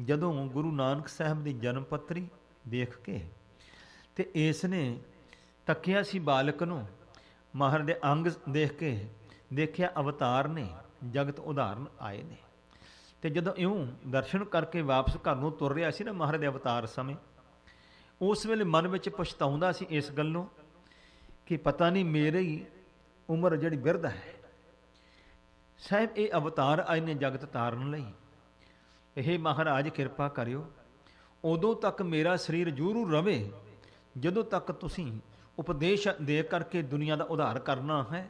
ਜਦੋਂ ਗੁਰੂ ਨਾਨਕ ਸਾਹਿਬ ਦੀ ਜਨਮ ਪੱਤਰੀ ਦੇਖ ਕੇ ਤੇ ਇਸ ਨੇ ਤੱਕਿਆ ਸੀ ਬਾਲਕ ਨੂੰ, ਮਹਾਰਾਜ ਦੇ ਅੰਗ ਦੇਖ ਕੇ ਦੇਖਿਆ ਅਵਤਾਰ ਨੇ, ਜਗਤ ਉਦਾਹਰਨ ਆਏ ਨੇ। ਤੇ ਜਦੋਂ ਇਉਂ ਦਰਸ਼ਨ ਕਰਕੇ ਵਾਪਸ ਘਰ ਨੂੰ ਤੁਰ ਰਿਹਾ ਸੀ ਨਾ ਮਹਾਰਾਜ ਦੇ ਅਵਤਾਰ ਸਮੇਂ, ਉਸ ਵੇਲੇ ਮਨ ਵਿੱਚ ਪਛਤਾਉਂਦਾ ਸੀ ਇਸ ਗੱਲੋਂ ਕਿ ਪਤਾ ਨਹੀਂ ਮੇਰੀ ਉਮਰ ਜਿਹੜੀ ਬਿਰਧ ਹੈ। ਸਾਹਿਬ ਇਹ ਅਵਤਾਰ ਆਏ ਨੇ ਜਗਤ ਤਾਰਨ ਲਈ। ਇਹ ਮਹਾਰਾਜ ਕਿਰਪਾ ਕਰਿਓ ਉਦੋਂ ਤੱਕ ਮੇਰਾ ਸਰੀਰ ਜੂਰੂ ਰਵੇ ਜਦੋਂ ਤੱਕ ਤੁਸੀਂ ਉਪਦੇਸ਼ ਦੇ ਕਰਕੇ ਦੁਨੀਆ ਦਾ ਉਧਾਰ ਕਰਨਾ ਹੈ,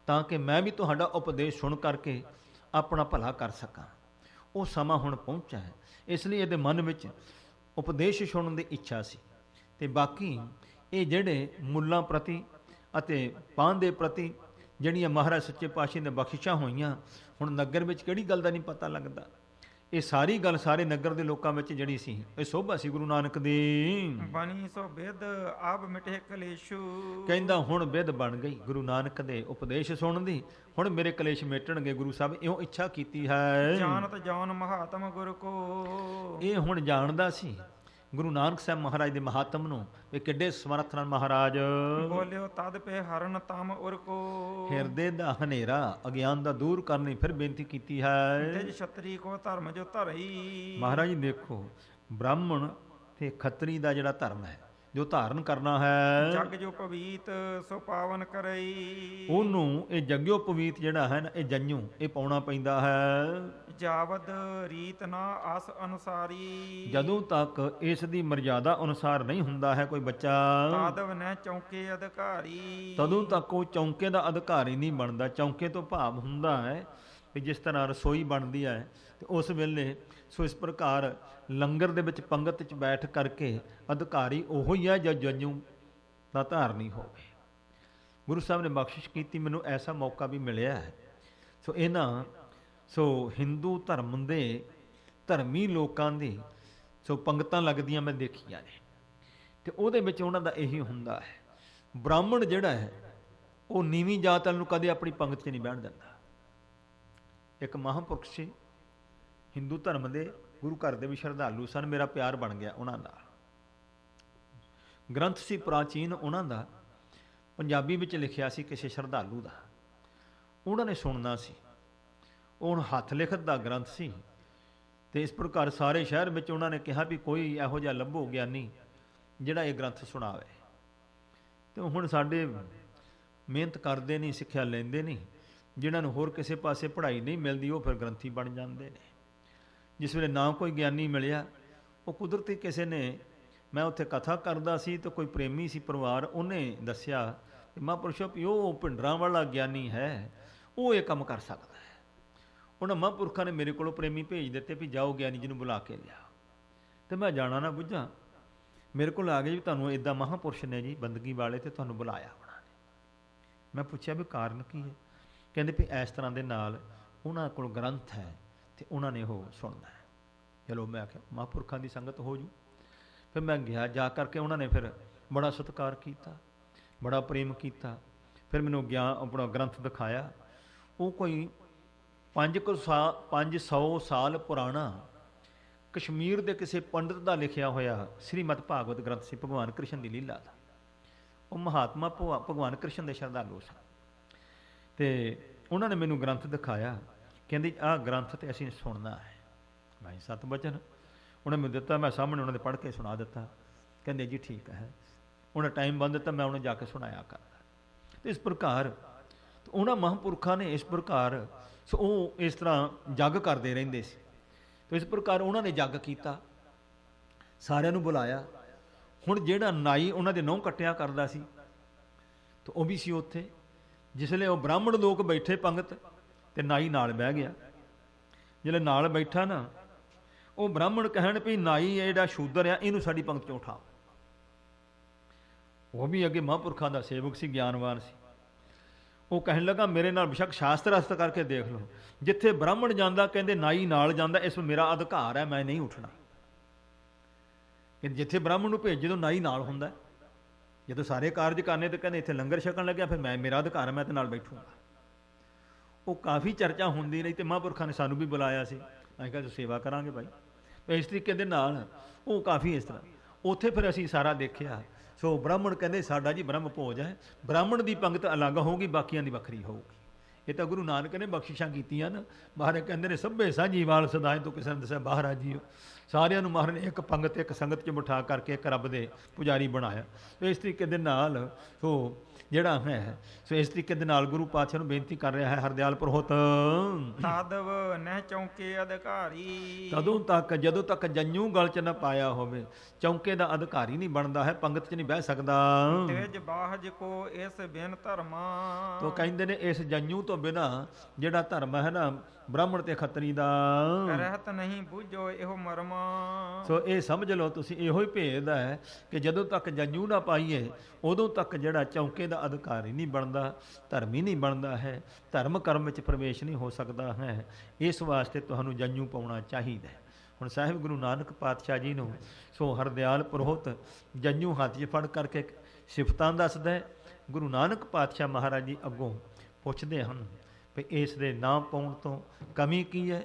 ਤਾਂ ਕਿ ਮੈਂ ਵੀ ਤੁਹਾਡਾ ਉਪਦੇਸ਼ ਸੁਣ ਕਰਕੇ ਆਪਣਾ ਭਲਾ ਕਰ ਸਕਾਂ। ਉਹ ਸਮਾਂ ਹੁਣ ਪਹੁੰਚਾ ਹੈ, ਇਸ ਲਈ ਇਹਦੇ ਮਨ ਵਿੱਚ ਉਪਦੇਸ਼ ਸੁਣਨ ਦੀ ਇੱਛਾ ਸੀ। ਤੇ ਬਾਕੀ ਇਹ ਜਿਹੜੇ ਮੁੱਲਾਂ ਪ੍ਰਤੀ ਅਤੇ ਪਾਨ ਦੇ ਪ੍ਰਤੀ ਜਿਹੜੀਆਂ ਮਹਾਰਾਜ ਸੱਚੇ ਪਾਤਸ਼ਾਹ ਨੇ ਬਖਸ਼ਿਸ਼ਾਂ ਹੋਈਆਂ, ਹੁਣ ਨਗਰ ਵਿੱਚ ਕਿਹੜੀ ਗੱਲ ਦਾ ਨਹੀਂ ਪਤਾ ਲੱਗਦਾ। ਇਹ ਸਾਰੀ ਗੱਲ ਸਾਰੇ ਨਗਰ ਦੇ ਲੋਕਾਂ ਵਿੱਚ ਜਿਹੜੀ ਸੀ ਇਹ ਸੋਭਾ ਸੀ ਗੁਰੂ ਨਾਨਕ ਦੀ। ਬਣੀ ਸੋ ਬਿਦ ਆਪ ਮਿਟੇ ਕਲੇਸ਼ੂ। ਕਹਿੰਦਾ ਹੁਣ ਬਿਦ ਬਣ ਗਈ ਗੁਰੂ ਨਾਨਕ ਦੇ ਉਪਦੇਸ਼ ਸੁਣਨ ਦੀ, ਹੁਣ ਮੇਰੇ ਕਲੇਸ਼ ਮਿਟਣਗੇ। ਗੁਰੂ ਸਾਹਿਬ ਇਉਂ ਇੱਛਾ ਕੀਤੀ ਹੈ। ਜਾਣਤ ਜੌਨ ਮਹਾਤਮ ਗੁਰ ਕੋ। ਇਹ ਹੁਣ ਜਾਣਦਾ ਸੀ ਗੁਰੂ ਨਾਨਕ ਸਾਹਿਬ ਮਹਾਰਾਜ ਦੇ ਮਹਾਤਮ ਨੂੰ, ਇਹ ਕਿੱਡੇ ਸਮਰੱਥ ਨਾਲ ਮਹਾਰਾਜ ਬੋਲਿਓ ਤਦ ਪੇ ਹਰਨ ਤਮ ਉਰ ਕੋ। ਹਿਰਦੇ ਦਾ ਹਨੇਰਾ ਅਗਿਆਨ ਦਾ ਦੂਰ ਕਰਨੀ ਫਿਰ ਬੇਨਤੀ ਕੀਤੀ ਹੈ। ਤਿਜ ਛਤਰੀ ਕੋ ਧਰਮ ਜੋ ਧਰਈ। ਮਹਾਰਾਜ ਜੀ ਦੇਖੋ ਬ੍ਰਾਹਮਣ ਤੇ ਖੱਤਰੀ ਦਾ ਜਿਹੜਾ ਧਰਮ ਹੈ ਜੋ ਧਾਰਨ ਕਰਨਾ ਹੈ, ਜਗ ਜੋ ਪਵੀਤ ਸੋ ਪਾਵਨ ਕਰਈ। ਉਹਨੂੰ ਇਹ ਜਗਿਓ ਪਵੀਤ ਜਿਹੜਾ ਹੈ ਨਾ ਇਹ ਜੰਨੂ ਇਹ ਪਾਉਣਾ ਪੈਂਦਾ ਹੈ। ਜਾਵਦ ਰੀਤ ਨਾ ਆਸ ਅਨੁਸਾਰੀ। ਜਦੋਂ ਤੱਕ ਇਸ ਦੀ ਮਰਜ਼ਾਦਾ ਅਨੁਸਾਰ ਨਹੀਂ ਹੁੰਦਾ ਹੈ ਕੋਈ ਬੱਚਾ, ਤਾਦਵ ਨੇ ਚੌਂਕੇ ਅਧਿਕਾਰੀ। ਤਦੋਂ ਤੱਕ ਉਹ ਚੌਂਕੇ ਦਾ ਅਧਿਕਾਰੀ ਨਹੀਂ ਬਣਦਾ। ਚੌਂਕੇ ਤੋਂ ਭਾਵ ਹੁੰਦਾ ਹੈ ਕਿ ਜਿਸ ਤਰ੍ਹਾਂ ਰਸੋਈ ਬਣਦੀ ਹੈ ਤੇ ਉਸ ਵੇਲੇ ਸੋ ਇਸ ਪ੍ਰਕਾਰ ਲੰਗਰ ਦੇ ਵਿੱਚ ਪੰਗਤ 'ਚ ਬੈਠ ਕਰਕੇ ਅਧਿਕਾਰੀ ਉਹੋ ਹੀ ਹੈ ਜੋ ਜੰਨੂ ਦਾ ਧਾਰਨੀ ਹੋਵੇ। ਗੁਰੂ ਸਾਹਿਬ ਨੇ ਬਖਸ਼ਿਸ਼ ਕੀਤੀ, ਮੈਨੂੰ ਐਸਾ ਮੌਕਾ ਵੀ ਮਿਲਿਆ ਹੈ। ਸੋ ਇਹਨਾਂ ਹਿੰਦੂ ਧਰਮ ਦੇ ਧਰਮੀ ਲੋਕਾਂ ਦੀ ਸੋ ਪੰਗਤਾਂ ਲੱਗਦੀਆਂ ਮੈਂ ਦੇਖੀਆਂ ਨੇ, ਤੇ ਉਹਦੇ ਵਿੱਚ ਉਹਨਾਂ ਦਾ ਇਹੀ ਹੁੰਦਾ ਹੈ। ਬ੍ਰਾਹਮਣ ਜਿਹੜਾ ਹੈ ਉਹ ਨੀਵੀਂ ਜਾਤ ਵਾਲ ਨੂੰ ਕਦੇ ਆਪਣੀ ਪੰਗਤ 'ਚ ਨਹੀਂ ਬਹਿਣ ਦਿੰਦਾ। ਇੱਕ ਮਹਾਂਪੁਰਖ ਸੀ ਹਿੰਦੂ ਧਰਮ ਦੇ, ਗੁਰੂ ਘਰ ਦੇ ਵੀ ਸ਼ਰਧਾਲੂ ਸਨ, ਮੇਰਾ ਪਿਆਰ ਬਣ ਗਿਆ ਉਹਨਾਂ ਨਾਲ। ਗ੍ਰੰਥ ਸੀ ਪ੍ਰਾਚੀਨ ਉਹਨਾਂ ਦਾ, ਪੰਜਾਬੀ ਵਿੱਚ ਲਿਖਿਆ ਸੀ ਕਿਸੇ ਸ਼ਰਧਾਲੂ ਦਾ, ਉਹਨਾਂ ਨੇ ਸੁਣਨਾ ਸੀ। ਉਹ ਹੁਣ ਹੱਥ ਲਿਖਤ ਦਾ ਗ੍ਰੰਥ ਸੀ ਤੇ ਇਸ ਪ੍ਰਕਾਰ ਸਾਰੇ ਸ਼ਹਿਰ ਵਿੱਚ ਉਹਨਾਂ ਨੇ ਕਿਹਾ ਵੀ ਕੋਈ ਇਹੋ ਜਿਹਾ ਲੱਭੋ ਗਿਆਨੀ ਜਿਹੜਾ ਇਹ ਗ੍ਰੰਥ ਸੁਣਾਵੇ। ਤੇ ਹੁਣ ਸਾਡੇ ਮਿਹਨਤ ਕਰਦੇ ਨਹੀਂ, ਸਿੱਖਿਆ ਲੈਂਦੇ ਨਹੀਂ, ਜਿਨ੍ਹਾਂ ਨੂੰ ਹੋਰ ਕਿਸੇ ਪਾਸੇ ਪੜ੍ਹਾਈ ਨਹੀਂ ਮਿਲਦੀ ਉਹ ਫਿਰ ਗ੍ਰੰਥੀ ਬਣ ਜਾਂਦੇ ਨੇ। ਜਿਸ ਵੇਲੇ ਨਾ ਕੋਈ ਗਿਆਨੀ ਮਿਲਿਆ, ਉਹ ਕੁਦਰਤੀ ਕਿਸੇ ਨੇ, ਮੈਂ ਉੱਥੇ ਕਥਾ ਕਰਦਾ ਸੀ ਤੇ ਕੋਈ ਪ੍ਰੇਮੀ ਸੀ ਪਰਿਵਾਰ, ਉਹਨੇ ਦੱਸਿਆ ਕਿ ਮਹਾਂਪੁਰਸ਼ੋ ਵੀ ਉਹ ਭਿੰਡਰਾਂ ਵਾਲਾ ਗਿਆਨੀ ਹੈ, ਉਹ ਇਹ ਕੰਮ ਕਰ ਸਕਦਾ ਹੈ। ਉਹਨਾਂ ਮਹਾਂਪੁਰਖਾਂ ਨੇ ਮੇਰੇ ਕੋਲੋਂ ਪ੍ਰੇਮੀ ਭੇਜ ਦਿੱਤੇ ਵੀ ਜਾਓ ਗਿਆਨੀ ਜੀ ਨੂੰ ਬੁਲਾ ਕੇ ਲਿਆ। ਤੇ ਮੈਂ ਜਾਣਾ ਨਾ ਬੁੱਝਾਂ, ਮੇਰੇ ਕੋਲ ਆ ਗਏ ਵੀ ਤੁਹਾਨੂੰ ਇੱਦਾਂ ਮਹਾਂਪੁਰਸ਼ ਨੇ ਜੀ ਬੰਦਗੀ ਵਾਲੇ ਤੇ ਤੁਹਾਨੂੰ ਬੁਲਾਇਆ ਉਹਨਾਂ ਨੇ। ਮੈਂ ਪੁੱਛਿਆ ਵੀ ਕਾਰਨ ਕੀ ਹੈ? ਕਹਿੰਦੇ ਵੀ ਇਸ ਤਰ੍ਹਾਂ ਦੇ ਨਾਲ ਉਹਨਾਂ ਕੋਲ ਗ੍ਰੰਥ ਹੈ ਤੇ ਉਹਨਾਂ ਨੇ ਉਹ ਸੁਣਨਾ ਹੈ। ਚਲੋ ਮੈਂ ਆਖਿਆ ਮਹਾਂਪੁਰਖਾਂ ਦੀ ਸੰਗਤ ਹੋ ਜੂ। ਫਿਰ ਮੈਂ ਗਿਆ, ਜਾ ਕਰਕੇ ਉਹਨਾਂ ਨੇ ਫਿਰ ਬੜਾ ਸਤਿਕਾਰ ਕੀਤਾ, ਬੜਾ ਪ੍ਰੇਮ ਕੀਤਾ। ਫਿਰ ਮੈਨੂੰ ਆਪਣਾ ਗ੍ਰੰਥ ਦਿਖਾਇਆ। ਉਹ ਕੋਈ 500 ਸਾਲ ਪੁਰਾਣਾ ਕਸ਼ਮੀਰ ਦੇ ਕਿਸੇ ਪੰਡਤ ਦਾ ਲਿਖਿਆ ਹੋਇਆ ਸ੍ਰੀਮਦ ਭਾਗਵਤ ਗ੍ਰੰਥ ਸੀ, ਭਗਵਾਨ ਕ੍ਰਿਸ਼ਨ ਦੀ ਲੀਲਾ ਦਾ। ਉਹ ਮਹਾਤਮਾ ਭਗਵਾਨ ਕ੍ਰਿਸ਼ਨ ਦੇ ਸ਼ਰਧਾਲੂ ਸਨ ਤੇ ਉਹਨਾਂ ਨੇ ਮੈਨੂੰ ਗ੍ਰੰਥ ਦਿਖਾਇਆ ਕਹਿੰਦੀ ਆਹ ਗ੍ਰੰਥ ਤੇ ਅਸੀਂ ਸੁਣਨਾ ਹੈ। ਭਾਈ ਸਤ ਬਚਨ ਉਹਨੇ ਮੈਨੂੰ ਦਿੱਤਾ, ਮੈਂ ਸਾਹਮਣੇ ਉਹਨਾਂ ਦੇ ਪੜ੍ਹ ਕੇ ਸੁਣਾ ਦਿੱਤਾ। ਕਹਿੰਦੇ ਜੀ ਠੀਕ ਹੈ। ਉਹਨੇ ਟਾਈਮ ਬੰਦ ਦਿੱਤਾ, ਮੈਂ ਉਹਨੂੰ ਜਾ ਕੇ ਸੁਣਾਇਆ ਕਰਦਾ। ਤੇ ਇਸ ਪ੍ਰਕਾਰ ਉਹਨਾਂ ਮਹਾਂਪੁਰਖਾਂ ਨੇ ਇਸ ਪ੍ਰਕਾਰ ਉਹ ਇਸ ਤਰ੍ਹਾਂ ਜੱਗ ਕਰਦੇ ਰਹਿੰਦੇ ਸੀ। ਤੇ ਇਸ ਪ੍ਰਕਾਰ ਉਹਨਾਂ ਨੇ ਜੱਗ ਕੀਤਾ, ਸਾਰਿਆਂ ਨੂੰ ਬੁਲਾਇਆ। ਹੁਣ ਜਿਹੜਾ ਨਾਈ ਉਹਨਾਂ ਦੇ ਨਹੁੰ ਕੱਟਿਆ ਕਰਦਾ ਸੀ ਤੇ ਉਹ ਵੀ ਸੀ ਉੱਥੇ। ਜਿਸਲੇ ਉਹ ਬ੍ਰਾਹਮਣ ਲੋਕ ਬੈਠੇ ਪੰਗਤ ਤੇ ਨਾਈ ਨਾਲ ਬਹਿ ਗਿਆ। ਜਿਹੜੇ ਨਾਲ ਬੈਠਾ ਨਾ, ਉਹ ਬ੍ਰਾਹਮਣ ਕਹਿਣ ਵੀ ਨਾਈ ਇਹ ਜਿਹੜਾ ਸ਼ੂਦਰ ਆ ਇਹਨੂੰ ਸਾਡੀ ਪੰਗਤ ਚੋਂ ਉਠਾ। ਉਹ ਵੀ ਅੱਗੇ ਮਹਾਂਪੁਰਖਾਂ ਦਾ ਸੇਵਕ ਸੀ, ਗਿਆਨਵਾਨ ਸੀ। ਉਹ ਕਹਿਣ ਲੱਗਾ ਮੇਰੇ ਨਾਲ ਬੇਸ਼ੱਕ ਸ਼ਾਸਤਰ ਅਸਤ ਕਰਕੇ ਦੇਖ ਲਓ, ਜਿੱਥੇ ਬ੍ਰਾਹਮਣ ਜਾਂਦਾ ਕਹਿੰਦੇ ਨਾਈ ਨਾਲ ਜਾਂਦਾ, ਇਸ ਵਿੱਚ ਮੇਰਾ ਅਧਿਕਾਰ ਹੈ, ਮੈਂ ਨਹੀਂ ਉੱਠਣਾ। ਕਿ ਜਿੱਥੇ ਬ੍ਰਾਹਮਣ ਨੂੰ ਭੇਜ, ਜਦੋਂ ਨਾਈ ਨਾਲ ਹੁੰਦਾ, ਜਦੋਂ ਸਾਰੇ ਕਾਰਜ ਕਰਨੇ ਤੇ ਕਹਿੰਦੇ ਇੱਥੇ ਲੰਗਰ ਛਕਣ ਲੱਗਿਆ, ਫਿਰ ਮੇਰਾ ਅਧਿਕਾਰ ਹੈ, ਮੈਂ ਤੇ ਨਾਲ ਬੈਠੂੰਗਾ। ਉਹ ਕਾਫੀ ਚਰਚਾ ਹੁੰਦੀ ਰਹੀ ਤੇ ਮਹਾਂਪੁਰਖਾਂ ਨੇ ਸਾਨੂੰ ਵੀ ਬੁਲਾਇਆ ਸੀ। ਅਸੀਂ ਕਹਿੰਦੇ ਸੇਵਾ ਕਰਾਂਗੇ ਭਾਈ। ਇਸ ਤਰੀਕੇ ਦੇ ਨਾਲ ਉਹ ਕਾਫੀ ਇਸ ਤਰ੍ਹਾਂ ਉੱਥੇ ਫਿਰ ਅਸੀਂ ਸਾਰਾ ਦੇਖਿਆ। ਸੋ ਬ੍ਰਾਹਮਣ ਕਹਿੰਦੇ ਸਾਡਾ ਜੀ ਬ੍ਰਹਮ ਭੋਜ ਹੈ, ਬ੍ਰਾਹਮਣ ਦੀ ਪੰਗਤ ਅਲੱਗ ਹੋਊਗੀ, ਬਾਕੀਆਂ ਦੀ ਵੱਖਰੀ ਹੋਊਗੀ। ਇਹ ਤਾਂ ਗੁਰੂ ਨਾਨਕ ਨੇ ਬਖਸ਼ਿਸ਼ਾਂ ਕੀਤੀਆਂ ਨਾ। ਮਹਾਰਾਜ ਕਹਿੰਦੇ ਨੇ ਸਭੇ ਸਾਂਝੀ ਵਾਲ ਸਦਾਏ ਤੋਂ ਕਿਸੇ ਨੇ ਦੱਸਿਆ ਬਾਹਰ ਆ ਜੀਓ। ਸਾਰਿਆਂ ਨੂੰ ਮਹਾਰਾਜ ਨੇ ਇੱਕ ਪੰਗਤ ਇੱਕ ਸੰਗਤ 'ਚ ਬਿਠਾ ਕਰਕੇ ਇੱਕ ਰੱਬ ਦੇ ਪੁਜਾਰੀ ਬਣਾਇਆ। ਸੋ ਇਸ ਤਰੀਕੇ ਦੇ ਨਾਲ ਸੋ ਜਿਹੜਾ ਹੈ ਸੋ ਇਸ ਤਰੀਕੇ ਦੇ ਨਾਲ ਗੁਰੂ ਪਾਤਸ਼ਾਹ ਨੂੰ ਬੇਨਤੀ ਕਰ ਰਿਹਾ ਹੈ ਹਰਦਿਆਲ ਪੁਰੋਹਿਤ, ਤਾਦਵ ਨਹਿ ਚੌਂਕੇ ਅਧਿਕਾਰੀ। ਤਦੋਂ ਤੱਕ ਜਦੋਂ ਤੱਕ ਜੰਝੂ ਗਲ 'ਚ ਨਾ ਪਾਇਆ ਹੋਵੇ, ਚੌਂਕੇ ਦਾ ਅਧਿਕਾਰੀ ਨਹੀਂ ਬਣਦਾ ਹੈ, ਪੰਗਤ 'ਚ ਨਹੀਂ ਬਹਿ ਸਕਦਾ। ਤੇਜ ਬਾਹਜ ਕੋ ਇਸ ਬਿਨ ਧਰਮਾ। ਤੋ ਕਹਿੰਦੇ ਨੇ ਇਸ ਜੰਝੂ ਤੋਂ ਬਿਨਾਂ ਜਿਹੜਾ ਧਰਮ ਹੈ ਨਾ ਬ੍ਰਾਹਮਣ ਤੇ ਖੱਤਰੀ ਦਾ, ਰਹਿਤ ਨਹੀਂ ਬੂਝੋ ਇਹੋ ਮਰਮਾ। ਸੋ ਇਹ ਸਮਝ ਲਓ ਤੁਸੀਂ, ਇਹੋ ਹੀ ਭੇਦ ਹੈ ਕਿ ਜਦੋਂ ਤੱਕ ਜੰਝੂ ਨਾ ਪਾਈਏ ਉਦੋਂ ਤੱਕ ਜਿਹੜਾ ਚੌਂਕੇ ਦਾ ਅਧਿਕਾਰੀ ਨਹੀਂ ਬਣਦਾ, ਧਰਮੀ ਨਹੀਂ ਬਣਦਾ ਹੈ, ਧਰਮ ਕਰਮ ਵਿੱਚ ਪ੍ਰਵੇਸ਼ ਨਹੀਂ ਹੋ ਸਕਦਾ ਹੈ। ਇਸ ਵਾਸਤੇ ਤੁਹਾਨੂੰ ਜੰਝੂ ਪਾਉਣਾ ਚਾਹੀਦਾ ਹੈ। ਹੁਣ ਸਾਹਿਬ ਗੁਰੂ ਨਾਨਕ ਪਾਤਸ਼ਾਹ ਜੀ ਨੂੰ ਸੋ ਹਰਦਿਆਲ ਪੁਰੋਹਿਤ ਜੰਝੂ ਹੱਥ 'ਚ ਫੜ ਕਰਕੇ ਸਿਫਤਾਂ ਦੱਸਦਾ ਹੈ। ਗੁਰੂ ਨਾਨਕ ਪਾਤਸ਼ਾਹ ਮਹਾਰਾਜ ਜੀ ਅੱਗੋਂ ਪੁੱਛਦੇ ਹਨ ਵੀ ਇਸ ਦੇ ਨਾ ਪਾਉਣ ਤੋਂ ਕਮੀ ਕੀ ਹੈ,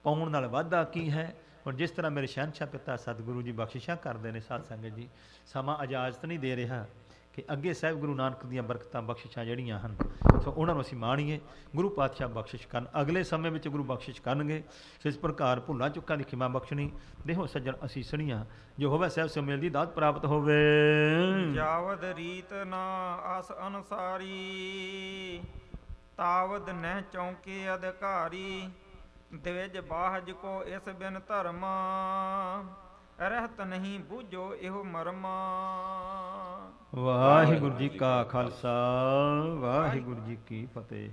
ਪਾਉਣ ਨਾਲ ਵਾਧਾ ਕੀ ਹੈ। ਹੁਣ ਜਿਸ ਤਰ੍ਹਾਂ ਮੇਰੇ ਸ਼ਹਿਨਸ਼ਾਹ ਪਿਤਾ ਸਤਿਗੁਰੂ ਜੀ ਬਖਸ਼ਿਸ਼ਾਂ ਕਰਦੇ ਨੇ, ਸਾਧ ਸੰਗਤ ਜੀ ਸਮਾਂ ਇਜਾਜ਼ਤ ਨਹੀਂ ਦੇ ਰਿਹਾ ਕਿ ਅੱਗੇ ਸਾਹਿਬ ਗੁਰੂ ਨਾਨਕ ਦੀਆਂ ਬਰਕਤਾਂ ਬਖਸ਼ਿਸ਼ਾਂ ਜਿਹੜੀਆਂ ਹਨ ਸੋ ਉਹਨਾਂ ਨੂੰ ਅਸੀਂ ਮਾਣੀਏ। ਗੁਰੂ ਪਾਤਸ਼ਾਹ ਬਖਸ਼ਿਸ਼ ਕਰਨ, ਅਗਲੇ ਸਮੇਂ ਵਿੱਚ ਗੁਰੂ ਬਖਸ਼ਿਸ਼ ਕਰਨਗੇ। ਸੋ ਇਸ ਪ੍ਰਕਾਰ ਭੁੱਲਾਂ ਚੁੱਕਾਂ ਦੀ ਖਿਮਾ ਬਖਸ਼ਣੀ, ਦੇਹੋ ਸੱਜਣ ਅਸੀਸਣੀਆਂ, ਜੋ ਹੋਵੇ ਸਾਹਿਬ ਸੁਮੇਲ ਦੀ ਦਾਤ ਪ੍ਰਾਪਤ ਹੋਵੇ। ਜਾਵਦ ਰੀਤ ਨਾ ਆਸ ਅਨੁਸਾਰੀ, ਤਾਵਦ ਨਹਿ ਚੌਂਕੇ ਅਧਿਕਾਰੀ। ਦਵੇਜ ਬਾਹਜ ਕੋ ਇਸ ਬਿਨ ਧਰਮਾ, ਰਹਿਤ ਨਹੀਂ ਬੂਝੋ ਇਹੋ ਮਰਮਾ। ਵਾਹਿਗੁਰੂ ਜੀ ਕਾ ਖਾਲਸਾ, ਵਾਹਿਗੁਰੂ ਜੀ ਕੀ ਫਤਿਹ।